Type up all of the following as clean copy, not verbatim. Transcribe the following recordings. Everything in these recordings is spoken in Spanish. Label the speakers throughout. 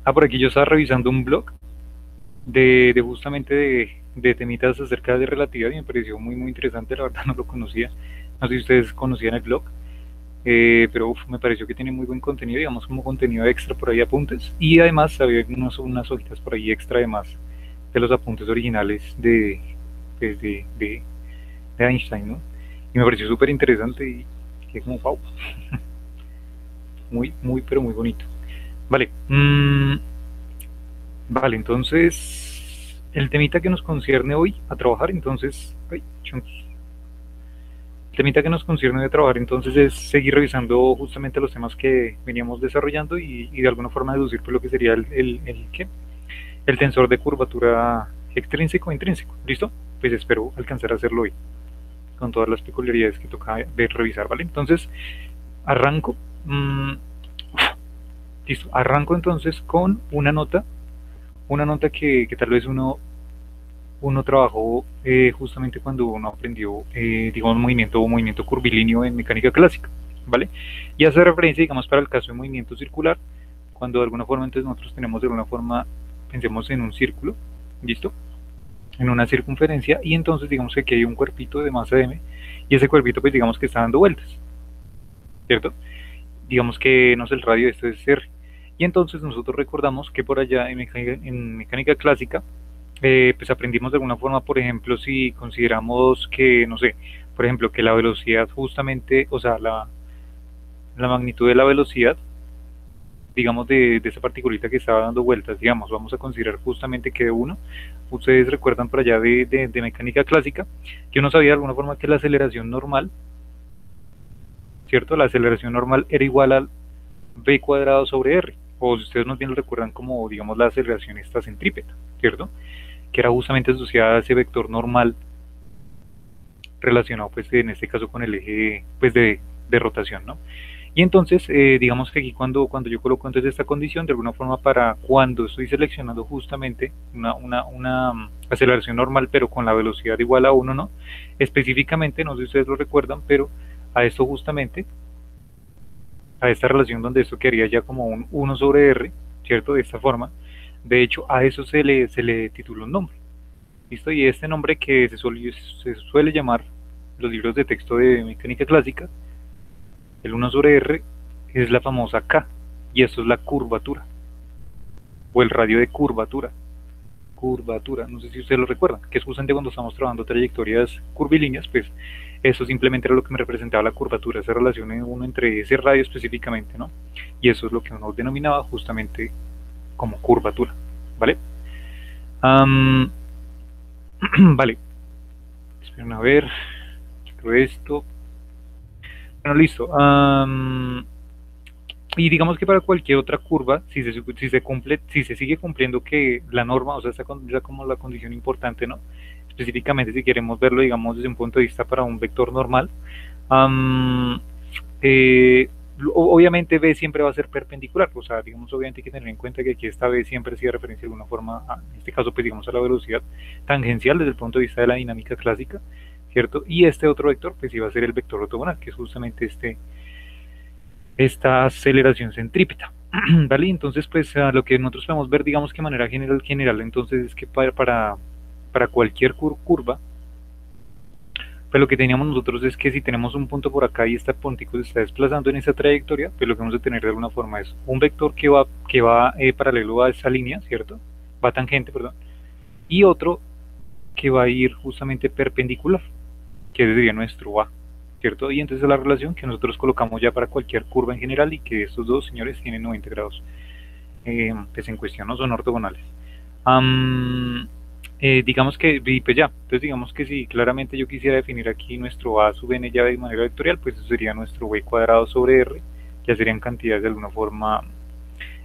Speaker 1: Por aquí yo estaba revisando un blog de justamente de temitas acerca de relatividad y me pareció muy interesante, la verdad no lo conocía, no sé si ustedes conocían el blog, pero me pareció que tiene muy buen contenido, digamos como contenido extra por ahí apuntes, y además había unas hojitas por ahí extra además de los apuntes originales pues, de Einstein, ¿no? Y me pareció súper interesante y que como wow, pero muy bonito. Vale, vale, entonces el temita que nos concierne hoy a trabajar, entonces, ay, el temita que nos concierne de trabajar entonces es seguir revisando justamente los temas que veníamos desarrollando y de alguna forma deducir por lo que sería ¿qué? El tensor de curvatura extrínseco e intrínseco. ¿Listo? Pues espero alcanzar a hacerlo hoy con todas las peculiaridades que toca de revisar, ¿vale? Entonces, arranco. Listo, arranco entonces con una nota que tal vez uno trabajó justamente cuando uno aprendió, digamos, movimiento curvilíneo en mecánica clásica, ¿vale? Y hace referencia, digamos, para el caso de movimiento circular, cuando de alguna forma entonces nosotros tenemos de alguna forma, pensemos en un círculo, ¿listo? En una circunferencia, y entonces digamos que aquí hay un cuerpito de masa m, y ese cuerpito pues digamos que está dando vueltas, ¿cierto? Digamos que, no sé, el radio de esto es r. Y entonces nosotros recordamos que por allá en mecánica clásica, pues aprendimos de alguna forma, por ejemplo, si consideramos que, no sé, por ejemplo, que la velocidad justamente, o sea, la magnitud de la velocidad, digamos, de esa particulita que estaba dando vueltas, digamos, vamos a considerar justamente que de uno, ustedes recuerdan por allá de mecánica clásica, que uno sabía de alguna forma que la aceleración normal, ¿cierto? La aceleración normal era igual al v cuadrado sobre r, o si ustedes más bien lo recuerdan como, digamos, la aceleración esta centrípeta, ¿cierto? Que era justamente asociada a ese vector normal relacionado, pues, en este caso con el eje, pues, de rotación, ¿no? Y entonces, digamos que aquí cuando yo coloco entonces esta condición, de alguna forma para cuando estoy seleccionando justamente una aceleración normal, pero con la velocidad igual a 1, ¿no? Específicamente, no sé si ustedes lo recuerdan, pero a esto justamente, a esta relación donde esto quedaría ya como un 1 sobre r, ¿cierto? De esta forma. De hecho, a eso se le titula un nombre, ¿listo? Y este nombre que se suele llamar los libros de texto de mecánica clásica, el 1 sobre r, es la famosa k, y esto es la curvatura, o el radio de curvatura, no sé si ustedes lo recuerdan, que es justamente cuando estamos trabajando trayectorias curvilíneas, pues eso simplemente era lo que me representaba la curvatura, esa relación uno entre ese radio específicamente, ¿no? Y eso es lo que uno denominaba justamente como curvatura, ¿vale? Um, vale, esperen a ver, creo esto. Bueno, listo. Y digamos que para cualquier otra curva, si se sigue cumpliendo que la norma, o sea, está como la condición importante, ¿no? Específicamente si queremos verlo, digamos, desde un punto de vista para un vector normal, um, eh, obviamente B siempre va a ser perpendicular, o sea, digamos, obviamente hay que tener en cuenta que aquí esta B siempre hacía referencia de alguna forma, en este caso, pues digamos, a la velocidad tangencial desde el punto de vista de la dinámica clásica, ¿cierto? Y este otro vector, pues iba a ser el vector ortogonal, que es justamente esta aceleración centrípeta. ¿Vale? Entonces, pues lo que nosotros podemos ver, digamos que de manera general, entonces es que para cualquier curva, pues lo que teníamos nosotros es que si tenemos un punto por acá y este puntico se está desplazando en esa trayectoria, pues lo que vamos a tener de alguna forma es un vector que va paralelo a esa línea, ¿cierto? Va tangente, perdón, y otro que va a ir justamente perpendicular, que sería nuestro A, ¿cierto? Y entonces es la relación que nosotros colocamos ya para cualquier curva en general y que estos dos señores tienen 90 grados, pues en cuestión no son ortogonales. Um, digamos que, pues ya, entonces digamos que si claramente yo quisiera definir aquí nuestro A sub n ya de manera vectorial, pues eso sería nuestro v cuadrado sobre r, ya serían cantidades de alguna forma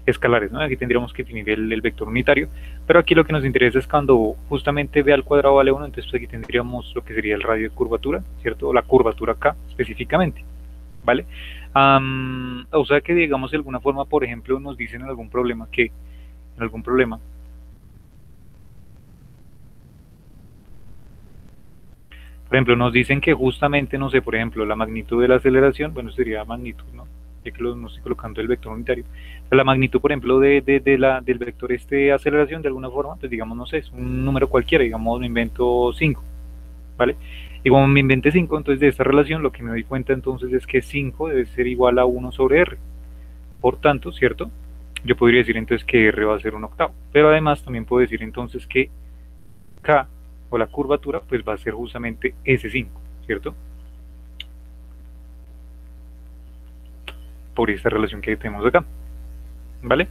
Speaker 1: escalares, ¿no? Aquí tendríamos que definir el vector unitario, pero aquí lo que nos interesa es cuando justamente b al cuadrado vale 1, entonces pues aquí tendríamos lo que sería el radio de curvatura, ¿cierto? O la curvatura k específicamente, ¿vale? O sea que digamos de alguna forma, por ejemplo, nos dicen en algún problema por ejemplo, nos dicen que justamente, no sé, por ejemplo, la magnitud de la aceleración, bueno, sería magnitud, ¿no? ya que no estoy colocando el vector unitario, pero la magnitud, por ejemplo, del vector aceleración, de alguna forma, pues digamos, no sé, es un número cualquiera, digamos, me invento 5, ¿vale? Y como me inventé 5, entonces de esta relación lo que me doy cuenta entonces es que 5 debe ser igual a 1 sobre r. Por tanto, ¿cierto? Yo podría decir entonces que r va a ser un octavo, pero además también puedo decir entonces que k, o la curvatura, pues va a ser justamente S5, ¿cierto? Por esta relación que tenemos acá, ¿vale?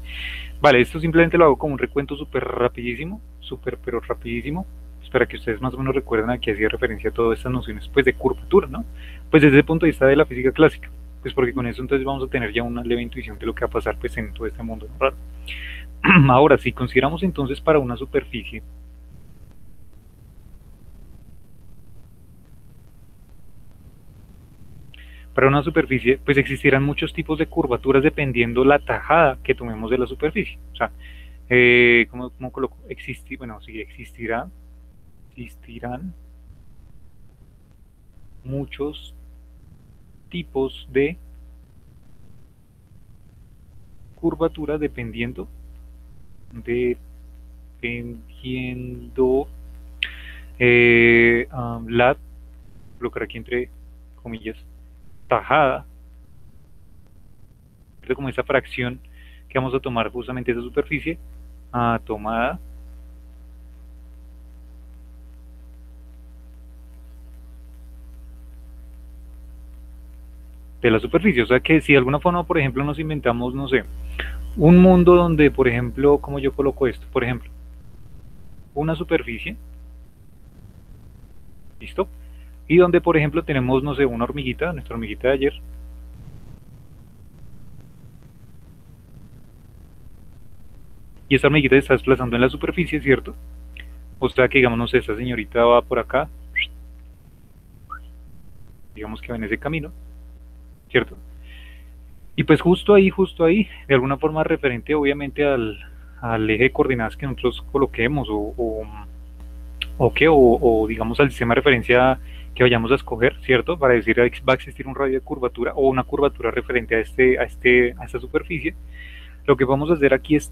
Speaker 1: Vale, esto simplemente lo hago como un recuento súper rapidísimo, súper pero rapidísimo, pues para que ustedes más o menos recuerden a qué hacía referencia a todas estas nociones pues de curvatura, ¿no? Pues desde el punto de vista de la física clásica, pues porque con eso entonces vamos a tener ya una leve intuición de lo que va a pasar pues en todo este mundo raro. Ahora, si consideramos entonces para una superficie, pues existirán muchos tipos de curvaturas dependiendo la tajada que tomemos de la superficie. O sea, ¿cómo coloco? Bueno, sí, existirán muchos tipos de curvatura dependiendo la, colocar aquí entre comillas, tajada, como esa fracción que vamos a tomar justamente esa superficie tomada de la superficie. O sea que si de alguna forma, por ejemplo, nos inventamos, no sé, un mundo donde, por ejemplo, como yo coloco esto, por ejemplo, una superficie, ¿listo? Y donde, por ejemplo, tenemos, no sé, una hormiguita, nuestra hormiguita de ayer, y esta hormiguita se está desplazando en la superficie, ¿cierto? O sea que, digamos, no sé, esta señorita va por acá, digamos que va en ese camino, ¿cierto? Y pues justo ahí, de alguna forma referente obviamente al eje de coordenadas que nosotros coloquemos o digamos al sistema de referencia que vayamos a escoger, ¿cierto? Para decir va a existir un radio de curvatura o una curvatura referente a esta superficie. Lo que vamos a hacer aquí es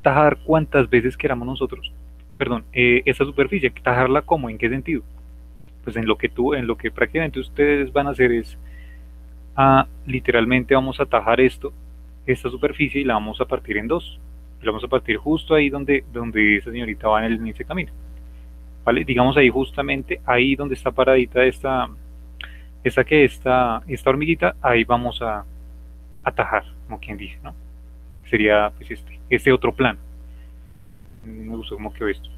Speaker 1: tajar cuantas veces queramos nosotros, perdón, esta superficie, tajarla como, ¿en qué sentido? Pues en lo que prácticamente ustedes van a hacer es literalmente vamos a tajar esta superficie y la vamos a partir en dos. Y la vamos a partir justo ahí donde esa señorita va en ese camino. ¿Vale? Digamos ahí justamente, ahí donde está paradita esta hormiguita, ahí vamos a tajar, como quien dice, ¿no? Sería pues este otro plano. Me gustó cómo quedó esto.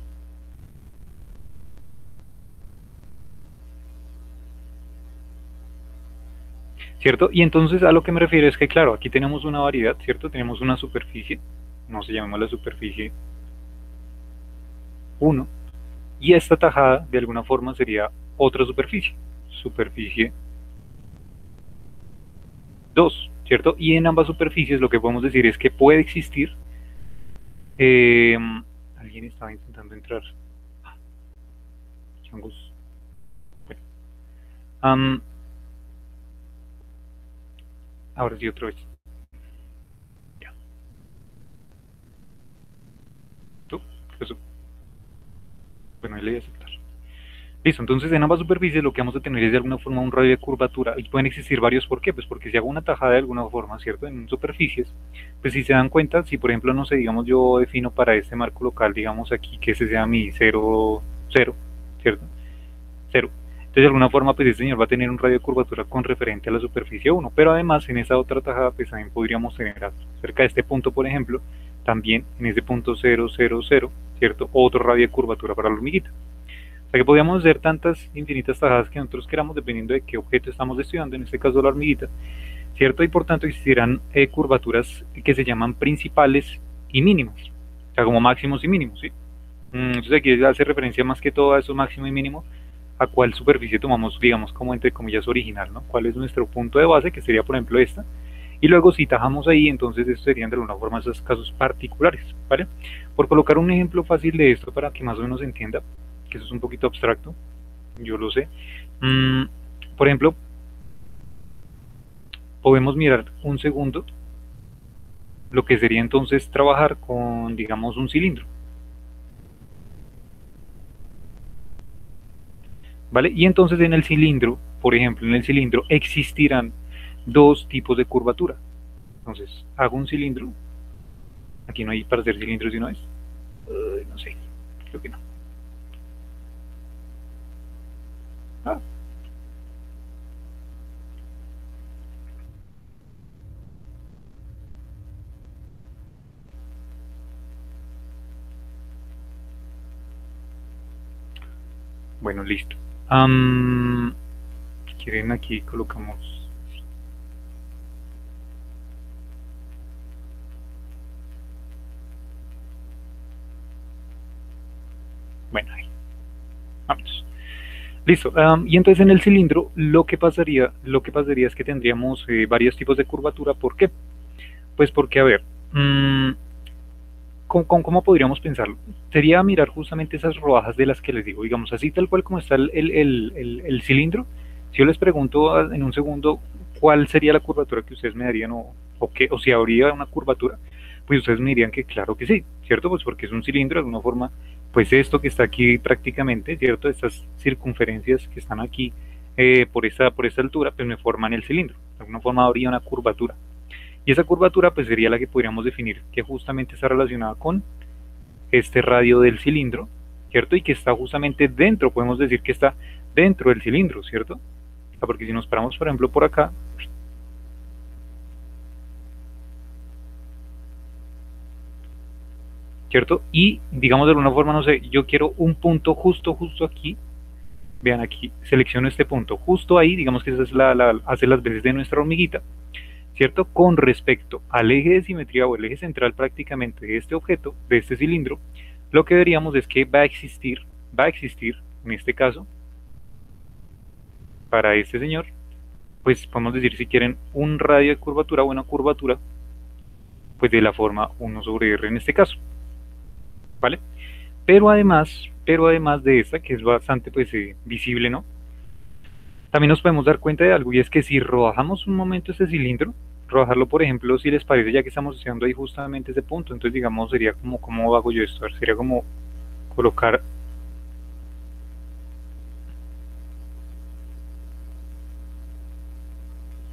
Speaker 1: ¿Cierto? Y entonces a lo que me refiero es que, claro, aquí tenemos una variedad, ¿cierto? Tenemos una superficie, no se llama la superficie 1, y esta tajada de alguna forma sería otra superficie 2, ¿cierto? Y en ambas superficies lo que podemos decir es que puede existir, alguien estaba intentando entrar, changos, bueno, ahora sí otra vez, ya, ¿tú? Eso. Bueno, ahí le voy a aceptar. Listo, entonces en ambas superficies lo que vamos a tener es de alguna forma un radio de curvatura y pueden existir varios. ¿Por qué? Pues porque si hago una tajada de alguna forma, ¿cierto? En superficies, pues si se dan cuenta, si por ejemplo, no sé, digamos yo defino para este marco local, digamos aquí que ese sea mi 0, 0, ¿cierto? 0. Entonces de alguna forma pues este señor va a tener un radio de curvatura con referente a la superficie 1, pero además en esa otra tajada pues también podríamos tener cerca de este punto, por ejemplo, también en ese punto 0, 0, 0, ¿cierto? Otro radio de curvatura para la hormiguita. O sea que podríamos hacer tantas infinitas tajadas que nosotros queramos dependiendo de qué objeto estamos estudiando, en este caso la hormiguita, ¿cierto? Y por tanto existirán curvaturas que se llaman principales y mínimas, o sea, como máximos y mínimos, ¿sí? Entonces aquí hace referencia más que todo a esos máximo y mínimo, a cuál superficie tomamos, digamos, como entre comillas original, ¿no? ¿Cuál es nuestro punto de base, que sería por ejemplo esta? Y luego si tajamos ahí, entonces estos serían de alguna forma esos casos particulares, ¿vale? Por colocar un ejemplo fácil de esto para que más o menos se entienda, que eso es un poquito abstracto, yo lo sé. Por ejemplo, podemos mirar un segundo lo que sería entonces trabajar con, digamos, un cilindro. ¿Vale? Y entonces en el cilindro, por ejemplo, en el cilindro existirán dos tipos de curvatura. Entonces, hago un cilindro. Aquí no hay para hacer cilindros de una vez. No sé, creo que no. Ah. Bueno, listo. ¿Quieren aquí colocamos? Bueno, ahí. Vamos. Listo. Y entonces en el cilindro lo que pasaría es que tendríamos varios tipos de curvatura. ¿Por qué? Pues porque, a ver, ¿cómo podríamos pensarlo? Sería mirar justamente esas rodajas de las que les digo, digamos así tal cual como está el cilindro. Si yo les pregunto en un segundo cuál sería la curvatura que ustedes me darían o si habría una curvatura, pues ustedes me dirían que claro que sí, ¿cierto? Pues porque es un cilindro, de alguna forma, pues esto que está aquí prácticamente, ¿cierto? Estas circunferencias que están aquí por esta altura, pues me forman el cilindro. De alguna forma habría una curvatura. Y esa curvatura pues sería la que podríamos definir que justamente está relacionada con este radio del cilindro, ¿cierto? Y que está justamente dentro, podemos decir que está dentro del cilindro, ¿cierto? Porque si nos paramos, por ejemplo, por acá, ¿cierto? Y digamos de alguna forma, no sé, yo quiero un punto justo aquí, vean aquí, selecciono este punto, justo ahí, digamos que esa es hace las veces de nuestra hormiguita, ¿cierto? Con respecto al eje de simetría o el eje central prácticamente de este objeto, de este cilindro, lo que veríamos es que va a existir, en este caso, para este señor, pues podemos decir si quieren un radio de curvatura o una curvatura, pues de la forma 1 sobre r en este caso, ¿vale? Pero además de esta, que es bastante pues visible, ¿no? También nos podemos dar cuenta de algo, y es que si rebajamos un momento este cilindro, rebajarlo, por ejemplo, si les parece, ya que estamos haciendo ahí justamente ese punto, entonces digamos sería como, ¿cómo hago yo esto? Sería como colocar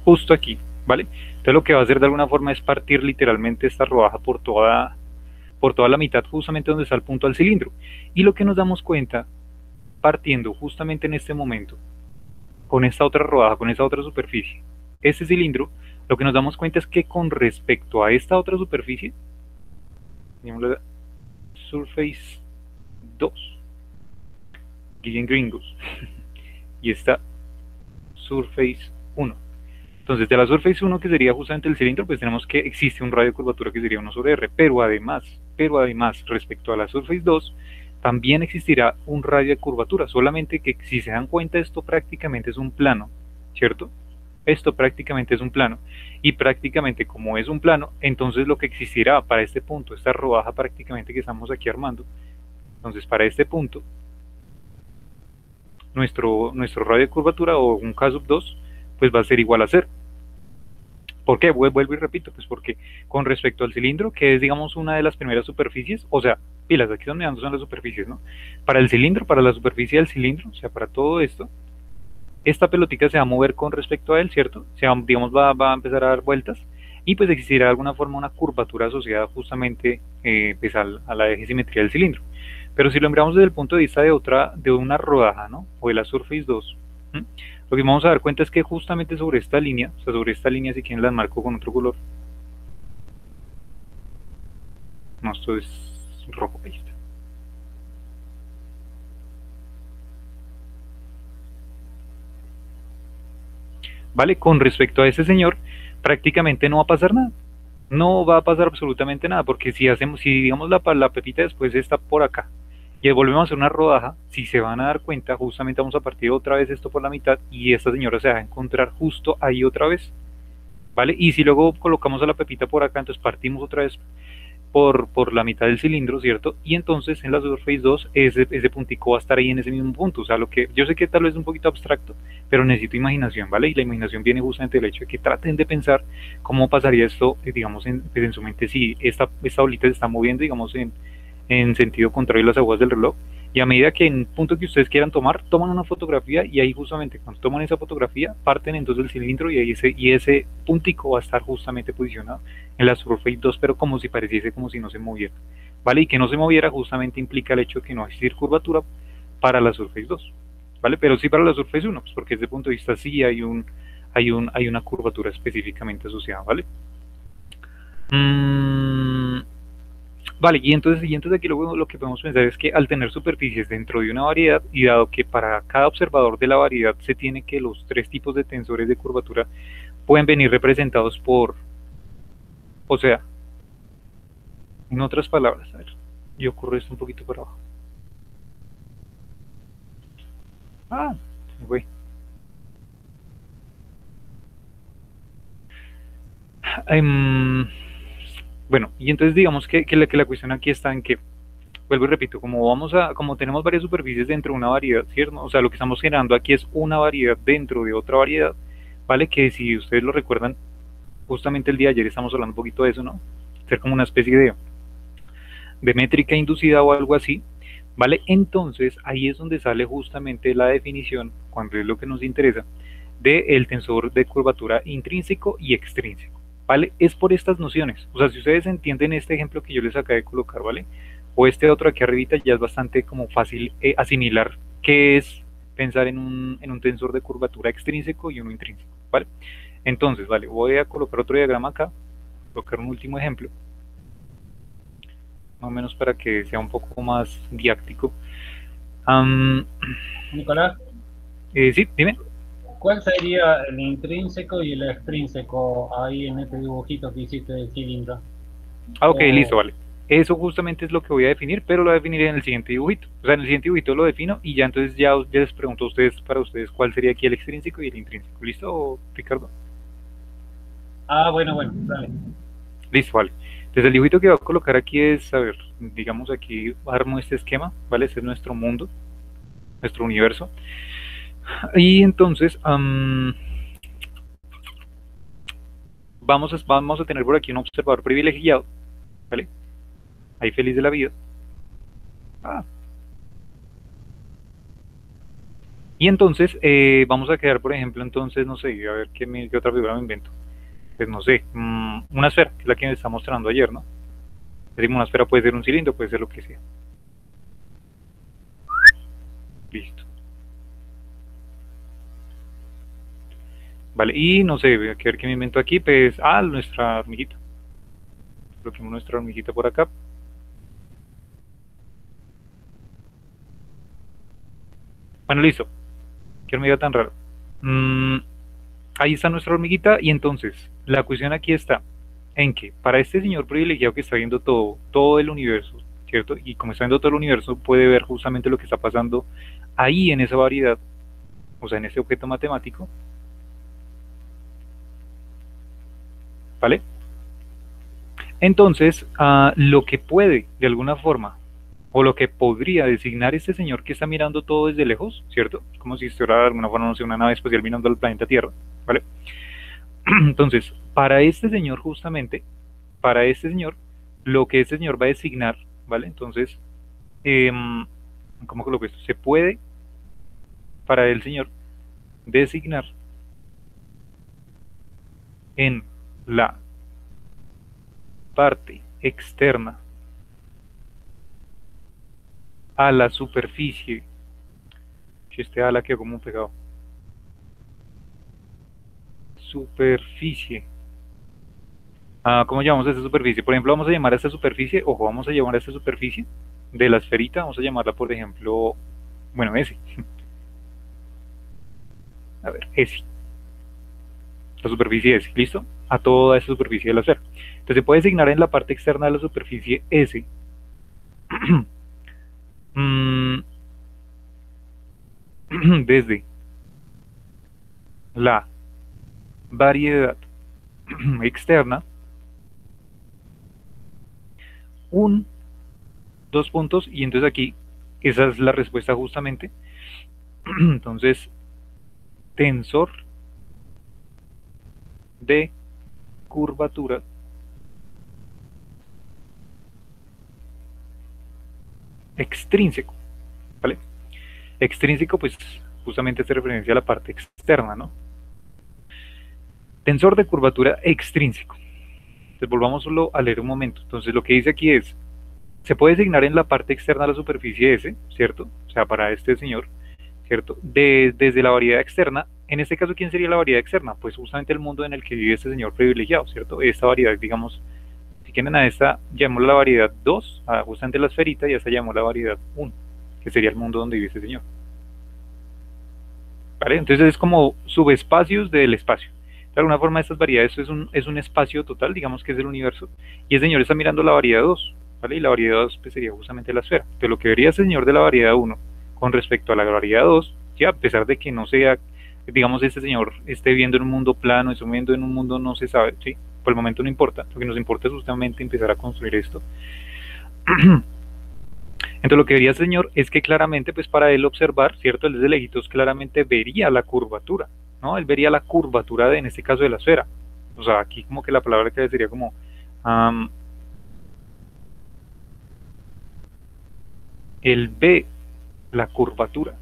Speaker 1: justo aquí, ¿vale? Entonces lo que va a hacer de alguna forma es partir literalmente esta rodaja por toda la mitad, justamente donde está el punto al cilindro. Y lo que nos damos cuenta, partiendo justamente en este momento, con esta otra rodaja, con esta otra superficie, este cilindro, lo que nos damos cuenta es que con respecto a esta otra superficie, llamémosla Surface 2, Guillén Gringos, y esta Surface 1. Entonces, de la Surface 1, que sería justamente el cilindro, pues tenemos que existe un radio de curvatura que sería 1 sobre r, pero además, respecto a la Surface 2, también existirá un radio de curvatura, solamente que si se dan cuenta, esto prácticamente es un plano, ¿cierto? Esto prácticamente es un plano, y prácticamente como es un plano, entonces lo que existirá para este punto, esta rodaja prácticamente que estamos aquí armando, entonces para este punto, nuestro radio de curvatura o un K sub 2, pues va a ser igual a 0. ¿Por qué? Vuelvo y repito, pues porque con respecto al cilindro, que es digamos una de las primeras superficies, o sea, pilas, aquí donde ando son las superficies, ¿no? Para el cilindro, para la superficie del cilindro, o sea, para todo esto, esta pelotica se va a mover con respecto a él, ¿cierto? Digamos, va a empezar a dar vueltas, y pues existirá de alguna forma una curvatura asociada justamente pues a la eje simetría del cilindro. Pero si lo miramos desde el punto de vista de una rodaja, ¿no? O de la Surface 2, ¿m? Lo que vamos a dar cuenta es que justamente sobre esta línea, o sea, sobre esta línea, si quieren la marco con otro color. No, esto es rojo, ahí está. ¿Vale? Con respecto a ese señor, prácticamente no va a pasar nada. No va a pasar absolutamente nada, porque si digamos la pepita después está por acá, y volvemos a hacer una rodaja, si se van a dar cuenta, justamente vamos a partir otra vez esto por la mitad, y esta señora se va a encontrar justo ahí otra vez, ¿vale? Y si luego colocamos a la pepita por acá, entonces partimos otra vez por la mitad del cilindro, ¿cierto? Y entonces en la Surface 2 ese puntico va a estar ahí en ese mismo punto. O sea, lo que yo sé que tal vez es un poquito abstracto, pero necesito imaginación, ¿vale? Y la imaginación viene justamente del hecho de que traten de pensar cómo pasaría esto, digamos, pues en su mente si esta bolita se está moviendo, digamos, en sentido contrario a las agujas del reloj. Y a medida que en un punto que ustedes quieran tomar, toman una fotografía y ahí justamente cuando toman esa fotografía, parten entonces el cilindro y ese puntico va a estar justamente posicionado en la Surface 2, pero como si pareciese como si no se moviera. ¿Vale? Y que no se moviera justamente implica el hecho de que no existe curvatura para la Surface 2. ¿Vale? Pero sí para la Surface 1, pues porque desde el punto de vista sí hay una curvatura específicamente asociada, ¿vale? Mm, Vale, y entonces aquí lo que podemos pensar es que al tener superficies dentro de una variedad, y dado que para cada observador de la variedad se tiene que los tres tipos de tensores de curvatura pueden venir representados por, o sea, en otras palabras, a ver, yo ocurro esto un poquito por abajo. Ah, güey. Um, bueno, y entonces digamos que la cuestión aquí está en que, vuelvo y repito, como tenemos varias superficies dentro de una variedad, ¿cierto? O sea, lo que estamos generando aquí es una variedad dentro de otra variedad, ¿vale? Que si ustedes lo recuerdan, justamente el día de ayer estamos hablando un poquito de eso, ¿no? Ser como una especie de métrica inducida o algo así, ¿vale? Entonces ahí es donde sale justamente la definición, cuando es lo que nos interesa, del tensor de curvatura intrínseco y extrínseco, ¿vale? Es por estas nociones, o sea, si ustedes entienden este ejemplo que yo les acabé de colocar, ¿vale? O este otro aquí arribita, ya es bastante como fácil asimilar qué es pensar en un tensor de curvatura extrínseco y uno intrínseco, ¿vale? Entonces, vale, voy a colocar otro diagrama acá, colocar un último ejemplo, más o menos para que sea un poco más didáctico.
Speaker 2: Nicolás,
Speaker 1: Sí, dime.
Speaker 2: ¿cuál sería el intrínseco y el extrínseco ahí en este dibujito que hiciste del cilindro?
Speaker 1: Ah, ok, listo,
Speaker 2: O,
Speaker 1: vale. Eso justamente es lo que voy a definir, pero lo definiré en el siguiente dibujito. O sea, en el siguiente dibujito lo defino y ya entonces ya les pregunto a ustedes, para ustedes, cuál sería aquí el extrínseco y el intrínseco. ¿Listo, Ricardo?
Speaker 2: bueno, bueno, dale.
Speaker 1: Listo, vale. Entonces el dibujito que voy a colocar aquí es, a ver, digamos aquí armo este esquema, ¿vale? Este es nuestro mundo, nuestro universo. Y entonces vamos a tener por aquí un observador privilegiado, ¿vale? Ahí feliz de la vida. Ah. Y entonces vamos a crear, por ejemplo, entonces, no sé, a ver qué otra figura me invento. Pues no sé, una esfera, que es la que me está mostrando ayer, ¿no? Decimos, una esfera puede ser un cilindro, puede ser lo que sea. Listo. Vale, y no sé, voy a ver qué me invento aquí, pues, nuestra hormiguita. Coloquemos nuestra hormiguita por acá. Bueno, listo. Qué hormiga tan rara. Mm, Ahí está nuestra hormiguita y entonces la cuestión aquí está en que para este señor privilegiado que está viendo todo el universo, ¿cierto? Y como está viendo todo el universo, puede ver justamente lo que está pasando ahí en esa variedad, o sea, en ese objeto matemático, ¿vale? Entonces, lo que puede, de alguna forma, o lo que podría designar este señor que está mirando todo desde lejos, ¿cierto? Como si estuviera de alguna forma, no sé, una nave espacial mirando al planeta Tierra, ¿vale? Entonces, para este señor justamente, para este señor, lo que este señor va a designar, ¿vale? Entonces, eh, ¿cómo coloco esto? Se puede, para el señor, designar en la parte externa a la superficie, si este ala quedó como un pegado, superficie. ¿Cómo llamamos a esta superficie? Por ejemplo, vamos a llamar a esta superficie, ojo, vamos a llamar a esta superficie de la esferita, vamos a llamarla, por ejemplo, bueno, S. A ver, S. La superficie S, ¿listo? A toda esa superficie de la esfera. Entonces se puede designar en la parte externa de la superficie S desde la variedad externa un, dos puntos, y entonces aquí esa es la respuesta justamente. Entonces, tensor de curvatura extrínseco, ¿vale? Extrínseco, pues justamente hace referencia a la parte externa, ¿no? Tensor de curvatura extrínseco. Entonces volvamos solo a leer un momento. Entonces lo que dice aquí es, se puede designar en la parte externa de la superficie S, ¿cierto? O sea, para este señor, ¿cierto? Desde la variedad externa, en este caso, ¿quién sería la variedad externa? Pues justamente el mundo en el que vive este señor privilegiado, ¿cierto? Esta variedad, digamos, si quieren a esta, llamamos la variedad 2, a justamente la esferita, y a esta llamamos la variedad 1, que sería el mundo donde vive este señor. ¿Vale? Entonces es como subespacios del espacio. De alguna forma estas variedades es un espacio total, digamos que es el universo, y el señor está mirando la variedad 2, ¿vale? Y la variedad 2 pues, sería justamente la esfera. Entonces lo que vería ese señor de la variedad 1 con respecto a la variedad 2, ¿sí? A pesar de que no sea, digamos, este señor esté viendo en un mundo plano, esté viendo en un mundo no se sabe, ¿sí? Por el momento no importa, lo que nos importa es justamente empezar a construir esto. Entonces lo que vería el señor es que claramente, pues para él observar, ¿cierto? Él desde lejitos claramente vería la curvatura, ¿no? Él vería la curvatura en este caso de la esfera. O sea, aquí como que la palabra que sería como... él ve la curvatura.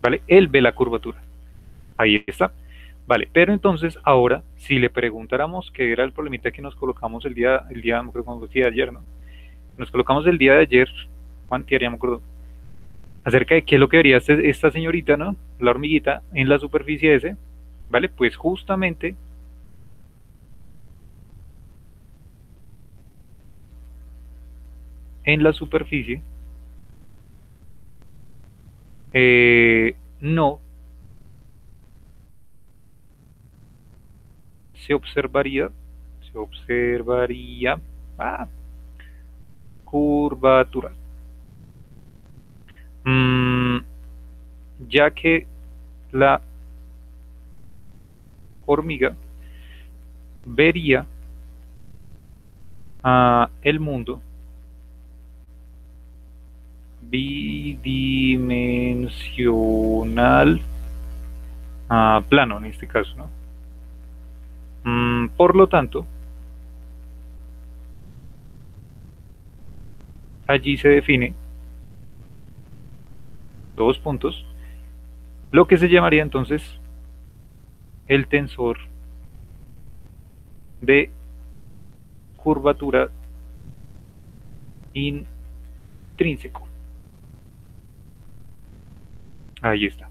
Speaker 1: ¿Vale? Él ve la curvatura. Ahí está. Vale, pero entonces ahora, si le preguntáramos qué era el problemita que nos colocamos el día no creo que de ayer, ¿no? Nos colocamos el día de ayer, Juan, ya me acuerdo, acerca de qué es lo que vería esta señorita, ¿no? La hormiguita en la superficie S, ¿vale? Pues justamente en la superficie no se observaría curvatura, ya que la hormiga vería el mundo bidimensional plano en este caso, ¿no? Por lo tanto, allí se define dos puntos, lo que se llamaría entonces el tensor de curvatura intrínseco. Ahí está.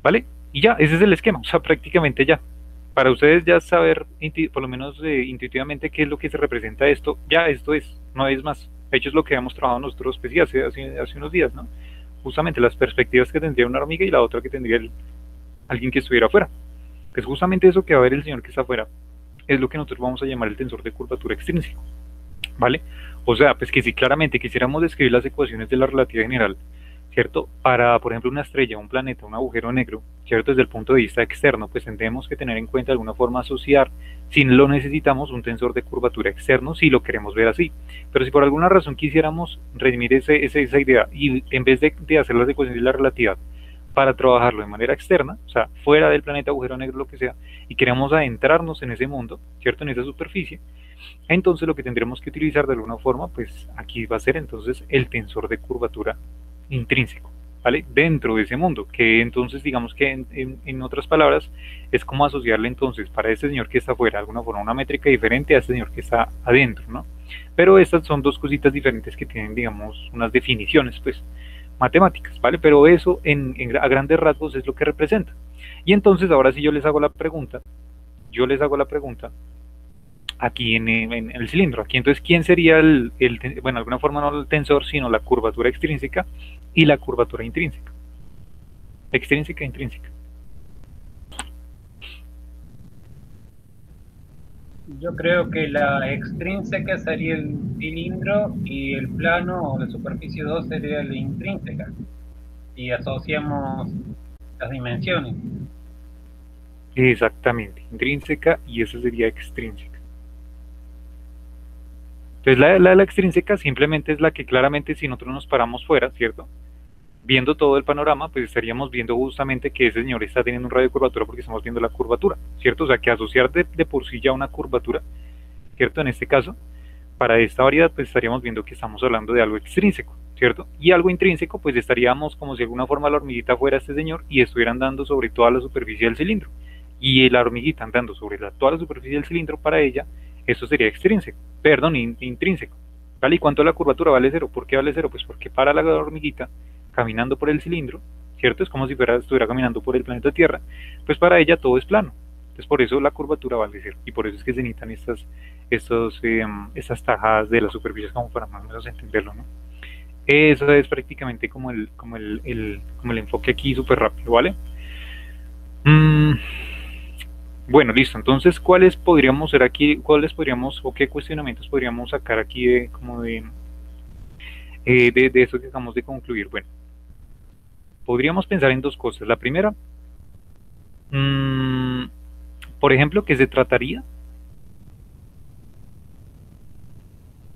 Speaker 1: ¿Vale? Y ya, ese es el esquema, o sea, prácticamente ya. Para ustedes ya saber, por lo menos intuitivamente, qué es lo que se representa esto, ya esto es, no es más. De hecho, es lo que hemos trabajado nosotros pues, sí, hace unos días, ¿no? Justamente las perspectivas que tendría una hormiga y la otra que tendría alguien que estuviera afuera. Es justamente eso que va a ver el señor que está afuera. Es lo que nosotros vamos a llamar el tensor de curvatura extrínseco. ¿Vale? O sea, pues que si claramente quisiéramos describir las ecuaciones de la relatividad general, ¿cierto? Para, por ejemplo, una estrella, un planeta, un agujero negro, ¿cierto? Desde el punto de vista externo, pues tendremos que tener en cuenta de alguna forma asociar, si lo necesitamos, un tensor de curvatura externo, si lo queremos ver así. Pero si por alguna razón quisiéramos redimir esa idea y en vez de hacer las ecuaciones de la relatividad, para trabajarlo de manera externa, o sea, fuera del planeta, agujero negro, lo que sea, y queremos adentrarnos en ese mundo, ¿cierto? En esa superficie, entonces lo que tendremos que utilizar de alguna forma, pues aquí va a ser entonces el tensor de curvatura intrínseco, ¿vale? Dentro de ese mundo, que entonces digamos que en otras palabras es como asociarle entonces para este señor que está afuera de alguna forma una métrica diferente a este señor que está adentro, ¿no? Pero estas son dos cositas diferentes que tienen digamos unas definiciones pues matemáticas, ¿vale? Pero eso a grandes rasgos es lo que representa. Y entonces ahora sí yo les hago la pregunta, aquí en el cilindro. Aquí entonces, ¿quién sería bueno, de alguna forma no el tensor, sino la curvatura extrínseca y la curvatura intrínseca? Extrínseca e intrínseca.
Speaker 2: Yo creo que la extrínseca sería el cilindro y el plano o la superficie 2 sería la intrínseca. Y asociamos las dimensiones.
Speaker 1: Exactamente, intrínseca y esa sería extrínseca. Entonces la extrínseca simplemente es la que claramente si nosotros nos paramos fuera, ¿cierto? Viendo todo el panorama, pues estaríamos viendo justamente que ese señor está teniendo un radio de curvatura porque estamos viendo la curvatura, ¿cierto? O sea que asociar de por sí ya una curvatura, ¿cierto? En este caso, para esta variedad, pues estaríamos viendo que estamos hablando de algo extrínseco, ¿cierto? Y algo intrínseco, pues estaríamos como si de alguna forma la hormiguita fuera este señor y estuviera andando sobre toda la superficie del cilindro. Y la hormiguita andando sobre toda la superficie del cilindro, para ella, eso sería extrínseco, perdón, intrínseco. ¿Vale? ¿Y cuánto la curvatura vale cero? ¿Por qué vale cero? Pues porque para la hormiguita, caminando por el cilindro, ¿cierto? Es como si estuviera caminando por el planeta Tierra, pues para ella todo es plano. Entonces por eso la curvatura vale cero. Y por eso es que se necesitan estas tajadas de las superficies como para más o menos entenderlo, ¿no? Eso es prácticamente como el enfoque aquí súper rápido, ¿vale? Bueno, listo. Entonces, ¿cuáles podríamos ser aquí? ¿Cuáles podríamos o qué cuestionamientos podríamos sacar aquí de eso que acabamos de concluir? Bueno, podríamos pensar en dos cosas. La primera, por ejemplo, que se trataría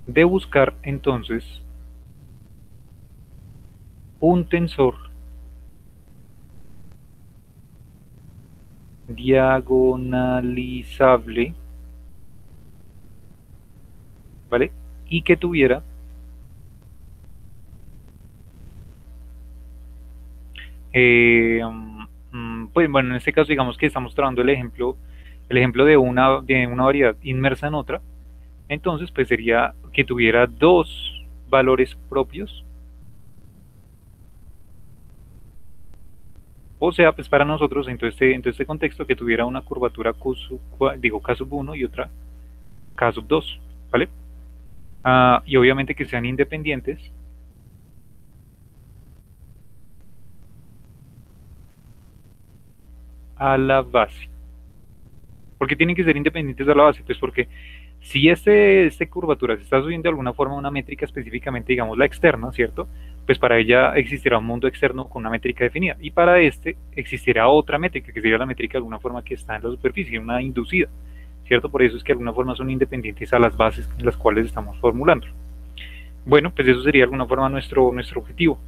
Speaker 1: de buscar entonces un tensor diagonalizable, ¿vale? Y que tuviera pues bueno, en este caso digamos que estamos trabajando el ejemplo de una variedad inmersa en otra. Entonces pues sería que tuviera dos valores propios, o sea, pues para nosotros en todo este contexto que tuviera una curvatura K sub 1 y otra K sub 2, ¿vale? Y obviamente que sean independientes a la base. ¿Por qué tienen que ser independientes a la base? Pues porque si este curvatura se está subiendo de alguna forma a una métrica específicamente, digamos la externa, ¿cierto? Pues para ella existirá un mundo externo con una métrica definida, y para este existirá otra métrica, que sería la métrica de alguna forma que está en la superficie, una inducida, ¿cierto? Por eso es que de alguna forma son independientes a las bases en las cuales estamos formulando. Bueno, pues eso sería de alguna forma nuestro objetivo.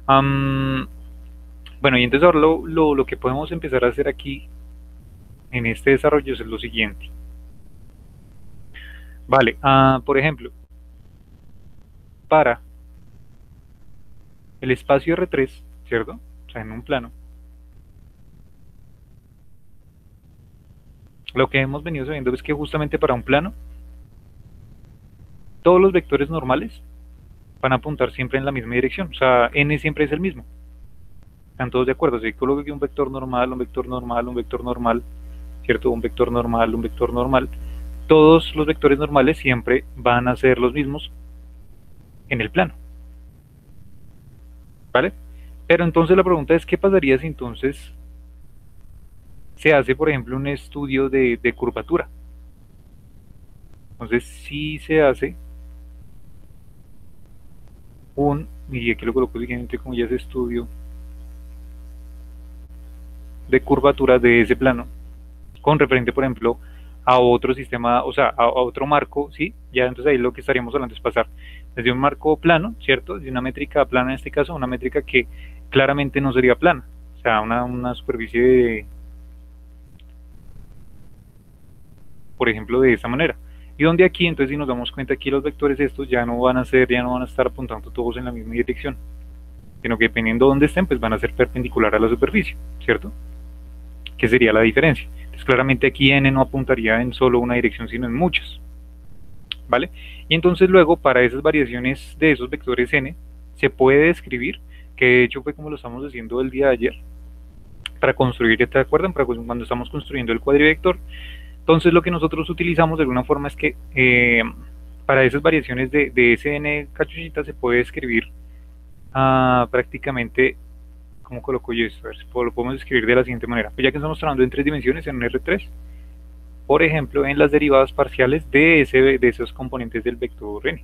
Speaker 1: Bueno, y entonces ahora lo que podemos empezar a hacer aquí en este desarrollo es lo siguiente. Vale, por ejemplo, para el espacio R3, ¿cierto? O sea, en un plano, lo que hemos venido sabiendo es que justamente para un plano, todos los vectores normales van a apuntar siempre en la misma dirección. O sea, n siempre es el mismo. ¿Están todos de acuerdo? Si coloco aquí un vector normal, un vector normal, un vector normal, ¿cierto? Un vector normal, un vector normal. Todos los vectores normales siempre van a ser los mismos en el plano, ¿vale? Pero entonces la pregunta es, ¿qué pasaría si entonces se hace, por ejemplo, un estudio de curvatura? Entonces, si se hace y aquí lo coloco siguiente como ya es estudio de curvatura de ese plano, con referente, por ejemplo, a otro sistema, o sea, a otro marco, ¿sí? Ya entonces ahí lo que estaríamos hablando es pasar desde un marco plano, ¿cierto? De una métrica plana en este caso, una métrica que claramente no sería plana, o sea, una superficie de, por ejemplo, de esta manera. Y donde aquí, entonces si nos damos cuenta, aquí los vectores estos ya no van a estar apuntando todos en la misma dirección, sino que dependiendo de dónde estén, pues van a ser perpendicular a la superficie, ¿cierto? ¿Qué sería la diferencia? Entonces claramente aquí n no apuntaría en solo una dirección, sino en muchas, ¿vale? Y entonces luego para esas variaciones de esos vectores n, se puede describir, que de hecho fue como lo estamos haciendo el día de ayer, para construir, ¿te acuerdan? Para cuando estamos construyendo el cuadrivector. Entonces lo que nosotros utilizamos de alguna forma es que para esas variaciones de ese n cachuchita se puede escribir prácticamente, ¿cómo coloco yo esto? A ver si lo podemos escribir de la siguiente manera. Pues ya que estamos trabajando en 3 dimensiones en un R3, por ejemplo, en las derivadas parciales de esos componentes del vector n,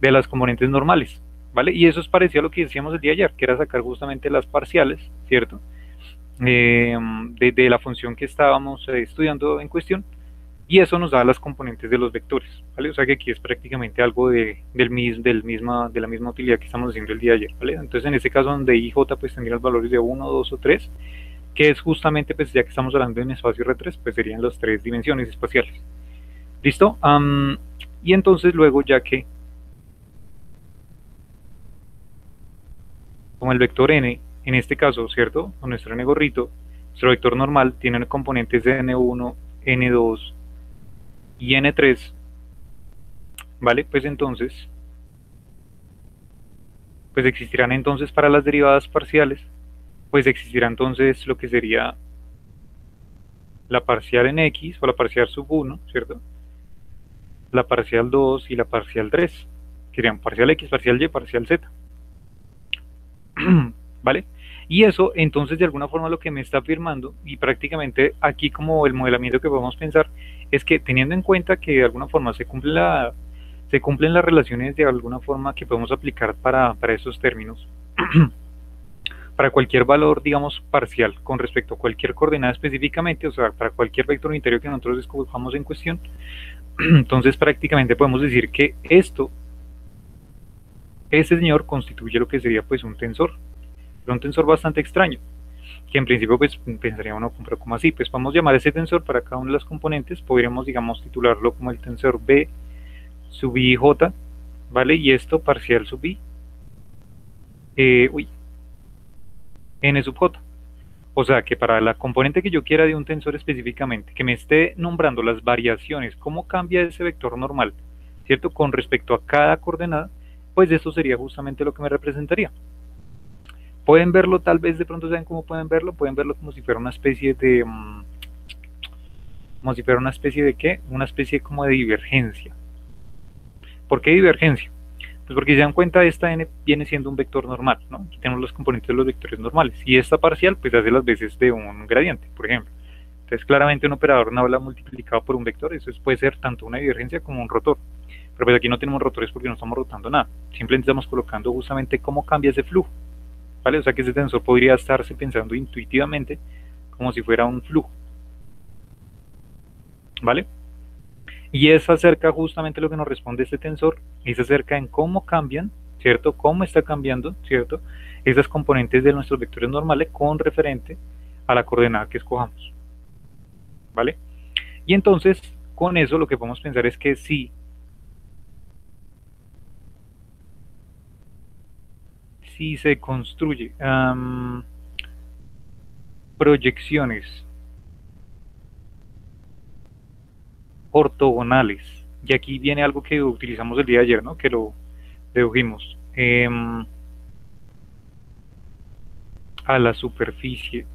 Speaker 1: de las componentes normales, ¿vale? Y eso es parecido a lo que decíamos el día de ayer, que era sacar justamente las parciales, ¿cierto? de la función que estábamos estudiando en cuestión, y eso nos da las componentes de los vectores, ¿vale? O sea que aquí es prácticamente algo de la misma utilidad que estamos haciendo el día de ayer, ¿vale? Entonces en este caso donde I y J pues tendrían los valores de 1, 2 o 3, que es justamente, pues ya que estamos hablando en espacio R3, pues serían las 3 dimensiones espaciales. ¿Listo? Y entonces luego ya que como el vector n, en este caso, ¿cierto? Con nuestro n gorrito, nuestro vector normal tiene componentes de n1, n2 y n3, ¿vale? Pues entonces, pues existirán entonces para las derivadas parciales, pues existirá entonces lo que sería la parcial en x o la parcial sub 1, ¿cierto? La parcial 2 y la parcial 3, que serían parcial x, parcial y, parcial z. ¿Vale? Y eso entonces de alguna forma lo que me está afirmando, y prácticamente aquí como el modelamiento que podemos pensar, es que teniendo en cuenta que de alguna forma se cumplen las relaciones de alguna forma que podemos aplicar para esos términos, para cualquier valor, digamos, parcial con respecto a cualquier coordenada específicamente, o sea, para cualquier vector unitario que nosotros escojamos en cuestión, entonces prácticamente podemos decir que este señor constituye lo que sería pues un tensor, pero un tensor bastante extraño, que en principio pues pensaría uno, pero ¿cómo así? Pues vamos a llamar ese tensor para cada una de las componentes, podríamos digamos titularlo como el tensor B sub I J, ¿vale? Y esto parcial sub I, N sub J. O sea que para la componente que yo quiera de un tensor específicamente, que me esté nombrando las variaciones, cómo cambia ese vector normal, ¿cierto? Con respecto a cada coordenada, pues esto sería justamente lo que me representaría. Pueden verlo, tal vez de pronto saben cómo pueden verlo como si fuera una especie de, ¿qué? Una especie como de divergencia. ¿Por qué divergencia? Pues porque si se dan cuenta, esta n viene siendo un vector normal, ¿no? Aquí tenemos los componentes de los vectores normales, y esta parcial pues hace las veces de un gradiente, por ejemplo. Entonces claramente un operador Nabla multiplicado por un vector, eso puede ser tanto una divergencia como un rotor. Pero pues aquí no tenemos rotores porque no estamos rotando nada, simplemente estamos colocando justamente cómo cambia ese flujo, ¿vale? O sea que ese tensor podría estarse pensando intuitivamente como si fuera un flujo, ¿vale? Y es acerca justamente lo que nos responde este tensor, es acerca en cómo cambian, ¿cierto? Cómo está cambiando, ¿cierto? Esas componentes de nuestros vectores normales con referente a la coordenada que escojamos, ¿vale? Y entonces, con eso lo que podemos pensar es que si se construye proyecciones ortogonales, y aquí viene algo que utilizamos el día de ayer, ¿no? Que lo dedujimos, a la superficie,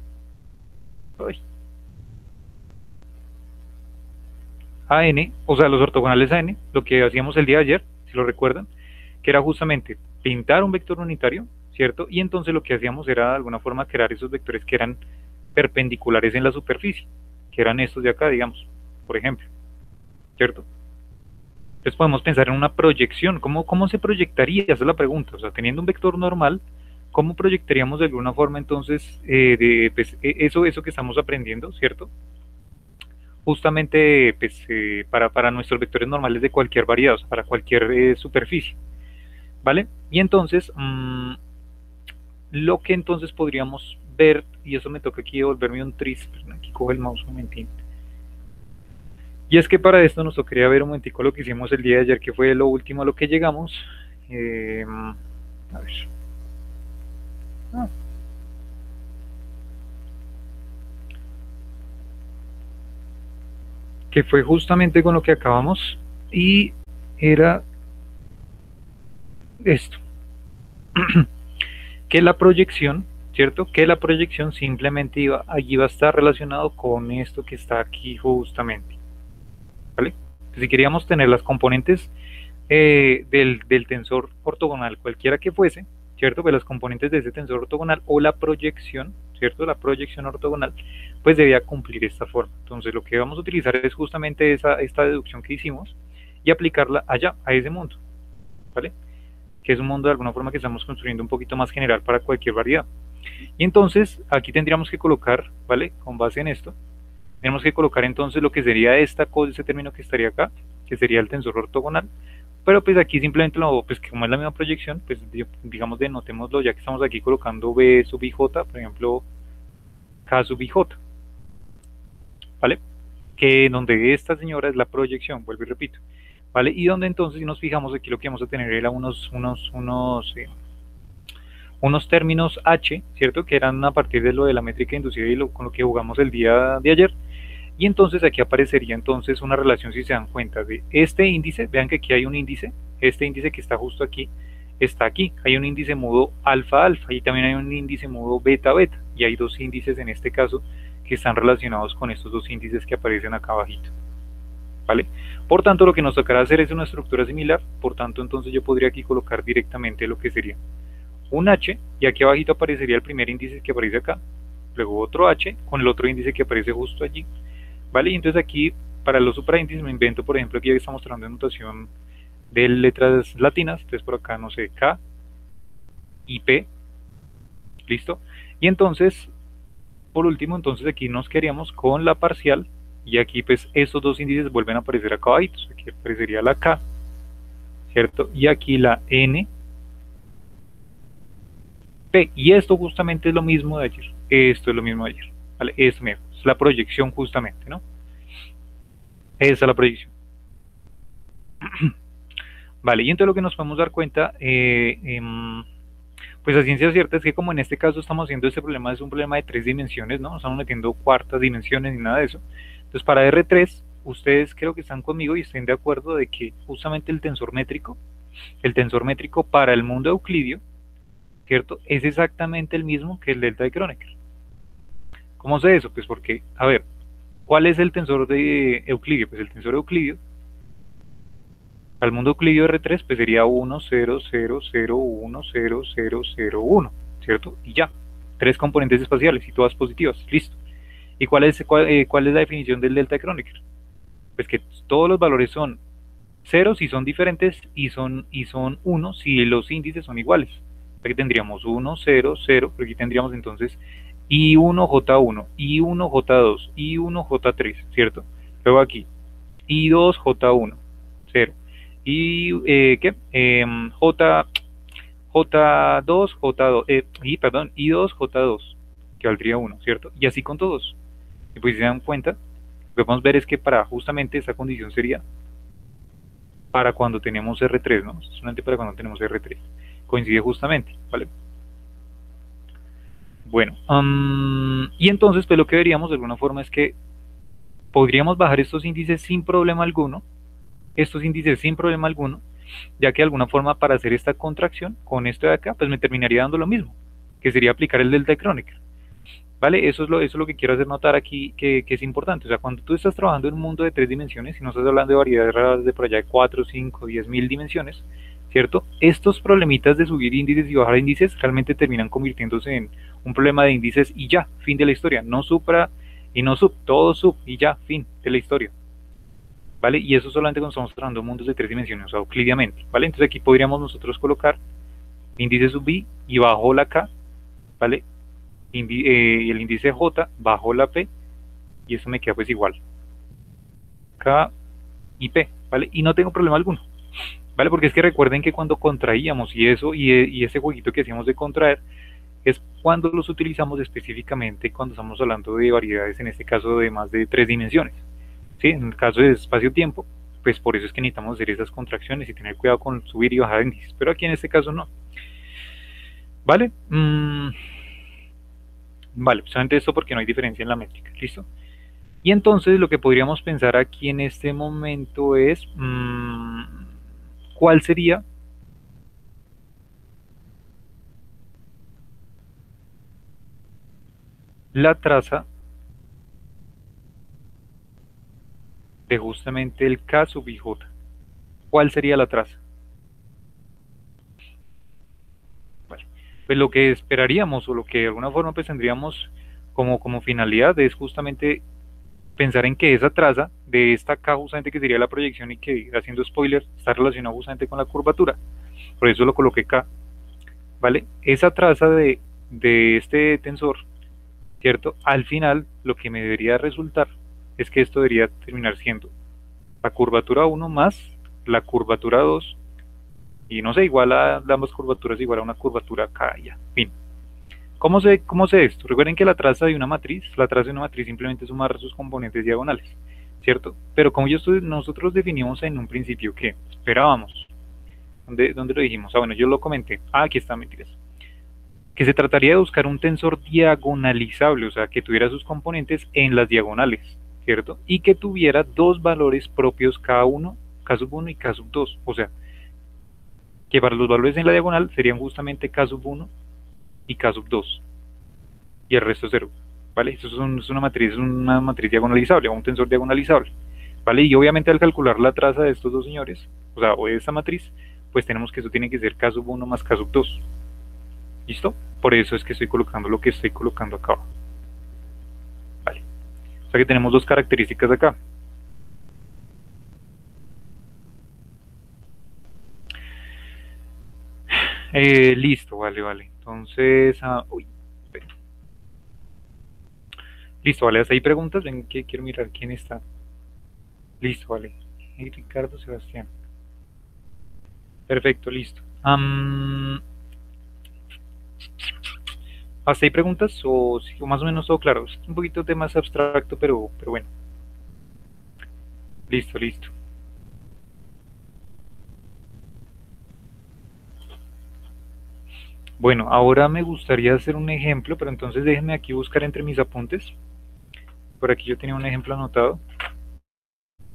Speaker 1: a n, o sea, los ortogonales a n, lo que hacíamos el día de ayer, si lo recuerdan, que era justamente pintar un vector unitario, ¿cierto? Y entonces lo que hacíamos era de alguna forma crear esos vectores que eran perpendiculares en la superficie, que eran estos de acá, digamos, por ejemplo, ¿cierto? Entonces podemos pensar en una proyección, ¿cómo se proyectaría? Esa es la pregunta, o sea, teniendo un vector normal, ¿cómo proyectaríamos de alguna forma entonces pues, eso que estamos aprendiendo, ¿cierto? Justamente pues, para nuestros vectores normales de cualquier variedad, o sea, para cualquier superficie, ¿vale? Y entonces, lo que entonces podríamos ver, y eso me toca aquí devolverme un tris, aquí cojo el mouse un momentito. Y es que para esto nos tocaría ver un momentico lo que hicimos el día de ayer, que fue lo último a lo que llegamos. A ver. Que fue justamente con lo que acabamos, y era esto. Que la proyección, ¿cierto? Que la proyección simplemente iba a estar relacionado con esto que está aquí justamente, ¿vale? Si queríamos tener las componentes del tensor ortogonal, cualquiera que fuese, ¿cierto? Pues las componentes de ese tensor ortogonal o la proyección, ¿cierto? La proyección ortogonal, pues debía cumplir esta forma. Entonces lo que vamos a utilizar es justamente esta deducción que hicimos y aplicarla allá, a ese mundo, ¿vale? Que es un mundo de alguna forma que estamos construyendo un poquito más general para cualquier variedad. Y entonces aquí tendríamos que colocar, ¿vale? Con base en esto, tenemos que colocar entonces lo que sería este término que estaría acá, que sería el tensor ortogonal, pero pues aquí simplemente, pues como es la misma proyección, pues digamos denotémoslo, ya que estamos aquí colocando B sub IJ, por ejemplo, K sub IJ, ¿vale? Que donde esta señora es la proyección, vuelvo y repito, ¿vale? Y donde entonces si nos fijamos aquí lo que vamos a tener era unos términos H, ¿cierto? Que eran a partir de lo de la métrica inducida y con lo que jugamos el día de ayer. Y entonces aquí aparecería entonces una relación, si se dan cuenta, de este índice. Vean que aquí hay un índice, este índice que está justo aquí, está aquí. Hay un índice modo alfa alfa y también hay un índice modo beta beta. Y hay dos índices en este caso que están relacionados con estos dos índices que aparecen acá abajito. ¿Vale? Por tanto, lo que nos tocará hacer es una estructura similar. Por tanto, entonces yo podría aquí colocar directamente lo que sería un H, y aquí abajito aparecería el primer índice que aparece acá, luego otro H con el otro índice que aparece justo allí, ¿vale? Y entonces aquí, para los supraíndices me invento, por ejemplo, aquí ya estamos mostrando en notación de letras latinas, entonces por acá, no sé, K y P, ¿listo? Y entonces, por último, entonces aquí nos quedaríamos con la parcial, y aquí pues estos dos índices vuelven a aparecer acá abajito, aquí aparecería la K, ¿cierto? Y aquí la N, P, y esto justamente es lo mismo de ayer, esto es lo mismo de ayer, ¿vale? Esto mismo, es la proyección justamente, ¿no? Esa es la proyección. Vale, y entonces lo que nos podemos dar cuenta, pues a ciencia cierta es que como en este caso estamos haciendo este problema, es un problema de 3 dimensiones, ¿no? No estamos metiendo cuartas dimensiones ni nada de eso. Entonces para R3, ustedes creo que están conmigo y estén de acuerdo de que justamente el tensor métrico para el mundo euclidio, ¿cierto? Es exactamente el mismo que el delta de Kronecker. ¿Cómo sé eso? Pues porque, a ver, ¿cuál es el tensor de Euclidio? Pues el tensor Euclidio, al mundo Euclidio R3, pues sería 1, 0, 0, 0, 1, 0, 0, 0, 1, ¿cierto? Y ya, 3 componentes espaciales y todas positivas, listo. ¿Y cuál es la definición del delta de Kronecker? Pues que todos los valores son 0 si son diferentes y son 1 si los índices son iguales. Aquí tendríamos 1, 0, 0, pero aquí tendríamos entonces I1J1, I1J2, I1J3, ¿cierto? Luego aquí, I2J1, 0. Y, ¿qué? J2, J2, perdón, I2J2, que valdría 1, ¿cierto? Y así con todos. Y pues si se dan cuenta, lo que podemos ver es que para justamente esta condición sería para cuando tenemos R3, ¿no? Solamente para cuando tenemos R3. Coincide justamente, ¿vale? Bueno, y entonces pues lo que veríamos de alguna forma es que podríamos bajar estos índices sin problema alguno, ya que de alguna forma para hacer esta contracción con esto de acá, pues me terminaría dando lo mismo, que sería aplicar el delta de Kronecker, ¿vale? Eso es lo que quiero hacer notar aquí, que es importante. O sea, cuando tú estás trabajando en un mundo de 3 dimensiones y no estás hablando de variedades de por allá de 4, 5, 10.000 dimensiones, ¿cierto? Estos problemitas de subir índices y bajar índices realmente terminan convirtiéndose en un problema de índices y ya, fin de la historia. No supra y no sub, todo sub y ya, fin de la historia, ¿vale? Y eso solamente cuando estamos trabajando mundos de 3 dimensiones, o sea, euclidiamente, ¿vale? Entonces aquí podríamos nosotros colocar índice sub i y bajo la k, ¿vale? El índice j bajo la p, y eso me queda pues igual, k y p, ¿vale? Y no tengo problema alguno, ¿vale? Porque es que recuerden que cuando contraíamos y ese jueguito que hacíamos de contraer, es cuando los utilizamos específicamente cuando estamos hablando de variedades, en este caso de más de 3 dimensiones, ¿sí? En el caso de espacio-tiempo, pues por eso es que necesitamos hacer esas contracciones y tener cuidado con subir y bajar índices, pero aquí en este caso no, ¿vale? Vale, solamente esto porque no hay diferencia en la métrica, ¿listo? Y entonces lo que podríamos pensar aquí en este momento es, ¿cuál sería la traza de justamente el K sub IJ? ¿Cuál sería la traza? Vale, pues lo que esperaríamos o lo que de alguna forma pues tendríamos como finalidad es justamente pensar en que esa traza de esta K justamente que sería la proyección y que haciendo spoiler está relacionado justamente con la curvatura, por eso lo coloqué K, ¿vale? Esa traza de de este tensor, ¿cierto? Al final, lo que me debería resultar es que esto debería terminar siendo la curvatura 1 más la curvatura 2, y no sé, igual a ambas curvaturas igual a una curvatura acá, ya, fin. Cómo sé esto? Recuerden que la traza de una matriz simplemente es sumar sus componentes diagonales, ¿cierto? Pero como nosotros definimos en un principio que esperábamos, ¿dónde lo dijimos? Ah, bueno, yo lo comenté. Ah, aquí está, mentiras. Que se trataría de buscar un tensor diagonalizable, o sea, que tuviera sus componentes en las diagonales, ¿cierto? Y que tuviera dos valores propios cada uno, k sub 1 y k sub 2, o sea, que para los valores en la diagonal serían justamente k sub 1 y k sub 2, y el resto es 0, ¿vale? Eso es una matriz diagonalizable, o un tensor diagonalizable, ¿vale? Y obviamente al calcular la traza de estos dos señores, o sea, o de esta matriz, pues tenemos que eso tiene que ser k sub 1 más k sub 2, ¿listo? Por eso es que estoy colocando lo que estoy colocando acá abajo. Vale. O sea que tenemos dos características acá. Listo, vale. Entonces, listo, vale. Hasta ahí preguntas. Ven que quiero mirar quién está. Listo, vale. Y Ricardo Sebastián. Perfecto, listo. ¿Hasta ahí preguntas o más o menos todo claro? Es un poquito de más abstracto, pero bueno. Listo. Bueno, ahora me gustaría hacer un ejemplo, pero entonces déjenme aquí buscar entre mis apuntes. Por aquí yo tenía un ejemplo anotado,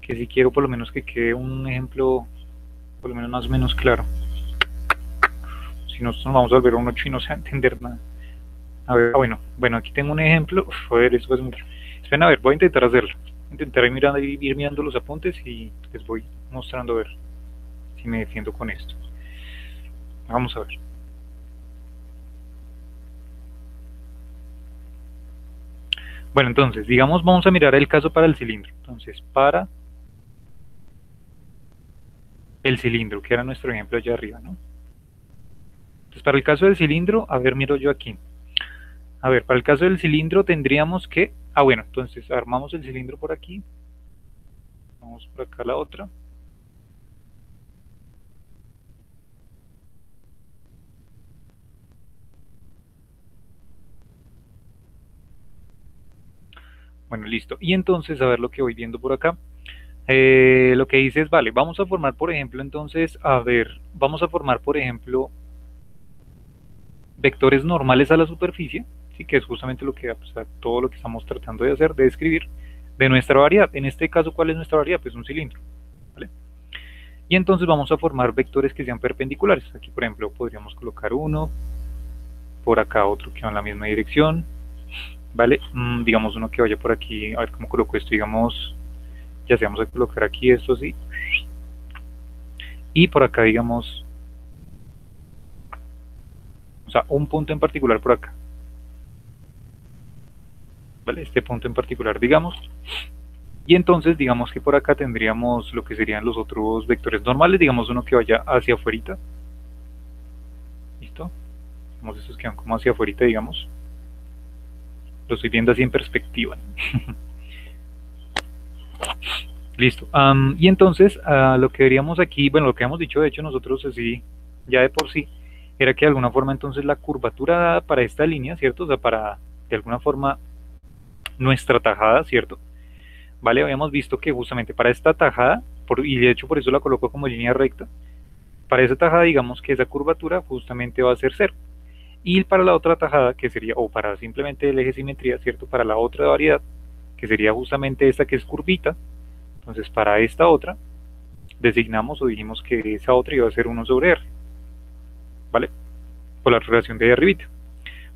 Speaker 1: que si quiero por lo menos que quede un ejemplo por lo menos más o menos claro. Si no, nos vamos a volver un 8 y no se va a entender nada. A ver, bueno, aquí tengo un ejemplo. Joder, eso es mucho. Esperen, a ver, voy a intentar hacerlo. Intentaré ir mirando los apuntes y les voy mostrando a ver si me defiendo con esto. Vamos a ver. Bueno, entonces, digamos, vamos a mirar el caso para el cilindro. Entonces, para el cilindro, que era nuestro ejemplo allá arriba, ¿no? Entonces, para el caso del cilindro, a ver, miro yo aquí. A ver, para el caso del cilindro tendríamos que... Ah, bueno, entonces armamos el cilindro por aquí. Vamos por acá a la otra. Bueno, listo. Y entonces, a ver lo que voy viendo por acá. Lo que dice es, vale, vamos a formar, por ejemplo, entonces, a ver, vamos a formar, por ejemplo, vectores normales a la superficie, sí, que es justamente lo que, o sea, todo lo que estamos tratando de hacer, de describir, de nuestra variedad. En este caso, ¿cuál es nuestra variedad? Pues un cilindro, ¿vale? Y entonces vamos a formar vectores que sean perpendiculares. Aquí, por ejemplo, podríamos colocar uno, por acá otro que va en la misma dirección, ¿vale? Digamos uno que vaya por aquí, a ver cómo coloco esto, digamos, ya sea, vamos a colocar aquí esto así, y por acá, digamos, o sea, un punto en particular por acá, ¿vale? Este punto en particular, digamos, y entonces, digamos que por acá tendríamos lo que serían los otros vectores normales, digamos uno que vaya hacia afuera, ¿listo? Digamos estos que van como hacia afuera, digamos, lo estoy viendo así en perspectiva. Listo. Y entonces, lo que veríamos aquí, bueno, lo que hemos dicho, de hecho, nosotros así, ya de por sí, era que de alguna forma entonces la curvatura dada para esta línea, ¿cierto? O sea, para, de alguna forma, nuestra tajada, ¿cierto? Vale, habíamos visto que justamente para esta tajada, y de hecho por eso la coloco como línea recta, para esa tajada digamos que esa curvatura justamente va a ser 0. Y para la otra tajada, que sería, o para simplemente el eje de simetría, ¿cierto? Para la otra variedad, que sería justamente esta que es curvita, entonces para esta otra, designamos o dijimos que esa otra iba a ser 1 sobre R, ¿vale? Por la relación de ahí arribita.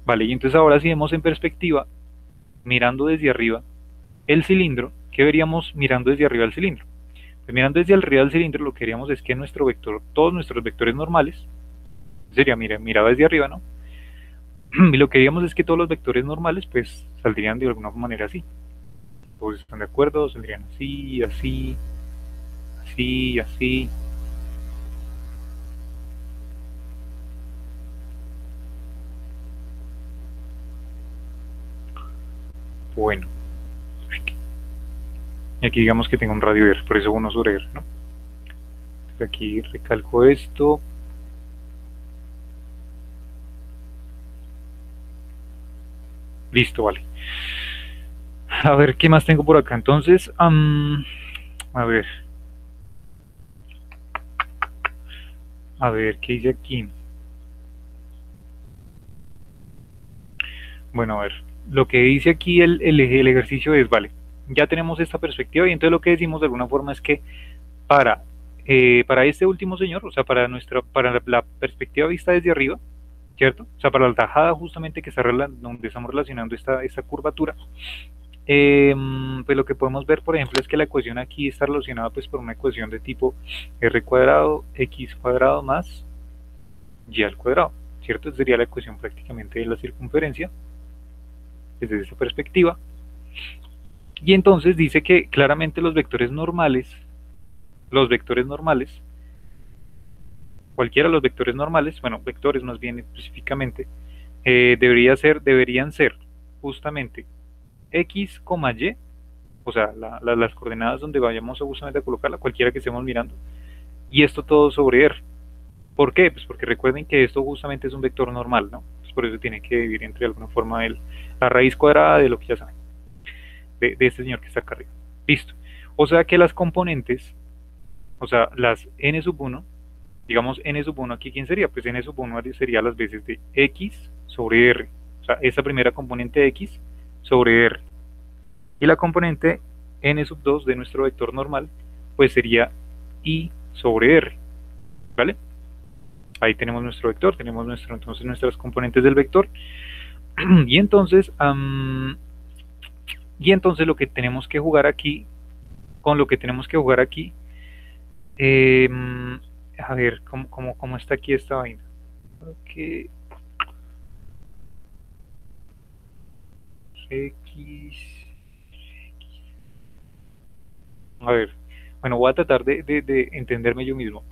Speaker 1: Vale, y entonces ahora si vemos en perspectiva, mirando desde arriba el cilindro, ¿qué veríamos mirando desde arriba el cilindro? Pues mirando desde arriba del cilindro lo que veríamos es que nuestro vector, todos nuestros vectores normales, sería, mirado desde arriba, ¿no? Y lo que veríamos es que todos los vectores normales pues saldrían de alguna manera así. Todos están de acuerdo, saldrían así, así, así, así. Bueno, y aquí digamos que tengo un radio R, por eso 1 sobre R, ¿no? Entonces aquí recalco esto. Listo, vale. A ver, ¿qué más tengo por acá? Entonces, a ver. A ver, ¿qué dice aquí? Bueno, a ver. Lo que dice aquí el ejercicio es, vale, ya tenemos esta perspectiva y entonces lo que decimos de alguna forma es que para este último señor, o sea, para la perspectiva vista desde arriba, ¿cierto? O sea, para la tajada justamente que está donde estamos relacionando esta curvatura, pues lo que podemos ver, por ejemplo, es que la ecuación aquí está relacionada pues por una ecuación de tipo r cuadrado, x cuadrado más y al cuadrado, ¿cierto? Esa sería la ecuación prácticamente de la circunferencia desde esta perspectiva. Y entonces dice que claramente los vectores normales, cualquiera de los vectores normales, bueno, vectores más bien específicamente, deberían ser justamente x, y, o sea, las coordenadas donde vayamos justamente a colocarla, cualquiera que estemos mirando, y esto todo sobre R. ¿Por qué? Pues porque recuerden que esto justamente es un vector normal, ¿no? Pues por eso tiene que dividir entre alguna forma la raíz cuadrada de lo que ya saben, de este señor que está acá arriba. Listo. O sea que las componentes, o sea, las n sub 1, digamos n sub 1 aquí, ¿quién sería? Pues n sub 1 sería las veces de x sobre r. O sea, esa primera componente de x sobre r. Y la componente n sub 2 de nuestro vector normal, pues sería y sobre r. ¿Vale? Ahí tenemos nuestro vector, tenemos entonces nuestras componentes del vector. Y entonces lo que tenemos que jugar aquí, con lo que tenemos que jugar aquí, a ver, ¿cómo está aquí esta vaina? Ok. X. A ver, bueno, voy a tratar de entenderme yo mismo.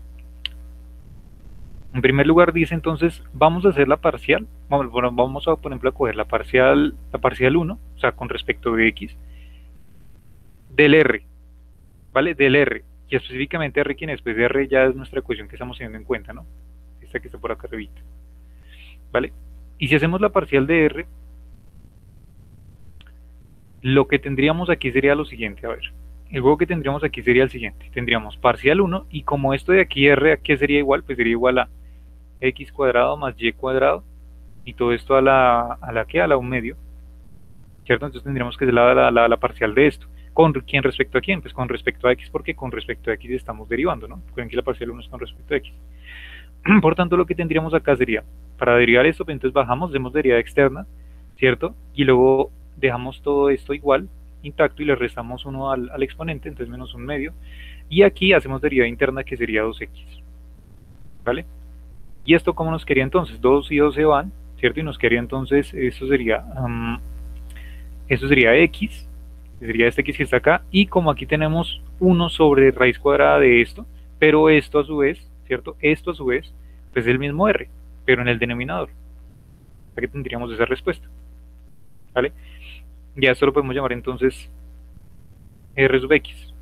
Speaker 1: En primer lugar dice entonces, vamos a hacer la parcial, vamos a por ejemplo a coger la parcial 1, o sea, con respecto de x, del r, ¿vale? Del r, y específicamente r, ¿quién es? Pues r ya es nuestra ecuación que estamos teniendo en cuenta, ¿no? Esta que está por acá arribita, ¿vale? Y si hacemos la parcial de r, lo que tendríamos aquí sería lo siguiente, a ver, el juego que tendríamos aquí sería el siguiente, tendríamos parcial 1, y como esto de aquí r, ¿a qué sería igual? Pues sería igual a x cuadrado más y cuadrado, y todo esto a la 1 medio, ¿cierto? Entonces tendríamos que ser la parcial de esto. ¿Con quién respecto a quién? Pues con respecto a x, porque con respecto a x estamos derivando, ¿no? Recuerden que la parcial 1 es con respecto a x. Por tanto, lo que tendríamos acá sería, para derivar esto, pues entonces bajamos, hacemos derivada externa, ¿cierto? Y luego dejamos todo esto igual, intacto, y le restamos 1 al exponente, entonces menos 1 medio. Y aquí hacemos derivada interna, que sería 2x, ¿vale? ¿Y esto cómo nos quedaría entonces? 2 y 2 se van, ¿cierto? Y nos quedaría entonces, esto sería x, sería este x que está acá, y como aquí tenemos 1 sobre raíz cuadrada de esto, pero esto a su vez, ¿cierto? Esto a su vez, pues es el mismo r, pero en el denominador. Aquí tendríamos esa respuesta, ¿vale? Ya esto lo podemos llamar entonces r sub x.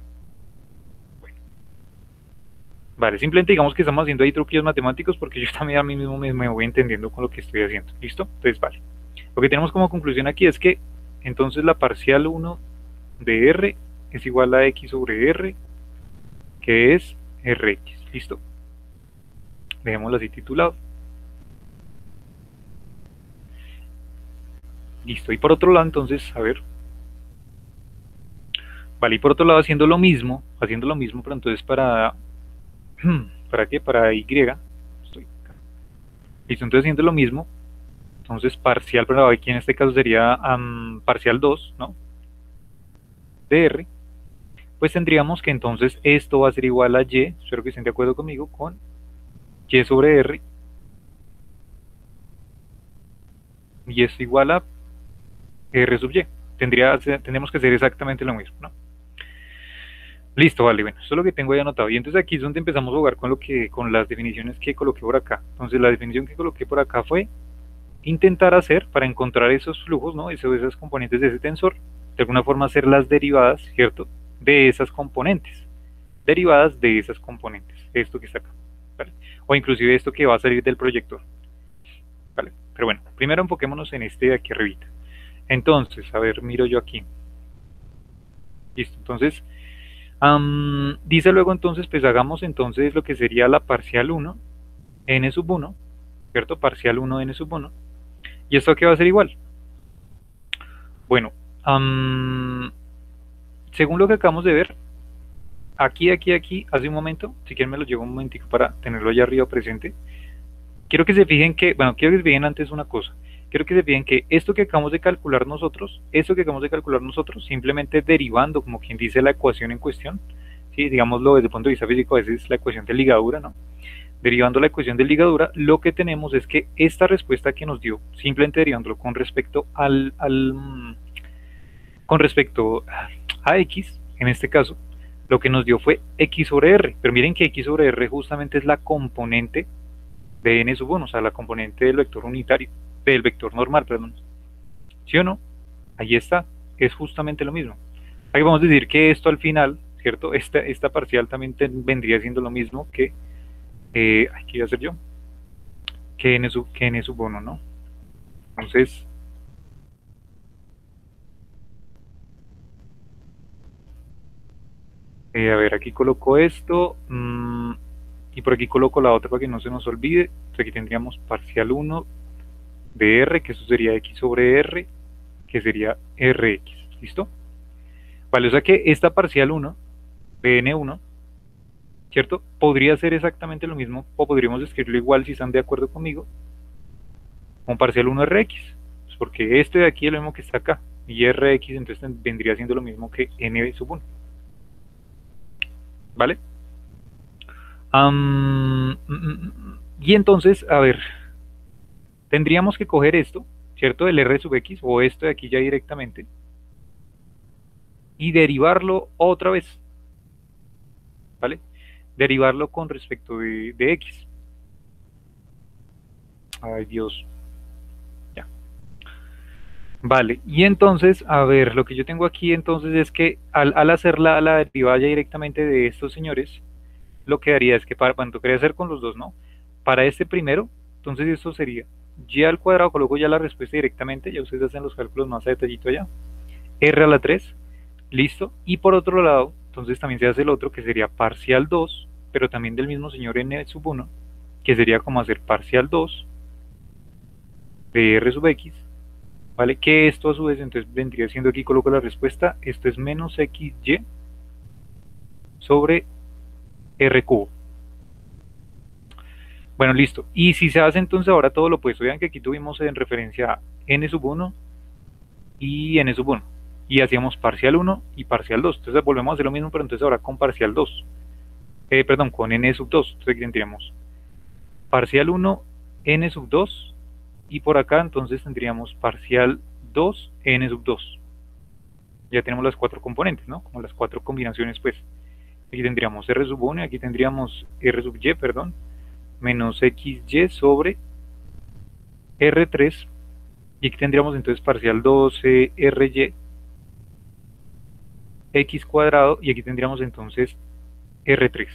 Speaker 1: Vale, simplemente digamos que estamos haciendo ahí truquillos matemáticos porque yo también a mí mismo me voy entendiendo con lo que estoy haciendo. ¿Listo? Entonces, vale. Lo que tenemos como conclusión aquí es que entonces la parcial 1 de r es igual a x sobre r, que es rx. ¿Listo? Dejémoslo así titulado. Listo. Y por otro lado, entonces, a ver. Vale, y por otro lado, haciendo lo mismo, pero entonces ¿para qué? Para y. Listo, entonces haciendo lo mismo, entonces parcial, pero aquí en este caso sería parcial 2, ¿no? De r, pues tendríamos que entonces esto va a ser igual a y, espero que estén de acuerdo conmigo, con y sobre r, y esto igual a r sub y. Tendríamos que hacer exactamente lo mismo, ¿no? Listo, vale, bueno, eso es lo que tengo ya anotado. Y entonces aquí es donde empezamos a jugar con las definiciones que coloqué por acá. Entonces la definición que coloqué por acá fue intentar hacer, para encontrar esos flujos, ¿no? Esas componentes de ese tensor, de alguna forma hacer las derivadas, ¿cierto? De esas componentes, derivadas de esas componentes, esto que está acá, ¿vale? O inclusive esto que va a salir del proyector, ¿vale? Pero bueno, primero enfoquémonos en este de aquí arribita. Entonces, a ver, miro yo aquí. Listo, entonces, dice luego entonces, pues hagamos entonces lo que sería la parcial 1, n sub 1, ¿cierto? Parcial 1, n sub 1. ¿Y esto qué va a ser igual? Bueno, según lo que acabamos de ver, aquí, hace un momento, si quieren me lo llevo un momentico para tenerlo allá arriba presente. Quiero que se fijen que, bueno, quiero que se fijen antes una cosa. Quiero que se fijen que esto que acabamos de calcular nosotros, simplemente derivando, como quien dice, la ecuación en cuestión, ¿sí? Digámoslo desde el punto de vista físico, a veces es la ecuación de ligadura, ¿no? Derivando la ecuación de ligadura, lo que tenemos es que esta respuesta que nos dio, simplemente derivándolo con respecto con respecto a x, en este caso, lo que nos dio fue x sobre r. Pero miren que x sobre r justamente es la componente de n sub 1, o sea, la componente del vector unitario, del vector normal, perdón. ¿Sí o no? Ahí está, es justamente lo mismo. Aquí vamos a decir que esto al final, ¿cierto? Esta parcial también vendría siendo lo mismo que, ¿qué iba a hacer yo? Que n sub 1, ¿no? Entonces, a ver, aquí coloco esto, y por aquí coloco la otra para que no se nos olvide. Entonces aquí tendríamos parcial 1 de r, que eso sería x sobre r, que sería rx, ¿listo? Vale, o sea que esta parcial 1 de n1, ¿cierto? Podría ser exactamente lo mismo, o podríamos escribirlo igual si están de acuerdo conmigo, con parcial 1 rx, pues porque esto de aquí es lo mismo que está acá, y rx entonces vendría siendo lo mismo que n sub 1, ¿vale? Y entonces, a ver, tendríamos que coger esto, ¿cierto? Del r sub x, o esto de aquí ya directamente, y derivarlo otra vez, ¿vale? Derivarlo con respecto de x. Ay, Dios. Ya. Vale, y entonces, a ver, lo que yo tengo aquí entonces es que al hacer la derivada ya directamente de estos señores, lo que haría es que cuando quería hacer con los dos, ¿no? Para este primero, entonces esto sería y al cuadrado, coloco ya la respuesta directamente, ya ustedes hacen los cálculos más a detallito allá, r a la 3, listo, y por otro lado, entonces también se hace el otro que sería parcial 2, pero también del mismo señor n sub 1, que sería como hacer parcial 2 de r sub x, ¿vale? Que esto a su vez entonces vendría siendo, aquí coloco la respuesta, esto es menos xy sobre r cubo. Bueno, listo. Y si se hace entonces ahora todo lo opuesto, vean que aquí tuvimos en referencia a n sub 1 y n sub 1. Y hacíamos parcial 1 y parcial 2. Entonces volvemos a hacer lo mismo, pero entonces ahora con parcial 2. Perdón, con n sub 2. Entonces aquí tendríamos parcial 1, n sub 2. Y por acá entonces tendríamos parcial 2, n sub 2. Ya tenemos las cuatro componentes, ¿no? Como las cuatro combinaciones, pues. Aquí tendríamos r sub 1 y aquí tendríamos r sub y, perdón, menos xy sobre r3, y aquí tendríamos entonces parcial 12 ry x cuadrado, y aquí tendríamos entonces r3.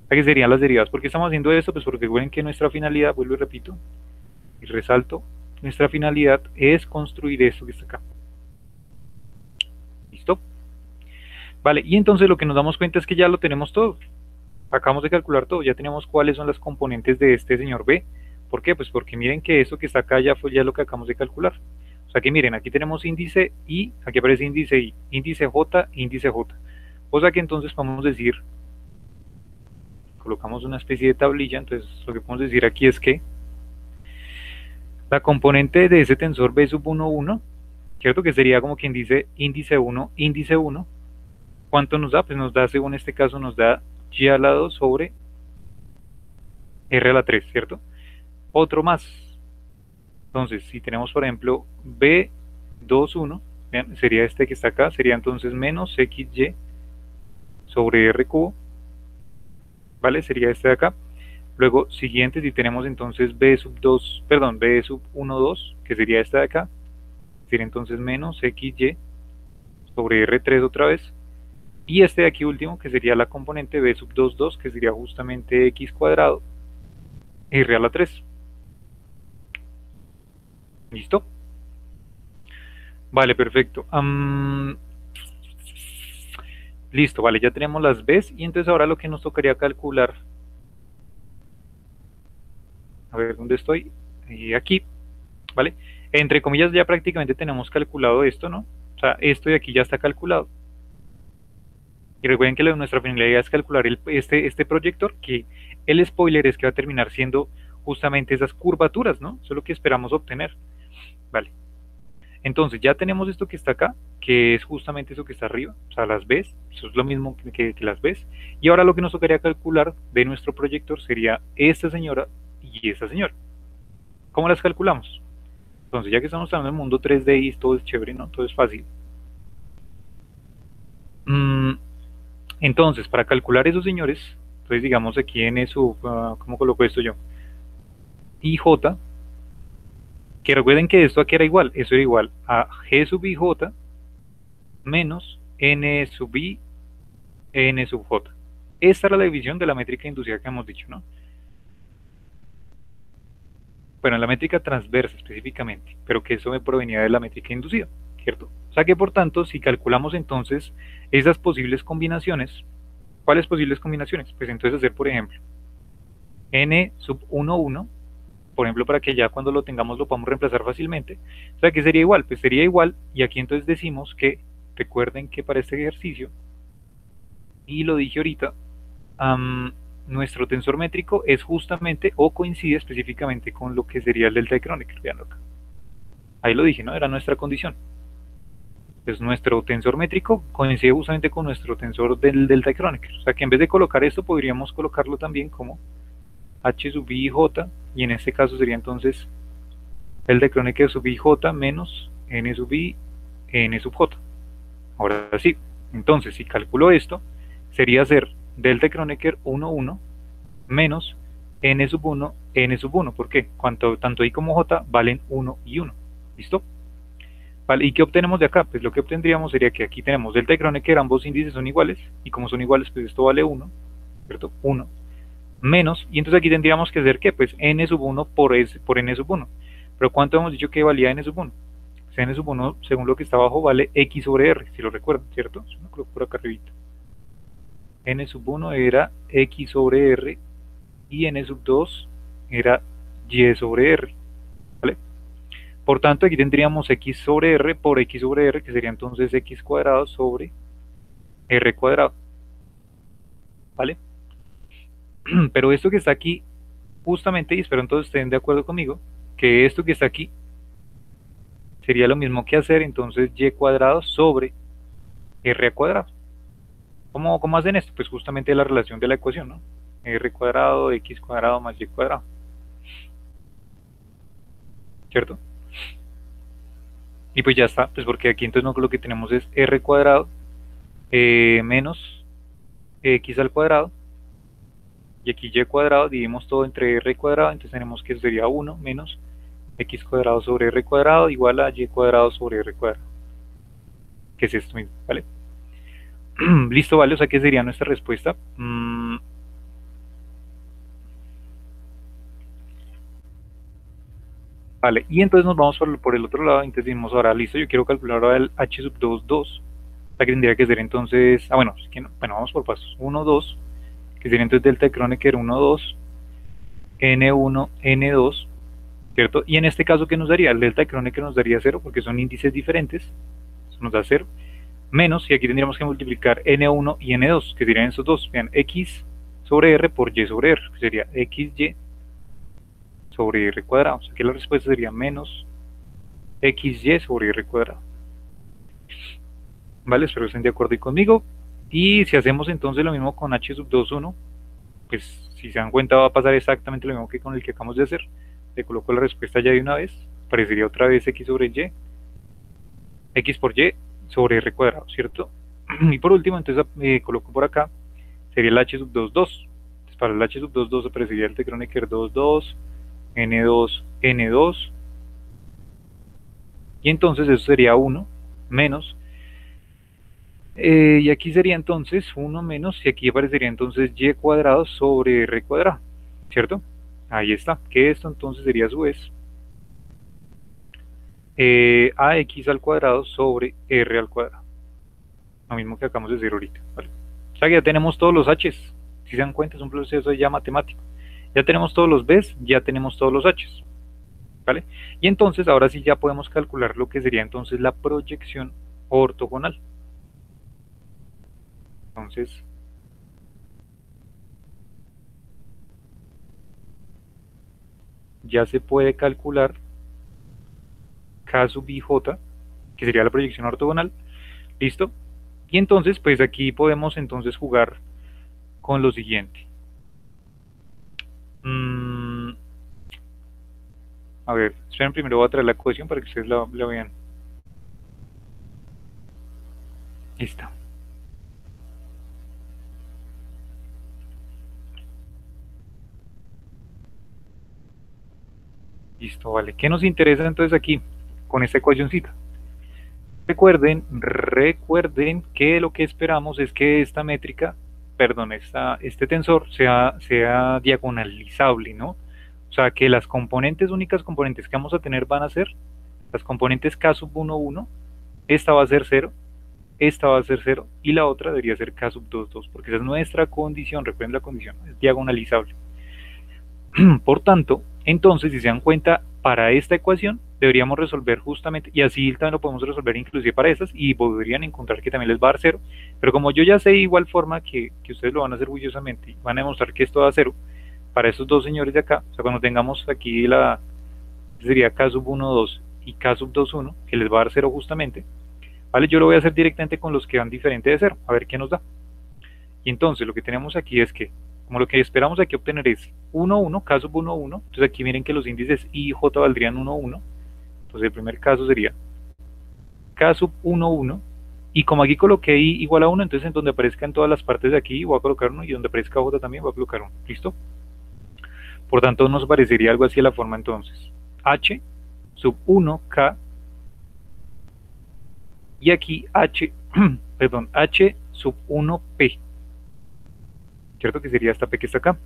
Speaker 1: Aquí serían las derivadas. ¿Por qué estamos haciendo esto? Pues porque recuerden que nuestra finalidad, vuelvo y repito, y resalto, nuestra finalidad es construir esto que está acá. ¿Listo? Vale, y entonces lo que nos damos cuenta es que ya lo tenemos todo. Acabamos de calcular todo, ya tenemos cuáles son las componentes de este señor B. ¿Por qué? Pues porque miren que esto que está acá ya fue ya lo que acabamos de calcular. O sea que miren, aquí tenemos índice I, aquí aparece índice I, índice J, índice J. O sea que entonces podemos decir, colocamos una especie de tablilla, entonces lo que podemos decir aquí es que la componente de ese tensor B sub 1, 1, ¿cierto? Que sería como quien dice índice 1, índice 1. ¿Cuánto nos da? Pues nos da, según este caso, nos da y al lado sobre r a la 3, ¿cierto? Otro más. Entonces, si tenemos, por ejemplo, B21, vean, sería este que está acá, sería entonces menos xy sobre r cubo, ¿vale? Sería este de acá. Luego, siguiente, si tenemos entonces B sub 2, perdón, B sub 1, 2, que sería este de acá, sería entonces menos xy sobre R3 otra vez, y este de aquí último, que sería la componente B sub 2, 2, que sería justamente X cuadrado, R a la 3. ¿Listo? Vale, perfecto. Listo, vale, ya tenemos las B's, y entonces ahora lo que nos tocaría calcular, a ver dónde estoy, aquí, ¿vale? Entre comillas ya prácticamente tenemos calculado esto, ¿no? O sea, esto de aquí ya está calculado. Y recuerden que nuestra finalidad es calcular este proyector, que el spoiler es que va a terminar siendo justamente esas curvaturas, ¿no? Eso es lo que esperamos obtener. Vale. Entonces ya tenemos esto que está acá, que es justamente eso que está arriba, o sea, las B's, eso es lo mismo que las B's. Y ahora lo que nos tocaría calcular de nuestro proyector sería esta señora y esta señora. ¿Cómo las calculamos? Entonces, ya que estamos hablando del mundo 3D y todo es chévere, ¿no? Todo es fácil. Entonces, para calcular esos señores, entonces digamos aquí en eso, ¿cómo coloco esto yo? IJ, que recuerden que esto aquí era igual, eso era igual a G sub IJ menos N sub I, N sub J. Esta era la división de la métrica inducida que hemos dicho, ¿no? Bueno, la métrica transversa específicamente, pero que eso me provenía de la métrica inducida, ¿cierto? O sea que por tanto, si calculamos entonces esas posibles combinaciones, ¿cuáles posibles combinaciones? Pues entonces hacer, por ejemplo, N sub 1, 1, por ejemplo, para que ya cuando lo tengamos lo podamos reemplazar fácilmente. O sea, ¿qué sería igual? Pues sería igual, y aquí entonces decimos que, recuerden que para este ejercicio, y lo dije ahorita, nuestro tensor métrico es justamente o coincide específicamente con lo que sería el delta de Kronecker. Veanlo acá. Ahí lo dije, ¿no? Era nuestra condición. Pues nuestro tensor métrico coincide justamente con nuestro tensor del delta de Kronecker. O sea que en vez de colocar esto, podríamos colocarlo también como H sub I J, y en este caso sería entonces el de Kronecker sub I J menos N sub I N sub J. Ahora sí, entonces si calculo esto, sería hacer delta de Kronecker 1, 1 menos N sub 1, N sub 1. ¿Por qué? Tanto I como J valen 1 y 1. ¿Listo? Vale, ¿y qué obtenemos de acá? Pues lo que obtendríamos sería que aquí tenemos delta de Kronecker, ambos índices son iguales, y como son iguales, pues esto vale 1, ¿cierto? 1 menos, y entonces aquí tendríamos que hacer, ¿qué? Pues N sub 1 por N sub 1. Pero ¿cuánto hemos dicho que valía N sub 1? Pues N sub 1, según lo que está abajo, vale X sobre R, si lo recuerdan, ¿cierto? Yo me coloco por acá arribita. N sub 1 era X sobre R, y N sub 2 era Y sobre R, ¿vale? Por tanto, aquí tendríamos X sobre R por X sobre R, que sería entonces X cuadrado sobre R cuadrado, ¿vale? Pero esto que está aquí, justamente, y espero entonces estén de acuerdo conmigo, que esto que está aquí sería lo mismo que hacer entonces Y cuadrado sobre R cuadrado. ¿Cómo hacen esto? Pues justamente la relación de la ecuación, ¿no? R cuadrado, X cuadrado más Y cuadrado, ¿cierto? Y pues ya está, pues porque aquí entonces lo que tenemos es R cuadrado menos X al cuadrado, y aquí Y cuadrado, dividimos todo entre R cuadrado, entonces tenemos que eso sería 1 menos X cuadrado sobre R cuadrado igual a Y cuadrado sobre R cuadrado, que es esto mismo, ¿vale? Listo, ¿vale? O sea, ¿qué sería nuestra respuesta? Vale, y entonces nos vamos por el otro lado, entonces decimos ahora, listo, yo quiero calcular ahora el H sub 2, 2, o sea, que tendría que ser entonces, bueno, vamos por pasos, 1, 2, que sería entonces delta de Kronecker 1, 2, N1, N2, ¿cierto? Y en este caso, ¿qué nos daría? El delta de Kronecker nos daría 0, porque son índices diferentes, eso nos da 0, menos, y aquí tendríamos que multiplicar N1 y N2, que serían esos dos, vean, X sobre R por Y sobre R, que sería XY sobre R cuadrado, o sea que la respuesta sería menos XY sobre R cuadrado. Vale, espero que estén de acuerdo conmigo. Y si hacemos entonces lo mismo con H sub 2, 1, pues si se dan cuenta va a pasar exactamente lo mismo que con el que acabamos de hacer. Le coloco la respuesta ya de una vez, parecería otra vez X sobre Y, X por Y sobre R cuadrado, ¿cierto? Y por último, entonces coloco por acá, sería el H sub 2, 2. Entonces para el H sub 2, 2 aparecería el de Kronecker 2, 2, N2, N2, y entonces eso sería 1 menos Y aquí sería entonces 1 menos, y aquí aparecería entonces y cuadrado sobre r cuadrado, ¿cierto? Ahí está, que esto entonces sería a su vez ax al cuadrado sobre r al cuadrado, lo mismo que acabamos de decir ahorita, ¿vale? O sea que ya tenemos todos los h's, si se dan cuenta es un proceso ya matemático, ya tenemos todos los b's, ya tenemos todos los h's, ¿vale? Y entonces ahora sí ya podemos calcular lo que sería entonces la proyección ortogonal. Entonces, ya se puede calcular K sub IJ, que sería la proyección ortogonal, ¿listo? Y entonces, pues aquí podemos entonces jugar con lo siguiente. A ver, esperen, primero voy a traer la ecuación para que ustedes la vean. Listo. Listo, vale. ¿Qué nos interesa entonces aquí con esta ecuacióncita? Recuerden que lo que esperamos es que esta métrica, perdón, este tensor sea diagonalizable, ¿no? O sea, que las únicas componentes que vamos a tener van a ser las componentes K sub 1, 1, esta va a ser 0, esta va a ser 0 y la otra debería ser K sub 2, 2, porque esa es nuestra condición, recuerden la condición, es diagonalizable. Por tanto, entonces, si se dan cuenta, para esta ecuación deberíamos resolver justamente, y así también lo podemos resolver inclusive para estas, y podrían encontrar que también les va a dar 0, pero como yo ya sé de igual forma que ustedes lo van a hacer orgullosamente, y van a demostrar que esto da 0, para estos dos señores de acá, o sea, cuando tengamos aquí sería K sub 1, 2 y K sub 2, 1, que les va a dar 0 justamente, ¿vale? Yo lo voy a hacer directamente con los que van diferente de 0, a ver qué nos da. Y entonces lo que tenemos aquí es que, como lo que esperamos aquí obtener es 1, 1, K sub 1, 1, entonces aquí miren que los índices I y J valdrían 1, 1, entonces el primer caso sería K sub 1, 1, y como aquí coloqué I igual a 1, entonces en donde aparezcan todas las partes de aquí voy a colocar 1, y donde aparezca J también voy a colocar 1, ¿listo? Por tanto nos parecería algo así a la forma entonces, H sub 1K, y aquí H, perdón, H sub 1P, ¿cierto? Que sería esta P que está acá.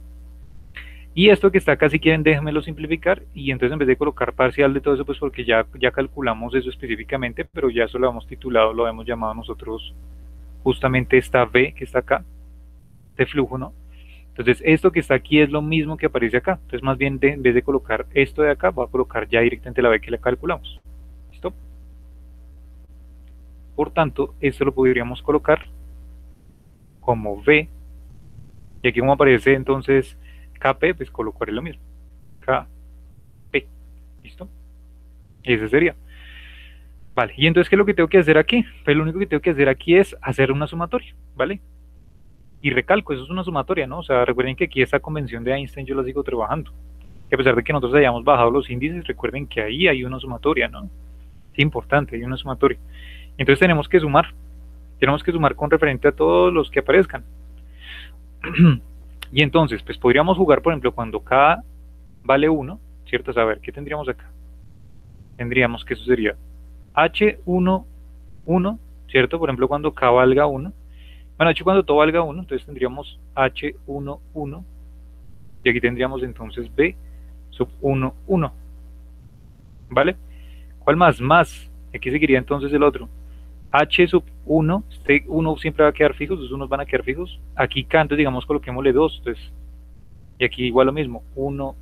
Speaker 1: Y esto que está acá, si quieren, déjenmelo simplificar, y entonces en vez de colocar parcial de todo eso, pues porque ya calculamos eso específicamente, pero ya eso lo hemos titulado, lo hemos llamado nosotros justamente esta V que está acá, de flujo, ¿no? Entonces esto que está aquí es lo mismo que aparece acá, entonces más bien en vez de colocar esto de acá, voy a colocar ya directamente la V que la calculamos, ¿listo? Por tanto, esto lo podríamos colocar como V, y aquí como aparece entonces KP, pues colocaré lo mismo, KP, ¿listo? Y ese sería. Vale, y entonces, ¿qué es lo que tengo que hacer aquí? Pues lo único que tengo que hacer aquí es hacer una sumatoria, ¿vale? Y recalco, eso es una sumatoria, ¿no? O sea, recuerden que aquí esta convención de Einstein yo la sigo trabajando. Que a pesar de que nosotros hayamos bajado los índices, recuerden que ahí hay una sumatoria, ¿no? Es importante, hay una sumatoria. Entonces tenemos que sumar. Tenemos que sumar con referente a todos los que aparezcan. Y entonces, pues podríamos jugar, por ejemplo, cuando K vale 1, ¿cierto? A ver, ¿qué tendríamos acá? Tendríamos que eso sería H1, 1, ¿cierto? Por ejemplo, cuando K valga 1. Bueno, H cuando todo valga 1, entonces tendríamos H1, 1. Y aquí tendríamos entonces B sub 1, 1. ¿Vale? ¿Cuál más? Más. Aquí seguiría entonces el otro. H sub 1, este 1 siempre va a quedar fijo, los unos van a quedar fijos. Aquí K, entonces digamos coloquémosle 2, entonces, y aquí igual lo mismo, 1,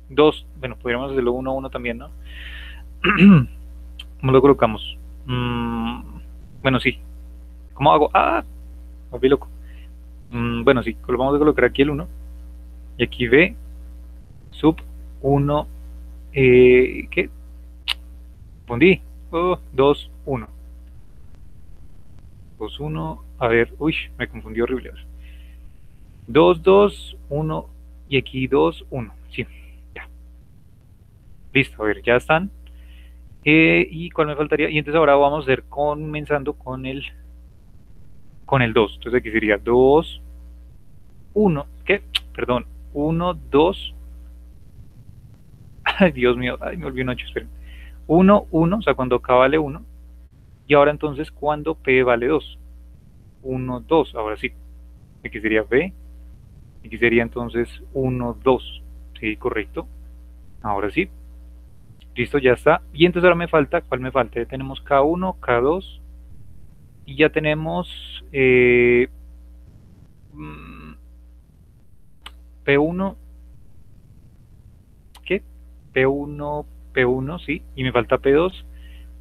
Speaker 1: 2, bueno, podríamos hacerlo 1, 1 también, ¿no? ¿Cómo lo colocamos? Bueno, sí. ¿Cómo hago? Me volví loco. Bueno, sí, vamos a colocar aquí el 1. Y aquí B sub 1, ¿qué? Confundí. 2, 1. 2, 1. A ver, uy, me confundí horrible. 2, 2, 1. Y aquí 2, 1. Sí, ya. Listo, a ver, ya están. ¿Y cuál me faltaría? Y entonces ahora vamos a hacer comenzando con el 2. Entonces aquí sería 2, 1. ¿Qué? Perdón. 1, 2. Ay, Dios mío. Ay, me volví un 8. Esperen. 1, 1. O sea, cuando K vale 1. Y ahora entonces, cuando P vale 2, 1, 2, ahora sí, aquí sería B, aquí sería entonces 1, 2, sí, correcto, ahora sí, listo, ya está. Y entonces ahora me falta, ¿cuál me falta? Ya tenemos K1, K2, y ya tenemos P1, ¿qué? P1, P1, sí, y me falta P2,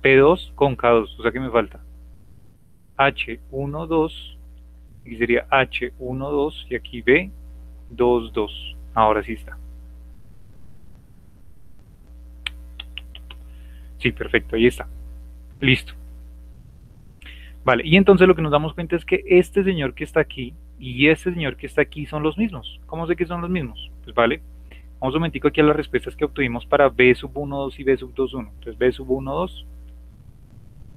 Speaker 1: P2 con K2, o sea que me falta H1, 2, aquí sería H1, 2, y aquí B, 2, 2, ahora sí está. Sí, perfecto, ahí está. Listo. Vale, y entonces lo que nos damos cuenta es que este señor que está aquí y este señor que está aquí son los mismos. ¿Cómo sé que son los mismos? Pues vale, vamos un momentico aquí a las respuestas que obtuvimos para B sub 1, 2 y B sub 2, 1. Entonces B sub 1, 2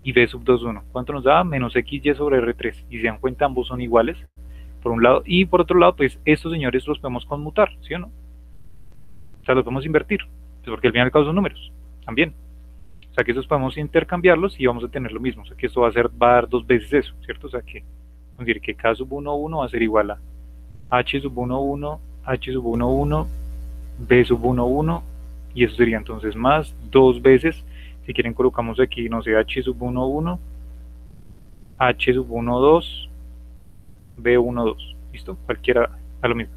Speaker 1: y B sub 2, 1. ¿Cuánto nos da? Menos XY sobre R3. Y se dan cuenta, ambos son iguales, por un lado. Y por otro lado, pues estos señores los podemos conmutar, ¿sí o no? O sea, los podemos invertir, pues porque al final y al cabo son números, también. O sea que esos podemos intercambiarlos y vamos a tener lo mismo. O sea que esto va a dar dos veces eso, ¿cierto? O sea que vamos a decir que K sub 1, 1 va a ser igual a H sub 1, 1, H sub 1, 1, B sub 1, 1, y eso sería entonces más dos veces. Si quieren colocamos aquí, no sé, H sub 1, 1, H sub 1, 2, B 1, 2. ¿Listo? Cualquiera a lo mismo.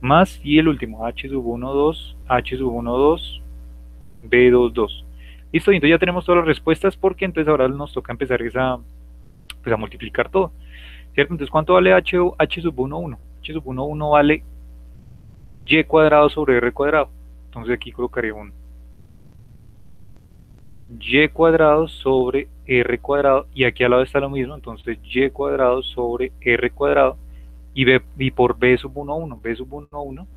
Speaker 1: Más, y el último, H sub 1, 2, H sub 1, 2, B 2, 2. Listo, y entonces ya tenemos todas las respuestas porque entonces ahora nos toca empezar pues a multiplicar todo, ¿cierto? Entonces, ¿cuánto vale H sub 1, 1? H sub 1, 1 vale Y cuadrado sobre R cuadrado. Entonces aquí colocaré un Y cuadrado sobre R cuadrado, y aquí al lado está lo mismo, entonces Y cuadrado sobre R cuadrado, y por B sub 1, 1, B sub 1, 1,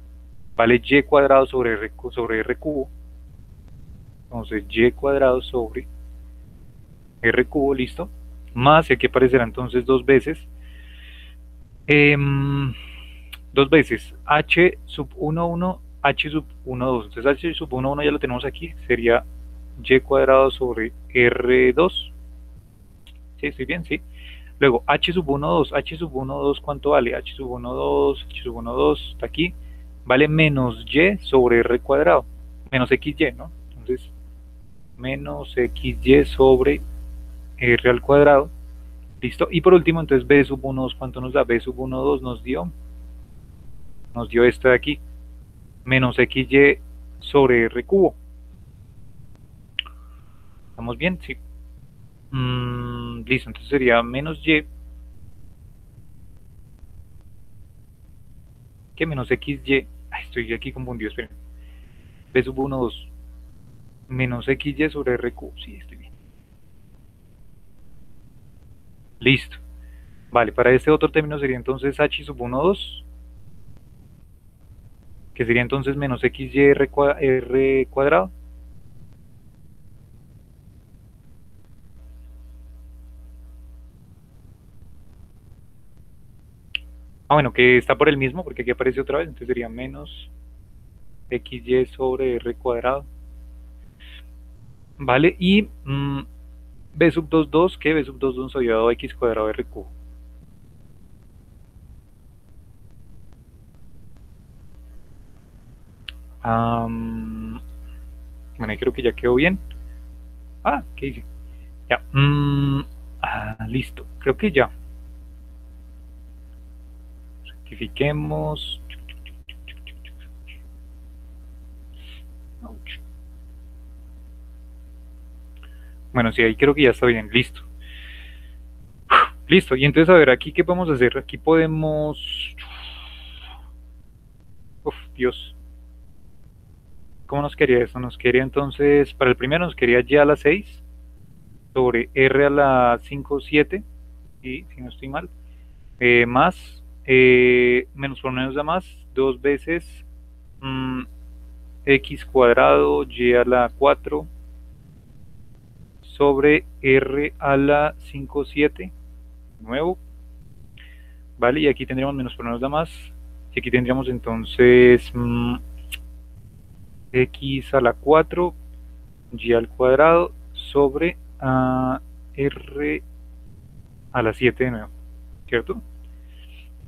Speaker 1: vale Y cuadrado sobre R cubo, entonces Y cuadrado sobre R cubo, listo, más, y aquí aparecerá entonces dos veces H sub 1, 1, H sub 1, 2, entonces H sub 1, 1 ya lo tenemos aquí, sería Y cuadrado sobre R2, sí, estoy bien, sí. Luego H sub 1, 2, H sub 1, 2, ¿cuánto vale? H sub 1, 2, H sub 1, 2, está aquí, vale menos Y sobre R cuadrado, menos XY, ¿no? Entonces, menos XY sobre R al cuadrado, listo. Y por último, entonces B sub 1, 2, ¿cuánto nos da? B sub 1, 2 nos dio esto de aquí, menos XY sobre R cubo. ¿Estamos bien? Sí. Listo, entonces sería menos Y, que menos XY, ay, estoy aquí confundido, esperen, B sub 1, 2, menos XY sobre R cubo, sí, estoy bien. Listo. Vale, para este otro término sería entonces H sub 1, 2, que sería entonces menos XY R cuadrado. Ah, bueno, que está por el mismo, porque aquí aparece otra vez, entonces sería menos XY sobre R cuadrado. Vale, y B sub 2, 2, que B sub 2, 2 había dado X cuadrado R cubo. Bueno, ahí creo que ya quedó bien. Ah, ¿qué hice? Ya. Listo. Creo que ya. Rectifiquemos. Bueno, sí, ahí creo que ya está bien. Listo. Listo. Y entonces, a ver, aquí qué podemos hacer. Aquí podemos... Uf, Dios. ¿Cómo nos quería eso? Nos quería entonces, para el primero nos quería Y a la 6 sobre R a la 5, 7. Y si no estoy mal. Más, menos por menos da más, dos veces X cuadrado Y a la 4 sobre R a la 5, 7, nuevo, ¿vale? Y aquí tendríamos menos por menos da más, y aquí tendríamos entonces X a la 4, Y al cuadrado sobre r a la 7 de nuevo, ¿cierto?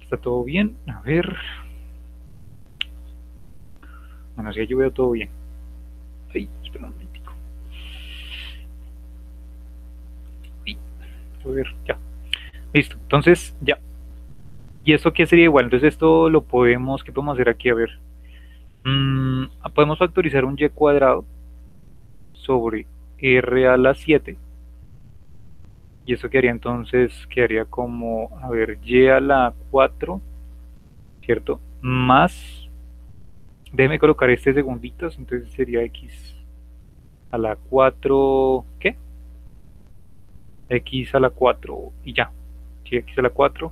Speaker 1: Está todo bien, a ver. Bueno, si yo veo todo bien. Ay, espera un momentico. A ver, ya. Listo, entonces ya. ¿Y esto qué sería igual? Entonces esto lo podemos, ¿qué podemos hacer aquí? A ver. Podemos factorizar un y cuadrado sobre r a la 7. Y eso quedaría entonces, quedaría como, a ver, y a la 4, ¿cierto? Más, déjeme colocar este segunditos, entonces sería x a la 4, ¿qué? X a la 4 y ya, sí, x a la 4.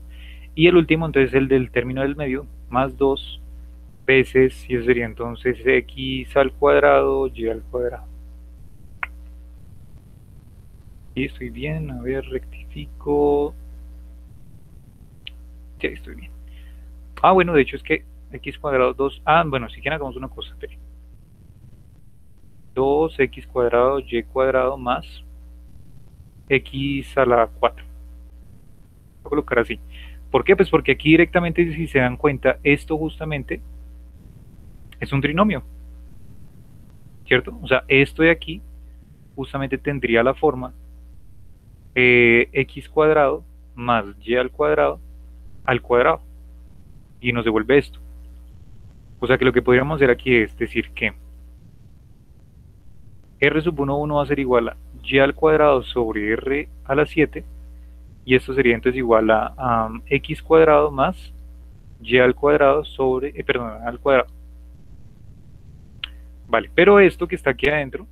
Speaker 1: Y el último, entonces el del término del medio, más 2 veces, y eso sería entonces x al cuadrado, y al cuadrado. Y estoy bien, a ver, rectifico. Sí, estoy bien. Ah, bueno, de hecho es que x cuadrado 2, bueno, si quieren hagamos una cosa, 2x cuadrado y cuadrado más x a la 4. Voy a colocar así. ¿Por qué? Pues porque aquí directamente, si se dan cuenta, esto justamente es un trinomio, ¿cierto? O sea, esto de aquí justamente tendría la forma x cuadrado más y al cuadrado y nos devuelve esto. O sea que lo que podríamos hacer aquí es decir que r sub 1 va a ser igual a y al cuadrado sobre r a la 7, y esto sería entonces igual a x cuadrado más y al cuadrado sobre, perdón, al cuadrado. Vale, pero esto que está aquí adentro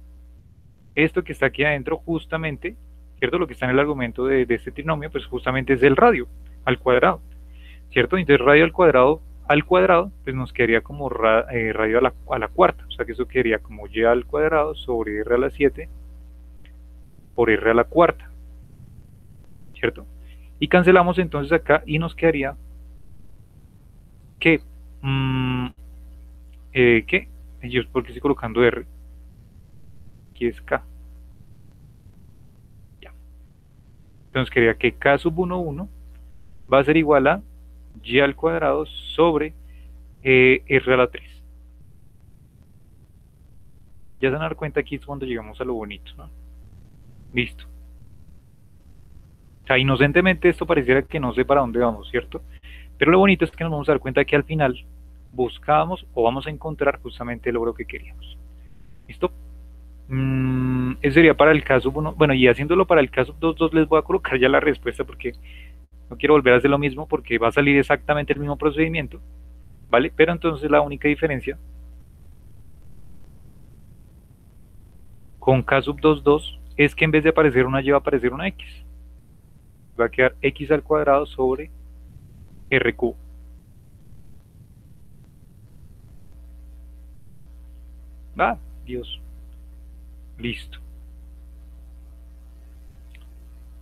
Speaker 1: justamente, ¿cierto? Lo que está en el argumento de este trinomio, pues justamente es el radio al cuadrado, ¿cierto? Entonces radio al cuadrado, pues nos quedaría como radio a la cuarta, o sea que eso quedaría como y al cuadrado sobre r a la 7 por r a la cuarta, ¿cierto? Y cancelamos entonces acá y nos quedaría que, ¿qué? Yo porque estoy colocando r, aquí es k, ya. Entonces quedaría que k sub 1 va a ser igual a y al cuadrado sobre r a la 3. Ya se van a dar cuenta, aquí es cuando llegamos a lo bonito, ¿no? Listo. O sea, inocentemente esto pareciera que no sé para dónde vamos, ¿cierto? Pero lo bonito es que nos vamos a dar cuenta que al final buscábamos o vamos a encontrar justamente el logro que queríamos. ¿Listo? Eso sería para el caso 1. Bueno, y haciéndolo para el caso 2 les voy a colocar ya la respuesta porque no quiero volver a hacer lo mismo porque va a salir exactamente el mismo procedimiento, ¿vale? Pero entonces la única diferencia con k sub 2 es que en vez de aparecer una y va a aparecer una x. Va a quedar x al cuadrado sobre r cubo. Ah, Dios. Listo.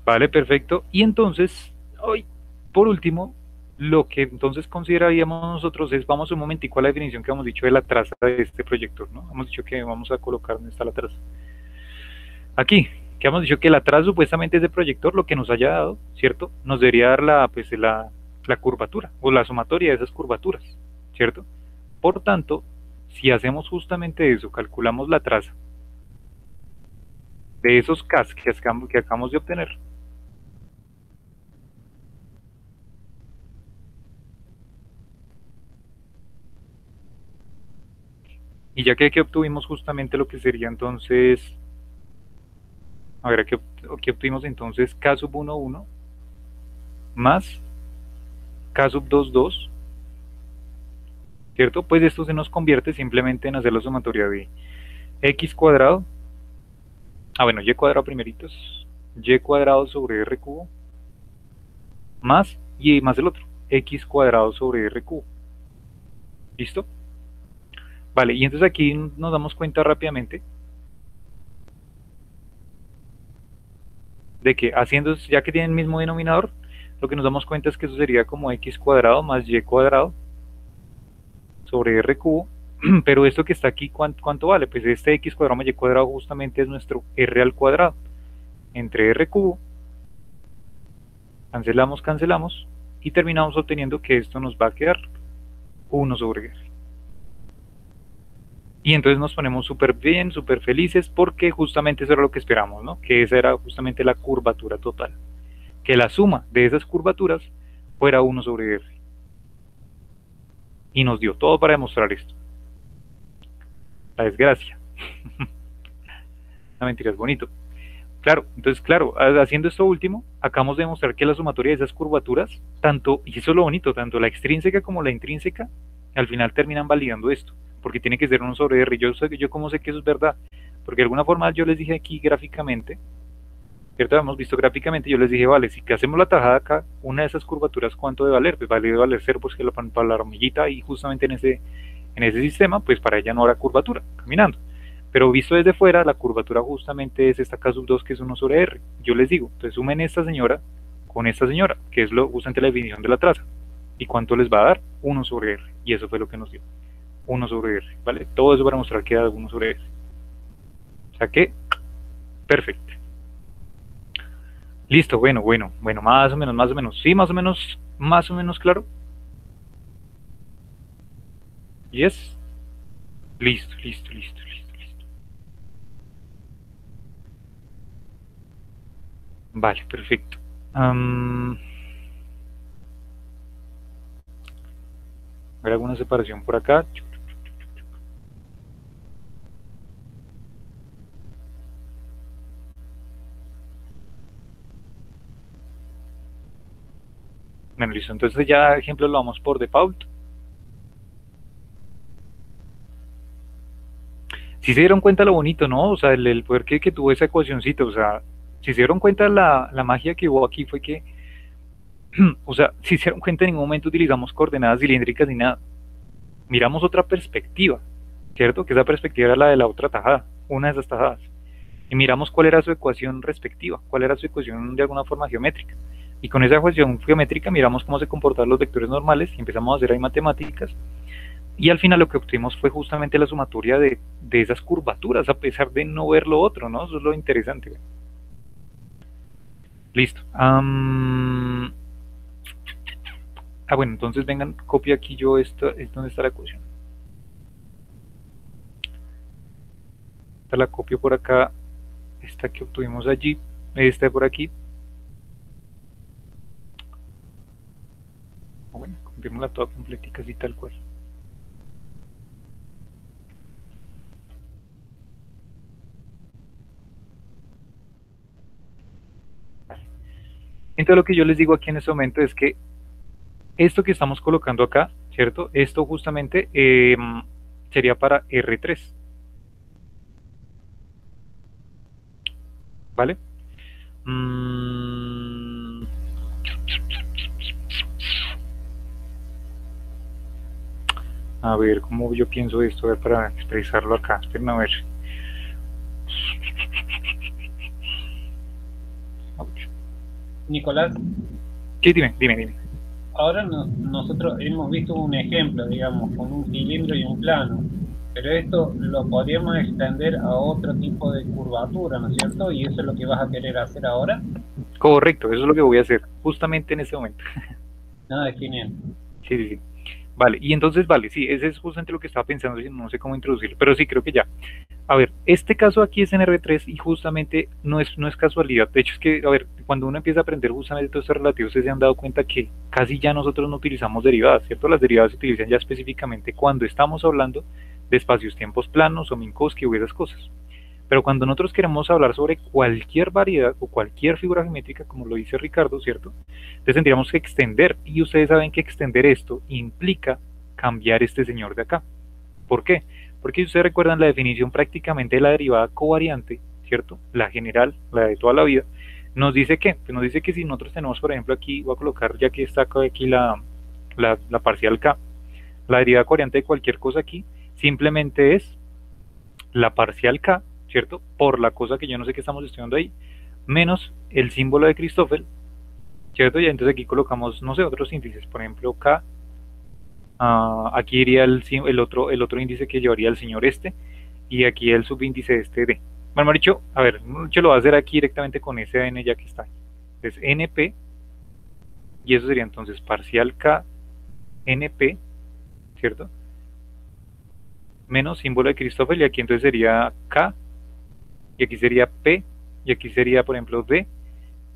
Speaker 1: Vale, perfecto. Y entonces, hoy, por último, lo que entonces consideraríamos nosotros es, vamos un momentico a la definición que hemos dicho de la traza de este proyector, ¿no? Hemos dicho que vamos a colocar dónde está la traza. Aquí, que hemos dicho que la traza supuestamente es de proyector, lo que nos haya dado, ¿cierto? Nos debería dar la curvatura o la sumatoria de esas curvaturas, ¿cierto? Por tanto, si hacemos justamente eso, calculamos la traza de esos Ks que acabamos de obtener, y ya que obtuvimos justamente lo que sería entonces, a ver, aquí obtuvimos entonces K sub 1 más K sub 2, ¿cierto? Pues esto se nos convierte simplemente en hacer la sumatoria de x cuadrado, bueno, y cuadrado primeritos, y cuadrado sobre r cubo, más, y más el otro, x cuadrado sobre r cubo. ¿Listo? Vale, y entonces aquí nos damos cuenta rápidamente de que haciendo, ya que tienen el mismo denominador, lo que nos damos cuenta es que eso sería como x cuadrado más y cuadrado sobre r cubo, pero esto que está aquí, ¿cuánto vale? Pues este x cuadrado más y cuadrado justamente es nuestro r al cuadrado, entre r cubo cancelamos, cancelamos, y terminamos obteniendo que esto nos va a quedar 1 sobre R. Y entonces nos ponemos súper bien, súper felices, porque justamente eso era lo que esperamos, ¿no? Que esa era justamente la curvatura total. Que la suma de esas curvaturas fuera 1 sobre R. Y nos dio todo para demostrar esto. La desgracia. La mentira es bonito. Claro, entonces, claro, haciendo esto último, acabamos de demostrar que la sumatoria de esas curvaturas, tanto, y eso es lo bonito, tanto la extrínseca como la intrínseca, al final terminan validando esto, porque tiene que ser 1 sobre R. Yo cómo sé que eso es verdad, porque de alguna forma yo les dije aquí gráficamente, ¿cierto? Hemos visto gráficamente, yo les dije, vale, si hacemos la tajada acá, una de esas curvaturas, ¿cuánto debe valer? Pues debe valer 0, pues que para la hormiguita, y justamente en ese sistema, pues para ella no habrá curvatura, caminando. Pero visto desde fuera, la curvatura justamente es esta K sub 2, que es 1 sobre R. Yo les digo, entonces sumen esta señora con esta señora, que es justamente la definición de la traza. ¿Y cuánto les va a dar? 1 sobre R. Y eso fue lo que nos dio. 1 sobre R, ¿vale? Todo eso para mostrar que da 1 sobre R. O sea que, perfecto. Listo, bueno, más o menos. Sí, más o menos claro. Yes. Listo. Vale, perfecto. Ver alguna separación por acá. Bueno, listo. Entonces ya ejemplo lo vamos por default. Si se dieron cuenta lo bonito, ¿no? O sea, el poder que tuvo esa ecuacióncita, o sea, si se dieron cuenta la magia que hubo aquí fue que, o sea, si se dieron cuenta en ningún momento utilizamos coordenadas cilíndricas ni nada. Miramos otra perspectiva, ¿cierto? Que esa perspectiva era la de la otra tajada, una de esas tajadas. Y miramos cuál era su ecuación respectiva, cuál era su ecuación de alguna forma geométrica. Y con esa ecuación geométrica miramos cómo se comportaban los vectores normales y empezamos a hacer ahí matemáticas. Y al final lo que obtuvimos fue justamente la sumatoria de esas curvaturas, a pesar de no ver lo otro, ¿no? Eso es lo interesante. ¿Ve? Listo. Bueno, entonces vengan, copio aquí yo esto, es donde está la ecuación. Esta la copio por acá, esta que obtuvimos allí, esta por aquí. Bueno, copiémosla toda completica así tal cual. Entonces lo que yo les digo aquí en este momento es que esto que estamos colocando acá, ¿cierto? Esto justamente sería para R3. ¿Vale? A ver, ¿cómo yo pienso esto? A ver, para expresarlo acá. Esperen a ver.
Speaker 2: Nicolás.
Speaker 1: ¿Qué? Dime.
Speaker 2: Ahora nosotros hemos visto un ejemplo, digamos, con un cilindro y un plano, pero esto lo podríamos extender a otro tipo de curvatura, ¿no es cierto? Y eso es lo que vas a querer hacer ahora.
Speaker 1: Correcto, eso es lo que voy a hacer justamente en este momento.
Speaker 2: Nada, genial.
Speaker 1: Sí. Vale, y entonces, vale, sí, ese es justamente lo que estaba pensando, no sé cómo introducirlo, pero sí, creo que ya. A ver, este caso aquí es en R3 y justamente no es casualidad. De hecho, es que, a ver, cuando uno empieza a aprender justamente todos estos relativos, se han dado cuenta que casi ya nosotros no utilizamos derivadas, ¿cierto? Las derivadas se utilizan ya específicamente cuando estamos hablando de espacios-tiempos planos o Minkowski o esas cosas. Pero cuando nosotros queremos hablar sobre cualquier variedad o cualquier figura geométrica, como lo dice Ricardo, ¿cierto? Entonces tendríamos que extender, y ustedes saben que extender esto implica cambiar este señor de acá. ¿Por qué? Porque si ustedes recuerdan la definición prácticamente de la derivada covariante, ¿cierto? La general, la de toda la vida, nos dice que, pues nos dice que si nosotros tenemos, por ejemplo, aquí, voy a colocar, ya que está aquí la parcial K, la derivada covariante de cualquier cosa aquí, simplemente es la parcial K, ¿cierto? Por la cosa que yo no sé qué estamos estudiando ahí, menos el símbolo de Christoffel, ¿cierto? Y entonces aquí colocamos, no sé, otros índices, por ejemplo, K, aquí iría el otro índice que llevaría el señor este, y aquí el subíndice este D. Bueno, Maricho, a ver, yo lo voy a hacer aquí directamente con ese N ya que está. Entonces, NP, y eso sería entonces parcial K NP, ¿cierto? Menos símbolo de Christoffel, y aquí entonces sería K, y aquí sería P, y aquí sería, por ejemplo, D,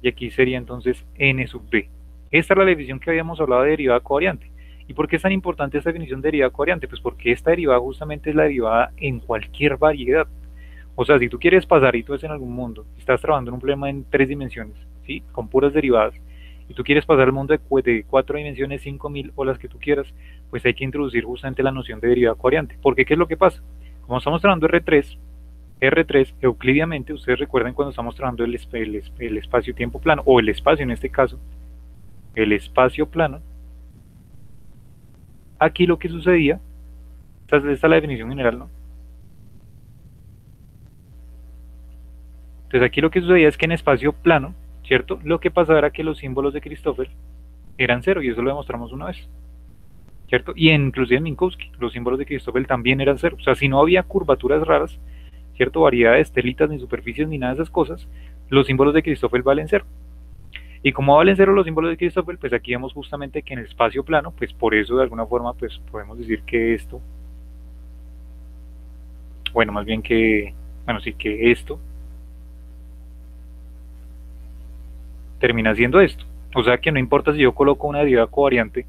Speaker 1: y aquí sería entonces N sub D. Esta es la definición que habíamos hablado de derivada covariante. ¿Y por qué es tan importante esta definición de derivada covariante? Pues porque esta derivada justamente es la derivada en cualquier variedad. O sea, si tú quieres pasar y tú ves en algún mundo, estás trabajando en un problema en 3 dimensiones, ¿sí? Con puras derivadas, y tú quieres pasar al mundo de 4 dimensiones, 5000 o las que tú quieras, pues hay que introducir justamente la noción de derivada covariante. Porque ¿qué es lo que pasa? Como estamos trabajando R3, euclidiamente, ustedes recuerdan cuando estamos trabajando el espacio-tiempo plano, o el espacio en este caso, el espacio plano, aquí lo que sucedía, esta es la definición general, ¿no? Entonces aquí lo que sucedía es que en espacio plano, ¿cierto? Lo que pasaba era que los símbolos de Christoffel eran cero, y eso lo demostramos una vez, ¿cierto? Y inclusive en Minkowski, los símbolos de Christoffel también eran cero. O sea, si no había curvaturas raras, ¿cierto? Variedad de estelitas, ni superficies, ni nada de esas cosas, los símbolos de Christoffel valen cero. Y como valen cero los símbolos de Christoffel, pues aquí vemos justamente que en el espacio plano, pues por eso de alguna forma, pues podemos decir que esto, bueno, más bien que, bueno, sí, que esto termina siendo esto. O sea que no importa si yo coloco una derivada covariante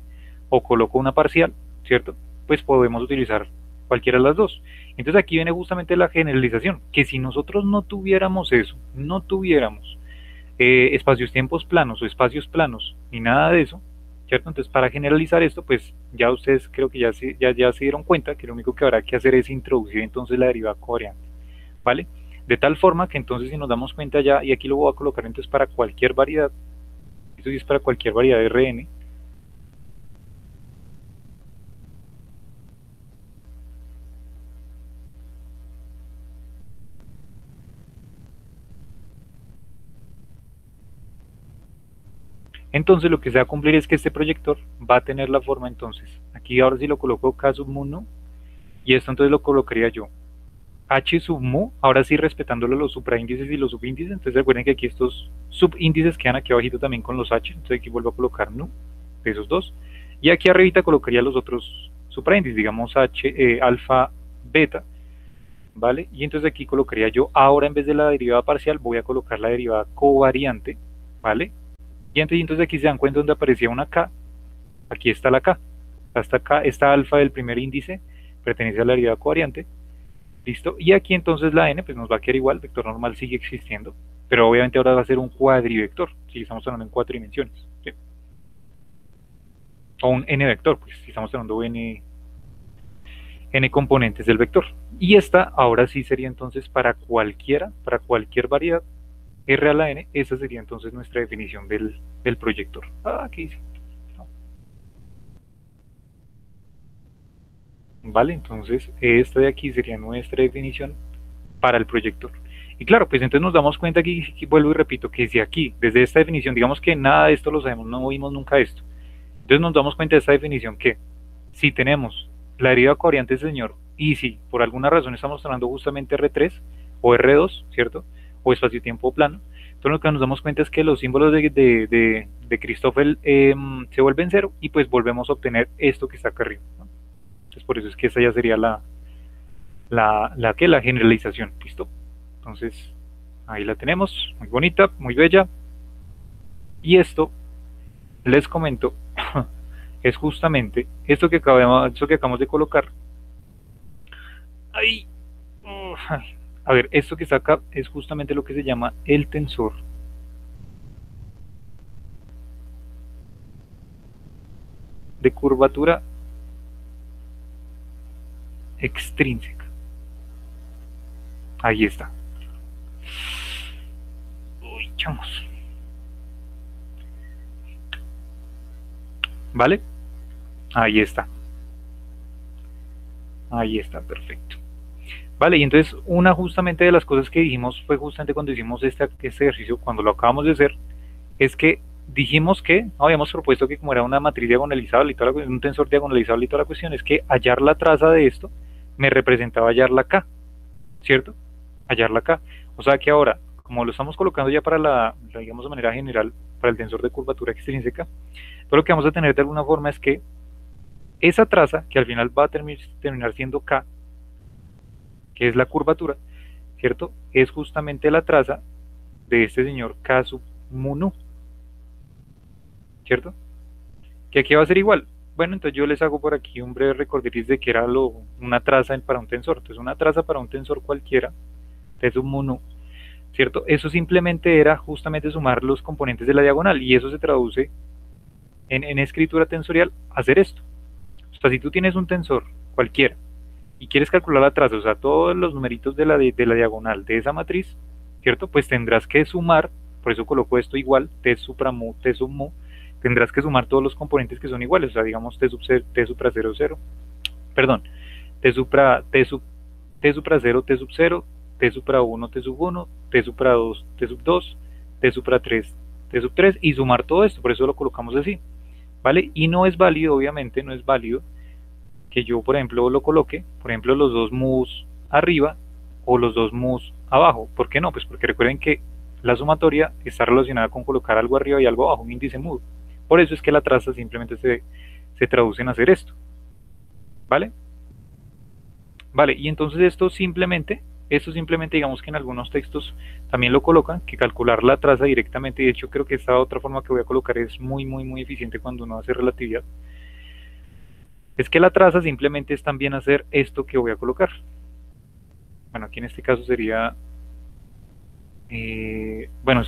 Speaker 1: o coloco una parcial, ¿cierto? Pues podemos utilizar cualquiera de las dos. Entonces aquí viene justamente la generalización, que si nosotros no tuviéramos eso, no tuviéramos espacios-tiempos planos o espacios planos, ni nada de eso, ¿cierto? Entonces para generalizar esto, pues ya ustedes creo que ya se dieron cuenta que lo único que habrá que hacer es introducir entonces la derivada covariante, ¿vale? De tal forma que entonces si nos damos cuenta ya, y aquí lo voy a colocar entonces para cualquier variedad, esto sí es para cualquier variedad de Rn, entonces lo que se va a cumplir es que este proyector va a tener la forma entonces, aquí ahora sí lo coloco K sub mu, ¿no? Y esto entonces lo colocaría yo H sub mu, ahora sí respetándolo los supraíndices y los subíndices, entonces recuerden que aquí estos subíndices quedan aquí abajito también con los H, entonces aquí vuelvo a colocar nu de esos dos, y aquí arribita colocaría los otros supraíndices, digamos H, alfa, beta, ¿vale? Y entonces aquí colocaría yo, ahora en vez de la derivada parcial, voy a colocar la derivada covariante, ¿vale? Y entonces aquí se dan cuenta donde aparecía una K, aquí está la K, hasta acá, esta alfa del primer índice pertenece a la derivada covariante, ¿listo? Y aquí entonces la n pues nos va a quedar igual, el vector normal sigue existiendo, pero obviamente ahora va a ser un cuadrivector, si estamos hablando en 4 dimensiones, ¿sí? O un n vector, pues si estamos hablando de n componentes del vector. Y esta ahora sí sería entonces para cualquier variedad R a la n, esa sería entonces nuestra definición del proyector. ¿Qué dice? ¿Vale? Entonces esta de aquí sería nuestra definición para el proyector. Y claro, pues entonces nos damos cuenta aquí, vuelvo y repito, que si aquí, desde esta definición, digamos que nada de esto lo sabemos, no vimos nunca esto, entonces nos damos cuenta de esta definición que si tenemos la derivada covariante del señor y si por alguna razón estamos hablando justamente R3 o R2, ¿cierto? O espacio-tiempo plano, entonces lo que nos damos cuenta es que los símbolos de Christoffel se vuelven cero y pues volvemos a obtener esto que está acá arriba, ¿no? Entonces por eso es que esa ya sería la generalización, ¿listo? Entonces ahí la tenemos, muy bonita, muy bella. Y esto, les comento, es justamente esto que acabamos de colocar. Ahí. A ver, esto que está acá es justamente lo que se llama el tensor de curvatura extrínseca. Ahí está. Uy, chamos. ¿Vale? Ahí está. Ahí está, perfecto. Vale, y entonces una justamente de las cosas que dijimos fue justamente cuando hicimos este ejercicio, cuando lo acabamos de hacer, es que dijimos que, habíamos propuesto que como era una matriz diagonalizable y toda la, un tensor diagonalizable y toda la cuestión, es que hallar la traza de esto me representaba hallarla acá, ¿cierto? Hallarla acá. O sea que ahora, como lo estamos colocando ya para digamos de manera general, para el tensor de curvatura extrínseca. Pero lo que vamos a tener de alguna forma es que esa traza, que al final va a terminar siendo K, que es la curvatura, ¿cierto? Es justamente la traza de este señor K sub mu nu, ¿cierto? Que aquí va a ser igual. Bueno, entonces yo les hago por aquí un breve recorderis de que era una traza para un tensor. Entonces una traza para un tensor cualquiera, T sub mu nu, ¿cierto? Eso simplemente era justamente sumar los componentes de la diagonal, y eso se traduce en escritura tensorial hacer esto. O sea, si tú tienes un tensor cualquiera y quieres calcular la traza, o sea, todos los numeritos de la diagonal de esa matriz, ¿cierto? Pues tendrás que sumar, por eso coloco esto igual, T supra mu, T sub mu, tendrás que sumar todos los componentes que son iguales, o sea, digamos T supra 0, 0, perdón, T supra 0, T sub 0, T supra 1, T sub 1, T supra 2, T sub 2, T supra 3, T sub 3, y sumar todo esto, por eso lo colocamos así, ¿vale? Y no es válido, obviamente, no es válido que yo, por ejemplo, lo coloque, por ejemplo, los dos mus arriba o los dos mus abajo. ¿Por qué no? Pues porque recuerden que la sumatoria está relacionada con colocar algo arriba y algo abajo, un índice mudo. Por eso es que la traza simplemente se traduce en hacer esto. ¿Vale? Vale, y entonces esto simplemente digamos que en algunos textos también lo colocan, que calcular la traza directamente, y de hecho creo que esta otra forma que voy a colocar es muy eficiente cuando uno hace relatividad. Es que la traza simplemente es también hacer esto que voy a colocar. Bueno, aquí en este caso sería, bueno,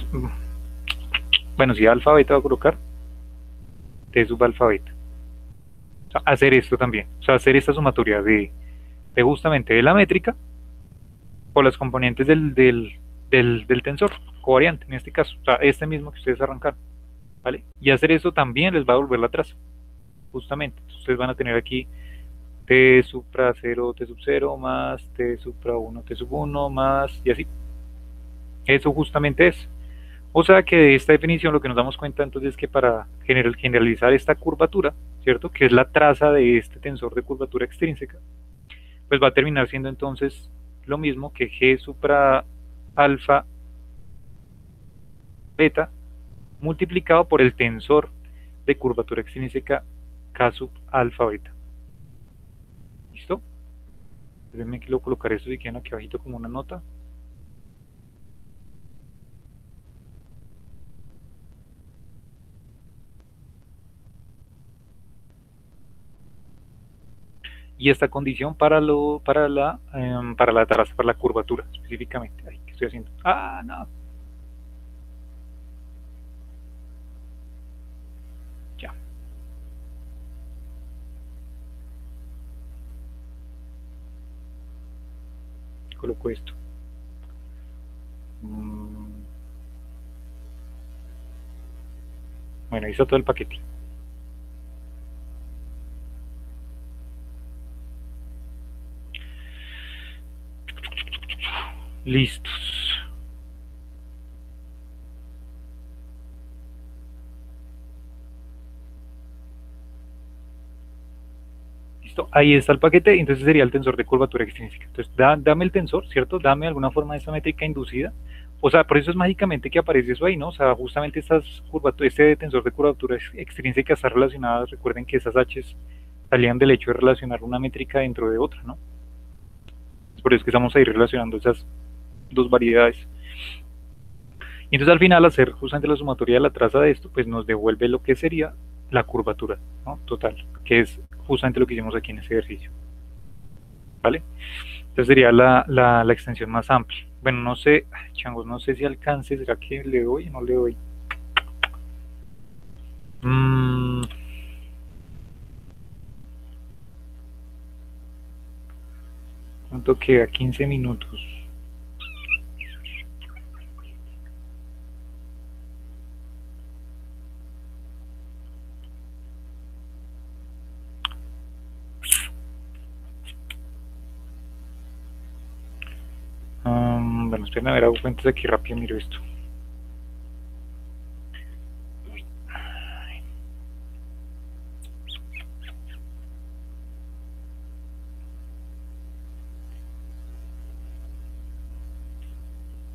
Speaker 1: si alfa beta va a colocar, T sub alfa beta. O sea, hacer esto también, o sea, hacer esta sumatoria de justamente de la métrica por las componentes del tensor covariante, en este caso, o sea, este mismo que ustedes arrancaron, ¿vale? Y hacer eso también les va a devolver la traza, justamente. Ustedes van a tener aquí T supra 0, T sub 0, más T supra 1, T sub 1, más, y así. Eso justamente es. O sea que de esta definición lo que nos damos cuenta entonces es que para generalizar esta curvatura, ¿cierto? Que es la traza de este tensor de curvatura extrínseca, pues va a terminar siendo entonces lo mismo que G supra alfa beta multiplicado por el tensor de curvatura extrínseca K sub alfa beta. ¿Listo? Déjenme que lo colocaré esto si quieren aquí abajito como una nota. Y esta condición para la traza, para la curvatura específicamente. Ay, ¿qué estoy haciendo? Ah, no. Ya. Coloco esto. Bueno, ahí está todo el paquete. Listos. Listo, ahí está el paquete, entonces sería el tensor de curvatura extrínseca. Entonces, dame el tensor, ¿cierto? Dame alguna forma de esta métrica inducida. O sea, por eso es mágicamente que aparece eso ahí, ¿no? O sea, justamente este tensor de curvatura extrínseca está relacionado, recuerden que esas H's salían del hecho de relacionar una métrica dentro de otra, ¿no? Por eso es que estamos ahí relacionando esas dos variedades. Y entonces al final hacer justamente la sumatoria de la traza de esto, pues nos devuelve lo que sería la curvatura, ¿no? Total, que es justamente lo que hicimos aquí en este ejercicio. ¿Vale? Entonces sería la extensión más amplia. Bueno, no sé, changos, no sé si alcance, ¿será que le doy o no le doy? ¿Cuánto queda? 15 minutos. Bueno, esperen a ver, hago cuentas aquí rápido, miro esto.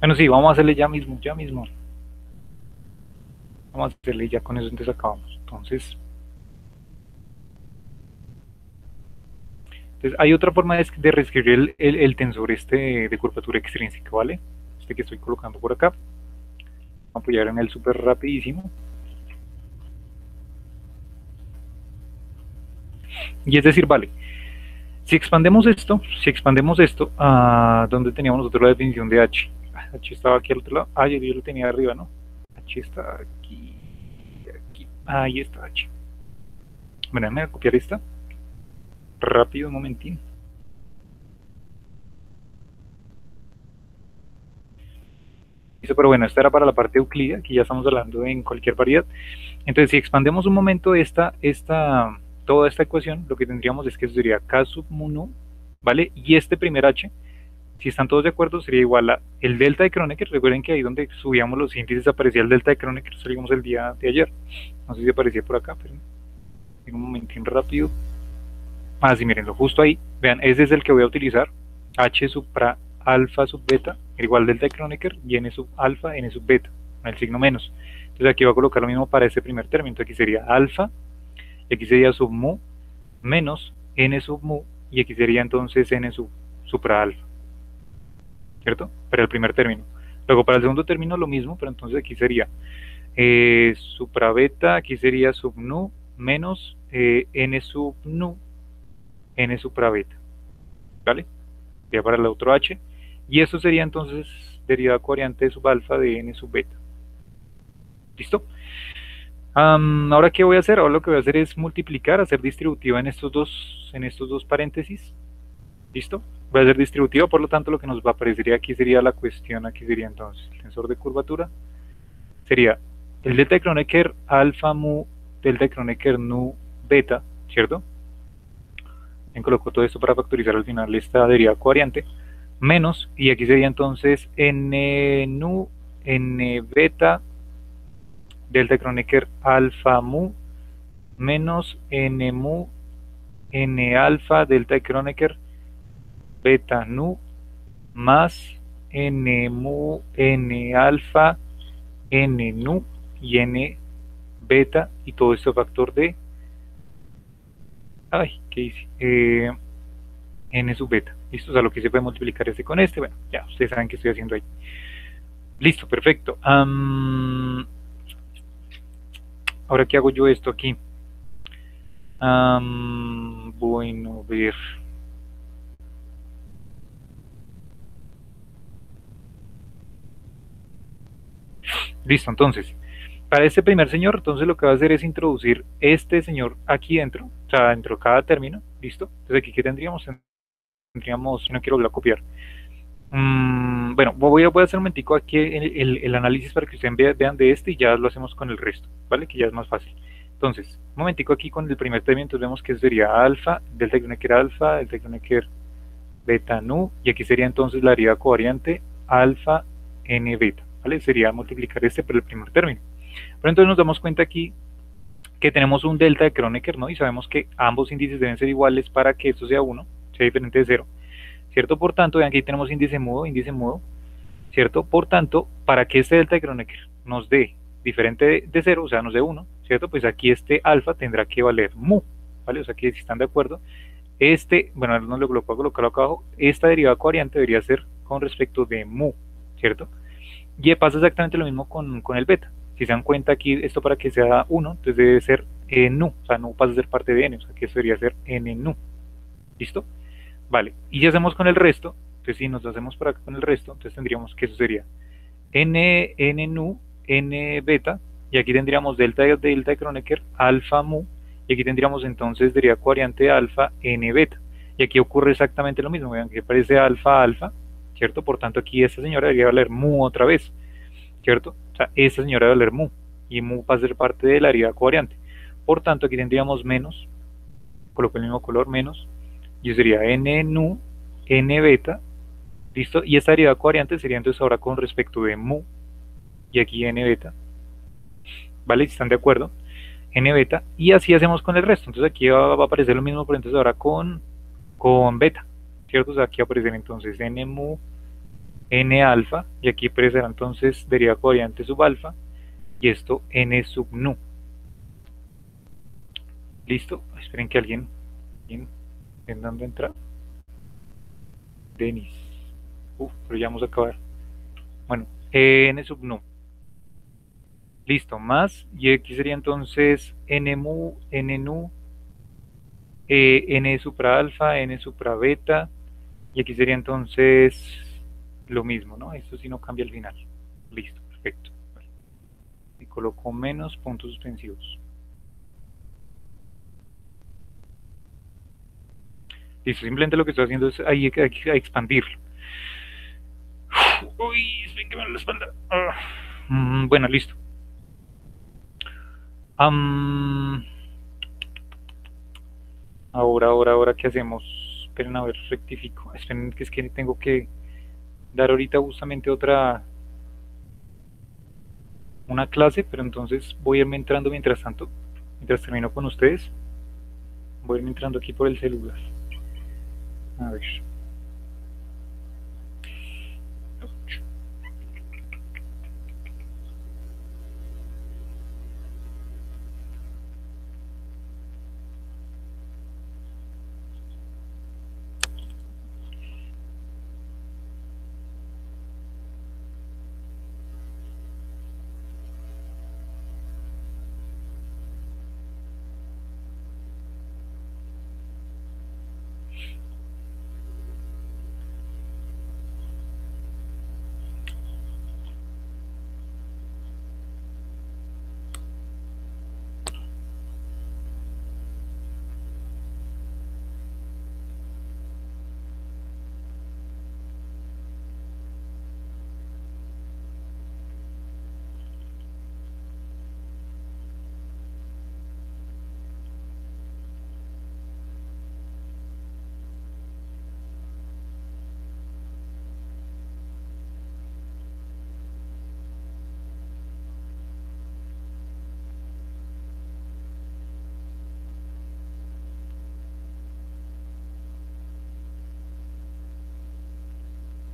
Speaker 1: Bueno, sí, vamos a hacerle ya mismo. Vamos a hacerle ya con eso, entonces acabamos. Entonces hay otra forma de reescribir el tensor este de curvatura extrínseca, ¿vale? Este que estoy colocando por acá. Vamos a apoyar en él súper rapidísimo. Y es decir, vale, si expandemos esto a donde teníamos nosotros la definición de H. H estaba aquí al otro lado. Ah, yo lo tenía arriba, ¿no? H está aquí. Ahí está H. Bueno, me voy a copiar esta. Rápido, un momentín. Pero bueno, esta era para la parte de Euclida, aquí ya estamos hablando en cualquier variedad. Entonces, si expandemos un momento toda esta ecuación, lo que tendríamos es que eso sería K sub mu nu, ¿vale? Y este primer H, si están todos de acuerdo, sería igual a el delta de Kronecker. Recuerden que ahí donde subíamos los índices aparecía el delta de Kronecker, salimos el día de ayer. No sé si aparecía por acá, pero en un momentín rápido. Ah, sí, mírenlo, justo ahí. Vean, ese es el que voy a utilizar. H supra alfa sub beta, igual delta de Kronecker, y n sub alfa, n sub beta, con el signo menos. Entonces aquí voy a colocar lo mismo para este primer término. Entonces aquí sería alfa, y aquí sería sub mu, menos n sub mu, y aquí sería entonces n sub supra alfa. ¿Cierto? Para el primer término. Luego para el segundo término lo mismo, pero entonces aquí sería supra beta, aquí sería sub nu, menos n sub nu, n supra beta. ¿Vale? Ya para el otro h. Y eso sería entonces derivada covariante de sub alfa de n sub beta. ¿Listo? Ahora, ¿qué voy a hacer? Ahora lo que voy a hacer es multiplicar, hacer distributiva en estos dos paréntesis. ¿Listo? Voy a hacer distributiva, por lo tanto lo que nos va a aparecer aquí sería la cuestión, aquí sería entonces el tensor de curvatura. Sería el delta de Kronecker alfa mu, delta de Kronecker nu beta, ¿cierto? Coloco todo esto para factorizar al final esta derivada covariante, menos, y aquí sería entonces n nu, n beta, delta de Kronecker alfa mu, menos n mu, n alfa, delta de Kronecker beta nu, más n mu, n alfa, n nu y n beta, y todo esto factor de ¿qué hice? N sub beta. Listo, o sea, lo que se puede multiplicar este con este. Bueno, ya ustedes saben qué estoy haciendo ahí. Listo, perfecto. Ahora, ¿qué hago yo esto aquí? Bueno, a ver. Listo, entonces, para este primer señor, entonces lo que va a hacer es introducir este señor aquí dentro, o sea, dentro de cada término, ¿listo? Entonces aquí, ¿qué tendríamos? Tendríamos, no quiero volver a copiar. Bueno, voy a hacer un momentico aquí el análisis para que ustedes vean de este y ya lo hacemos con el resto, ¿vale? Que ya es más fácil. Entonces, un momentico aquí con el primer término, entonces vemos que sería alfa, delta de Kronecker alfa, delta de Kronecker beta nu, y aquí sería entonces la derivada covariante alfa n beta, ¿vale? Sería multiplicar este por el primer término. Pero entonces nos damos cuenta aquí que tenemos un delta de Kronecker, ¿no? Y sabemos que ambos índices deben ser iguales para que esto sea 1, sea diferente de 0, ¿cierto? Por tanto, vean que aquí tenemos índice mudo, ¿cierto? Por tanto, para que este delta de Kronecker nos dé diferente de 0, o sea, nos dé 1, ¿cierto? Pues aquí este alfa tendrá que valer mu, ¿vale? O sea, que si están de acuerdo, bueno, no lo puedo colocar acá abajo, esta derivada covariante debería ser con respecto de mu, ¿cierto? Y pasa exactamente lo mismo con el beta. Si se dan cuenta aquí, esto para que sea 1, entonces debe ser nu, o sea, nu pasa a ser parte de n, o sea, que eso debería ser n nu. ¿Listo? Vale, y ya hacemos con el resto, entonces si nos hacemos por acá con el resto, entonces tendríamos que eso sería n nu, n beta, y aquí tendríamos delta de Kronecker, alfa mu, y aquí tendríamos entonces derivada covariante alfa n beta. Y aquí ocurre exactamente lo mismo, vean que aparece alfa alfa, ¿cierto? Por tanto aquí esta señora debería valer mu otra vez, ¿cierto? O sea, esta señora debe valer mu, y mu va a ser parte de la derivada covariante. Por tanto aquí tendríamos menos, coloco el mismo color, menos, y sería n nu, n beta, ¿listo? Y esta derivada covariante sería entonces ahora con respecto de mu, y aquí n beta, ¿vale? Si están de acuerdo, n beta, y así hacemos con el resto. Entonces aquí va a aparecer lo mismo, pero entonces ahora con beta, ¿cierto? O sea, aquí va a aparecer entonces n mu, n alfa, y aquí aparecerá entonces derivada covariante sub alfa, y esto n sub nu. ¿Listo? Esperen que alguien intentando entrar. Denis. Pero ya vamos a acabar. Bueno, n sub nu. Listo, más, y aquí sería entonces n mu, n nu, n supra alfa, n supra beta, y aquí sería entonces lo mismo, ¿no? Esto sí no cambia al final. Listo, perfecto. Y coloco menos puntos suspensivos. Listo, simplemente lo que estoy haciendo es ahí expandirlo. Uy, esperen que me duele la espalda. Bueno, listo. Ahora, ¿qué hacemos? Esperen, a ver, rectifico. Esperen, que es que tengo que dar ahorita justamente una clase, pero entonces voy a irme entrando mientras tanto, mientras termino con ustedes. Voy a irme entrando aquí por el celular. A ver.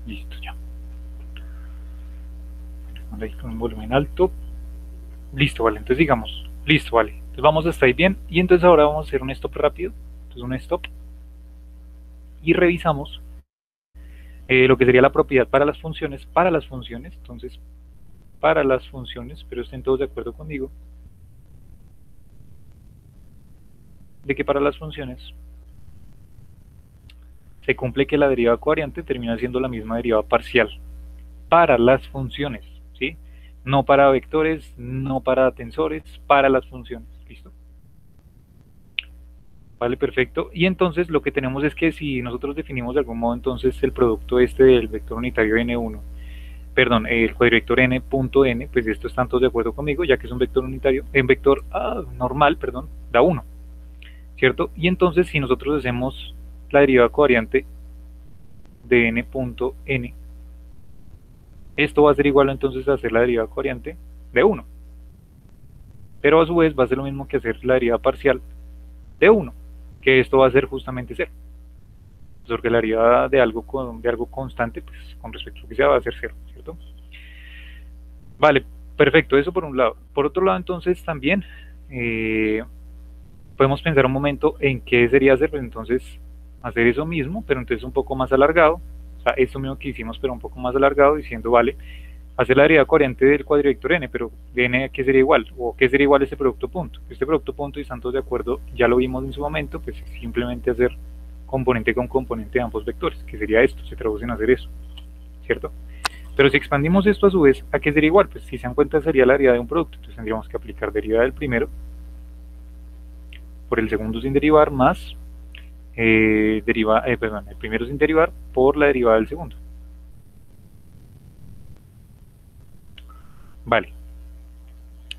Speaker 1: Listo, ya. Bueno, ahí con un volumen alto. Listo, vale, entonces digamos, listo, vale. Entonces vamos hasta ahí bien. Y entonces ahora vamos a hacer un stop rápido. Entonces un stop. Y revisamos lo que sería la propiedad para las funciones. Entonces, para las funciones, pero estén todos de acuerdo conmigo, de que para las funciones se cumple que la derivada covariante termina siendo la misma derivada parcial para las funciones, ¿sí? No para vectores, no para tensores, para las funciones, ¿listo? Vale, perfecto. Y entonces lo que tenemos es que si nosotros definimos de algún modo entonces el producto este del vector unitario n1, perdón, el cuadrovector n punto n, pues esto están todos de acuerdo conmigo, ya que es un vector unitario, en vector normal, perdón, da 1, ¿cierto? Y entonces si nosotros hacemos la derivada covariante de n punto n, esto va a ser igual entonces a hacer la derivada covariante de 1. Pero a su vez va a ser lo mismo que hacer la derivada parcial de 1, que esto va a ser justamente 0. Porque la derivada de algo constante, pues con respecto a lo que sea, va a ser 0, ¿cierto? Vale, perfecto, eso por un lado. Por otro lado, entonces, también podemos pensar un momento en qué sería hacer, pues entonces, hacer eso mismo, pero entonces un poco más alargado. O sea, esto mismo que hicimos, pero un poco más alargado, diciendo, vale, hacer la derivada covariante del cuadrovector n, pero de n, ¿qué sería igual? ¿O qué sería igual este producto punto? Este producto punto, y están todos de acuerdo, ya lo vimos en su momento, pues simplemente hacer componente con componente de ambos vectores, que sería esto, se traduce en hacer eso, ¿cierto? Pero si expandimos esto a su vez, ¿a qué sería igual? Pues si se dan cuenta sería la derivada de un producto, entonces tendríamos que aplicar derivada del primero por el segundo sin derivar, más el primero sin derivar por la derivada del segundo. Vale,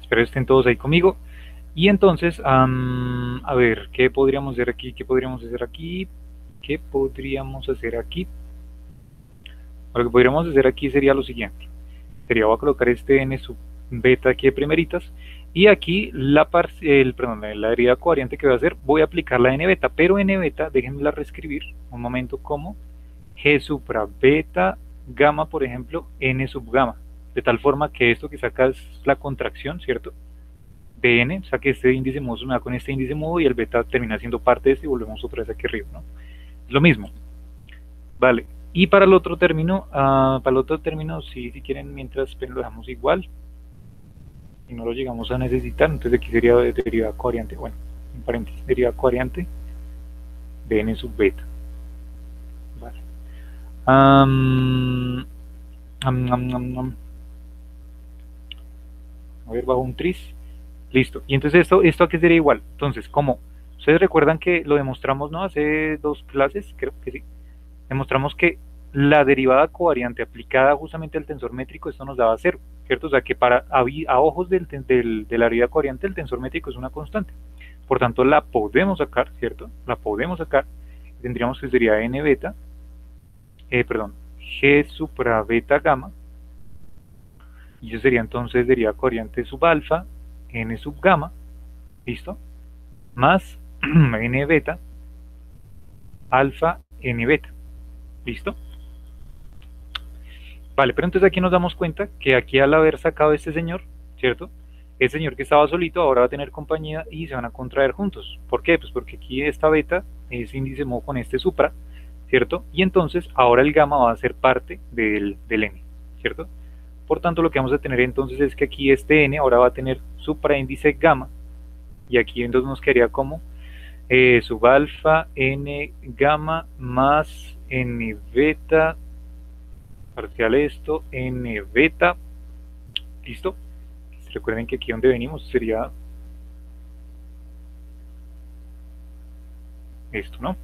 Speaker 1: espero estén todos ahí conmigo. Y entonces, a ver, ¿qué podríamos hacer aquí? ¿Qué podríamos hacer aquí? ¿Qué podríamos hacer aquí? Lo que podríamos hacer aquí sería lo siguiente. Sería, voy a colocar este n sub beta aquí de primeritas, y aquí la derivada covariante que voy a hacer, voy a aplicar la n beta, pero n beta, déjenmela reescribir un momento como g supra beta gamma, por ejemplo, n sub gamma. de tal forma que esto que saca es la contracción, ¿cierto? De n, o sea que este índice modo me da con este índice modo y el beta termina siendo parte de este y volvemos otra vez aquí arriba, ¿no? Es lo mismo, vale. Y para el otro término, sí, si quieren, mientras pero lo dejamos igual y no lo llegamos a necesitar, entonces aquí sería derivada covariante, bueno, en paréntesis, derivada covariante de n sub beta. Vale. A ver, bajo un tris. Listo. Y entonces esto aquí sería igual. Entonces, como ustedes recuerdan que lo demostramos, ¿no? Hace 2 clases, creo que sí. Demostramos que la derivada covariante aplicada justamente al tensor métrico, esto nos daba 0, ¿cierto? O sea que a ojos de la derivada covariante, el tensor métrico es una constante. Por tanto, la podemos sacar, ¿cierto? La podemos sacar. Tendríamos que sería n beta, g supra beta gamma, y eso sería entonces derivada covariante sub alfa, n sub gamma, ¿listo? Más n beta, alfa, n beta, ¿listo? Vale, pero entonces aquí nos damos cuenta que aquí al haber sacado este señor, ¿cierto? Este señor que estaba solito ahora va a tener compañía y se van a contraer juntos. ¿Por qué? Pues porque aquí esta beta es índice modo con este supra, ¿cierto? Y entonces ahora el gamma va a ser parte del n, ¿cierto? Por tanto, lo que vamos a tener entonces es que aquí este n ahora va a tener supraíndice gamma, y aquí entonces nos quedaría como sub alfa n gamma más n beta parcial esto, n beta, ¿listo? Recuerden que aquí donde venimos sería esto, ¿no?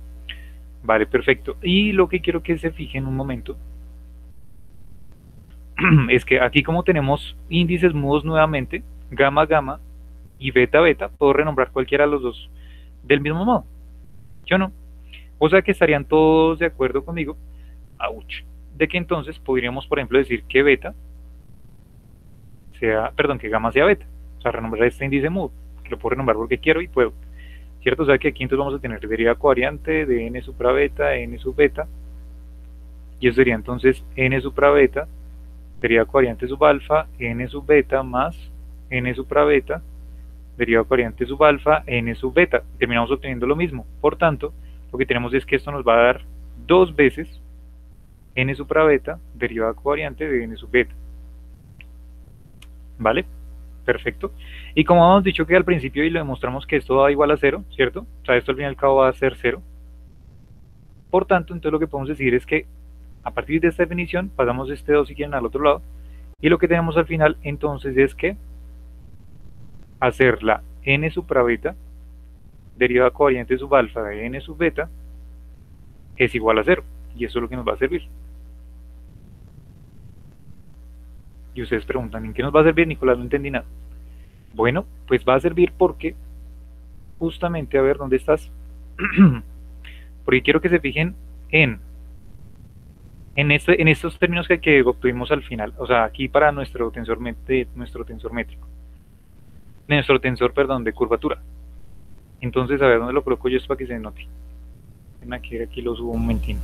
Speaker 1: Vale, perfecto. Y lo que quiero que se fijen un momento es que aquí como tenemos índices mudos nuevamente, gamma, gamma y beta, beta, puedo renombrar cualquiera de los dos del mismo modo, ¿sí o no? O sea que estarían todos de acuerdo conmigo, ouch, de que entonces podríamos, por ejemplo, decir que beta sea, perdón, que gamma sea beta, o sea, renombrar este índice mudo, que lo puedo renombrar porque quiero y puedo, ¿cierto? O sea que aquí entonces vamos a tener derivada covariante de n supra beta, n sub beta, y eso sería entonces n supra beta, derivada covariante sub alfa, n sub beta más n supra beta, derivada covariante sub alfa, n sub beta, terminamos obteniendo lo mismo. Por tanto, lo que tenemos es que esto nos va a dar 2 veces n supra beta, derivada covariante de n sub beta. ¿Vale? Perfecto. Y como habíamos dicho que al principio y lo demostramos que esto va igual a 0, ¿cierto? O sea, esto al fin y al cabo va a ser 0. Por tanto, entonces lo que podemos decir es que a partir de esta definición pasamos este 2 si quieren al otro lado, y lo que tenemos al final entonces es que hacer la n supra beta, derivada covariante sub alfa de n sub beta, es igual a 0, y eso es lo que nos va a servir. Y ustedes preguntan, ¿en qué nos va a servir, Nicolás? No entendí nada. Bueno, pues va a servir porque justamente, a ver, ¿dónde estás? Porque quiero que se fijen en estos términos que obtuvimos al final, o sea, aquí para nuestro tensor métrico, nuestro tensor, perdón, de curvatura. Entonces, a ver, ¿dónde lo coloco yo esto para que se note? Aquí lo subo un momentito.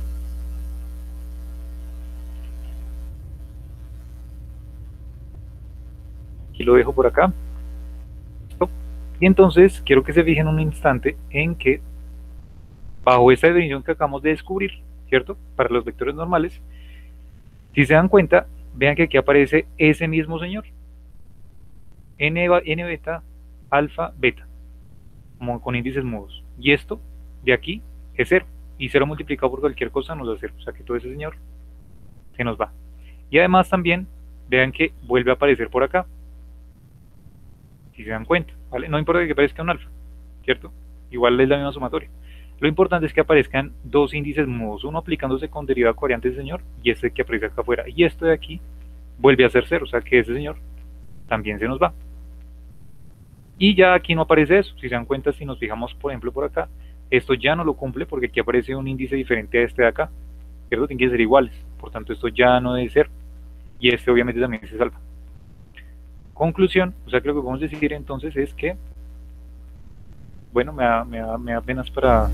Speaker 1: Aquí lo dejo por acá. Y entonces quiero que se fijen un instante en que bajo esta definición que acabamos de descubrir, ¿cierto? Para los vectores normales, si se dan cuenta, vean que aquí aparece ese mismo señor, n beta, alfa, beta, como con índices mudos. Y esto de aquí es 0, y 0 multiplicado por cualquier cosa nos da 0, o sea que todo ese señor se nos va. Y además también, vean que vuelve a aparecer por acá, si se dan cuenta, ¿vale? No importa que aparezca un alfa, ¿cierto? Igual es la misma sumatoria. Lo importante es que aparezcan 2 índices mudos, uno aplicándose con derivada covariante del señor y este que aparece acá afuera. Y esto de aquí vuelve a ser 0, o sea que ese señor también se nos va. Y ya aquí no aparece eso. Si se dan cuenta, si nos fijamos, por ejemplo, por acá, esto ya no lo cumple porque aquí aparece un índice diferente a este de acá, ¿cierto? Tienen que ser iguales, por tanto esto ya no debe ser. Y este obviamente también se salva. Conclusión, o sea que lo que podemos decir entonces es que, bueno, me da apenas para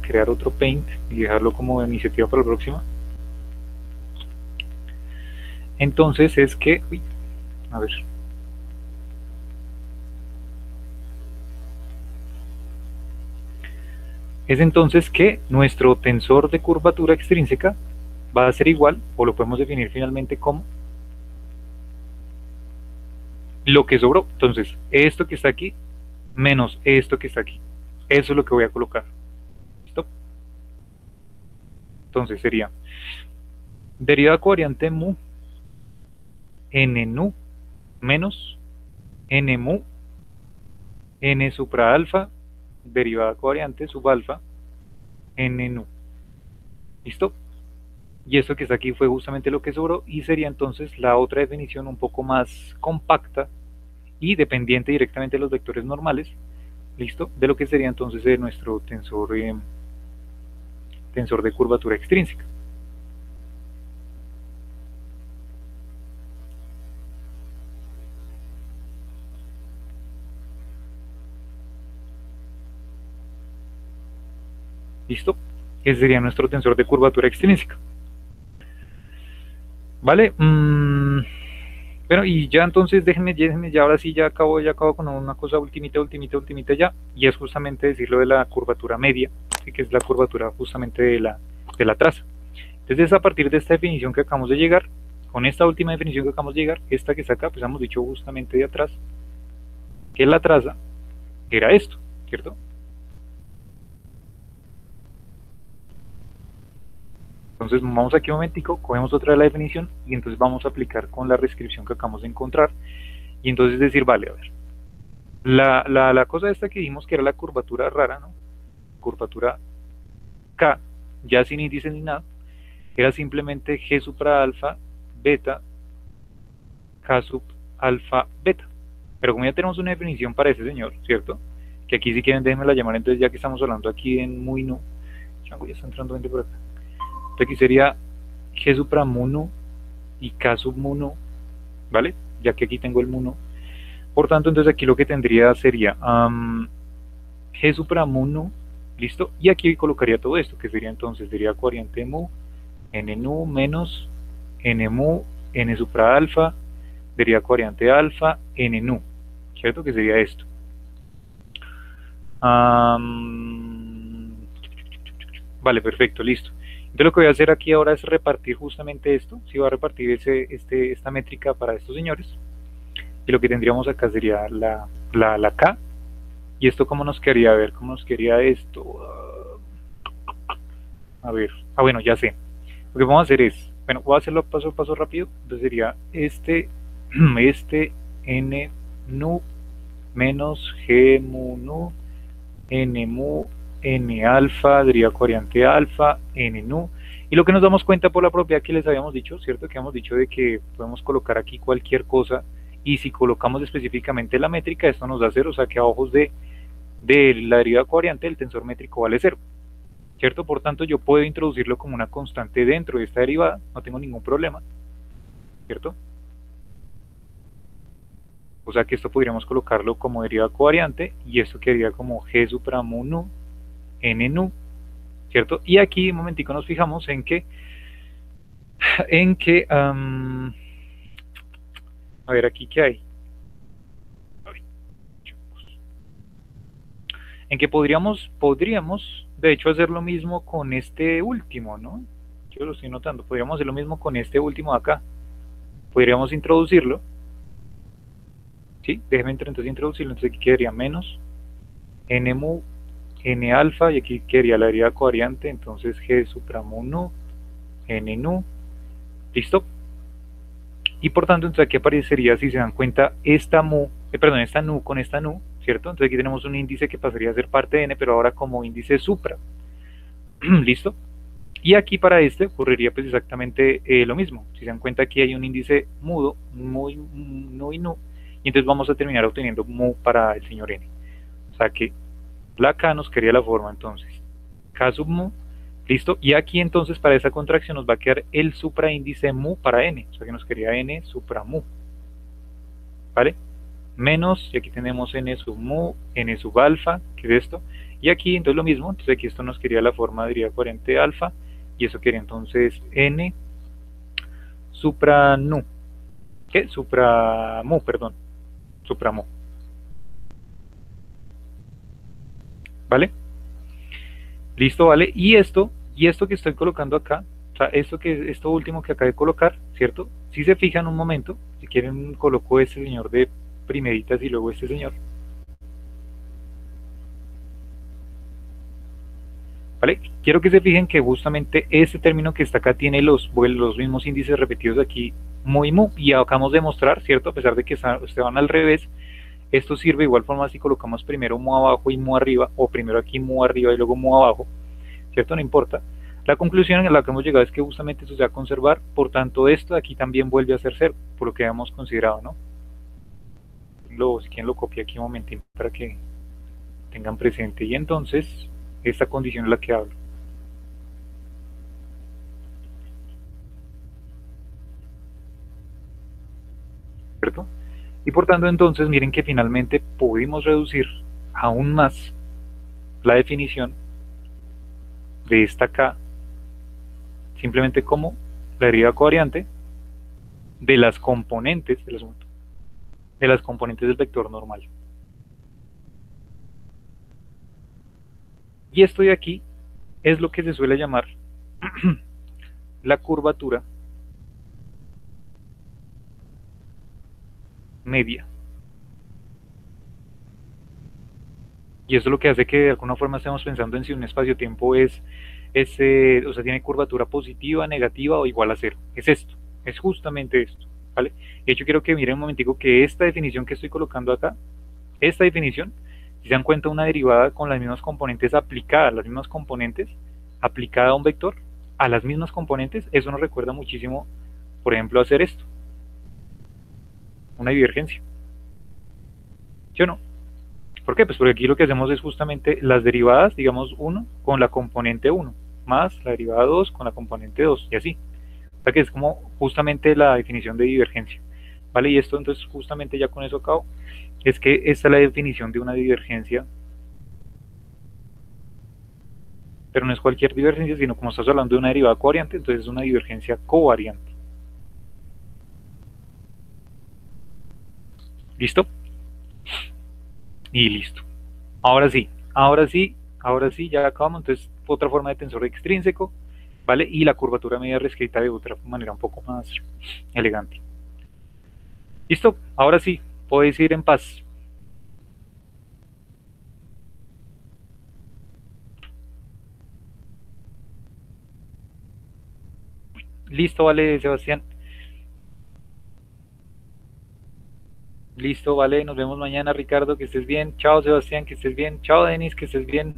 Speaker 1: crear otro paint y dejarlo como iniciativa para la próxima. entonces es que, a ver, es entonces que nuestro tensor de curvatura extrínseca va a ser igual, o lo podemos definir finalmente como lo que sobró. Entonces, esto que está aquí menos esto que está aquí. Eso es lo que voy a colocar. ¿Listo? Entonces sería derivada covariante mu n nu menos n mu n supra alfa derivada covariante sub alfa n nu. ¿Listo? Y esto que está aquí fue justamente lo que sobró y sería entonces la otra definición un poco más compacta y dependiente directamente de los vectores normales, ¿listo? De lo que sería entonces nuestro tensor de curvatura extrínseca. ¿Listo? Ese sería nuestro tensor de curvatura extrínseca. ¿Vale? Bueno, y ya entonces déjenme, ya ahora sí ya acabo con una cosa ultimita ya, y es justamente decir lo de la curvatura media, ¿sí? Que es la curvatura justamente de la traza. Entonces a partir de esta definición que acabamos de llegar, con esta última definición que acabamos de llegar, esta que está acá, pues hemos dicho justamente de atrás, que la traza era esto, ¿cierto? Entonces vamos aquí un momentico, cogemos otra de la definición y entonces vamos a aplicar con la reescripción que acabamos de encontrar y entonces decir, vale, a ver, la cosa esta que dijimos que era la curvatura rara, ¿no? Curvatura K, ya sin índice ni nada, era simplemente G supra alfa beta K sub alfa beta. Pero como ya tenemos una definición para ese señor, ¿cierto? Que aquí si quieren déjenme la llamar, entonces ya que estamos hablando aquí en muy nu, Chango ya está entrando gente por acá. Entonces aquí sería G supra mu nu y K sub mu nu, ¿vale? Ya que aquí tengo el mu nu. Por tanto, entonces aquí lo que tendría sería G supra mu nu, ¿listo? Y aquí colocaría todo esto, que sería entonces, sería covariante mu, n nu menos n mu, n supra alfa, sería covariante alfa, n nu, ¿cierto? Que sería esto. Vale, perfecto, listo. Entonces lo que voy a hacer aquí ahora es repartir justamente esto, si va a repartir esta métrica para estos señores, y lo que tendríamos acá sería la K, y esto cómo nos quedaría, a ver, cómo nos quedaría esto, a ver, bueno, ya sé, lo que vamos a hacer es, bueno, voy a hacerlo paso a paso rápido, entonces sería este n nu menos g mu nu, n mu, n alfa, sería covariante alfa, n nu, y lo que nos damos cuenta por la propiedad que les habíamos dicho, ¿cierto? Que habíamos dicho de que podemos colocar aquí cualquier cosa, y si colocamos específicamente la métrica, esto nos da 0, o sea que a ojos de la derivada covariante el tensor métrico vale 0, ¿cierto? Por tanto, yo puedo introducirlo como una constante dentro de esta derivada, no tengo ningún problema, ¿cierto? O sea que esto podríamos colocarlo como derivada covariante, y esto quedaría como G supra mu nu, n nu, ¿cierto? Y aquí un momentico nos fijamos en que a ver aquí qué hay, en que podríamos de hecho hacer lo mismo con este último, ¿no? Yo lo estoy notando, podríamos hacer lo mismo con este último de acá, podríamos introducirlo, ¿sí? Déjenme entonces introducirlo, entonces aquí quedaría menos n mu, n alfa, y aquí quedaría la derivada covariante, entonces G supra mu nu, n nu, ¿listo? Y por tanto, entonces aquí aparecería, si se dan cuenta, esta nu con esta nu, ¿cierto? Entonces aquí tenemos un índice que pasaría a ser parte de n, pero ahora como índice supra, ¿listo? Y aquí para este ocurriría pues exactamente lo mismo. Si se dan cuenta, aquí hay un índice mudo, nu y nu, y entonces vamos a terminar obteniendo mu para el señor n. O sea que la K nos quedaría la forma entonces K sub mu, listo, y aquí entonces para esa contracción nos va a quedar el supraíndice mu para n, o sea que nos quedaría n supra mu, ¿vale? Menos, y aquí tenemos n sub mu, n sub alfa, que es esto, y aquí entonces lo mismo, entonces aquí esto nos quedaría la forma de derivada covariante alfa, y eso quedaría entonces n supranu, ¿qué? Supramu, perdón, supramu, ¿vale? Listo, ¿vale? Y esto que estoy colocando acá, o sea, esto último que acabé de colocar, ¿cierto? Si se fijan un momento, si quieren coloco este señor de primeritas y luego este señor, ¿vale? Quiero que se fijen que justamente este término que está acá tiene los mismos índices repetidos aquí, muy, y acabamos de mostrar, ¿cierto? A pesar de que van al revés, esto sirve de igual forma si colocamos primero mu abajo y mu arriba, o primero aquí mu arriba y luego mu abajo, ¿cierto? No importa. La conclusión en la que hemos llegado es que justamente eso se va a conservar, por tanto esto de aquí también vuelve a ser cero, por lo que habíamos considerado, ¿no? Si quieren lo copia aquí un momentín para que tengan presente, y entonces esta condición es la que hablo. ¿Cierto? Y por tanto entonces miren que finalmente pudimos reducir aún más la definición de esta K simplemente como la derivada covariante de las componentes del asunto, de las componentes del vector normal. Y esto de aquí es lo que se suele llamar la curvatura media. Y eso es lo que hace que de alguna forma estemos pensando en si un espacio-tiempo o sea, tiene curvatura positiva, negativa o igual a cero. Es esto, es justamente esto, ¿vale? De hecho, quiero que miren un momentico que esta definición que estoy colocando acá, esta definición, si se dan cuenta, una derivada con las mismas componentes aplicadas, las mismas componentes, aplicada a un vector, a las mismas componentes, eso nos recuerda muchísimo, por ejemplo, hacer esto, una divergencia. ¿Sí o no? ¿Por qué? Pues porque aquí lo que hacemos es justamente las derivadas, digamos 1 con la componente 1, más la derivada 2 con la componente 2, y así. O sea que es como justamente la definición de divergencia. ¿Vale? Y esto entonces justamente ya con eso acabo. Es que esta es la definición de una divergencia, pero no es cualquier divergencia, sino como estás hablando de una derivada covariante, entonces es una divergencia covariante. ¿Listo? Y listo. Ahora sí, ahora sí, ahora sí, ya acabamos. Entonces, otra forma de tensor extrínseco, ¿vale? Y la curvatura media reescrita de otra manera un poco más elegante. Listo, ahora sí, puedes ir en paz. Listo, vale, Sebastián. Listo, vale, nos vemos mañana, Ricardo, que estés bien. Chao, Sebastián, que estés bien. Chao, Denis, que estés bien.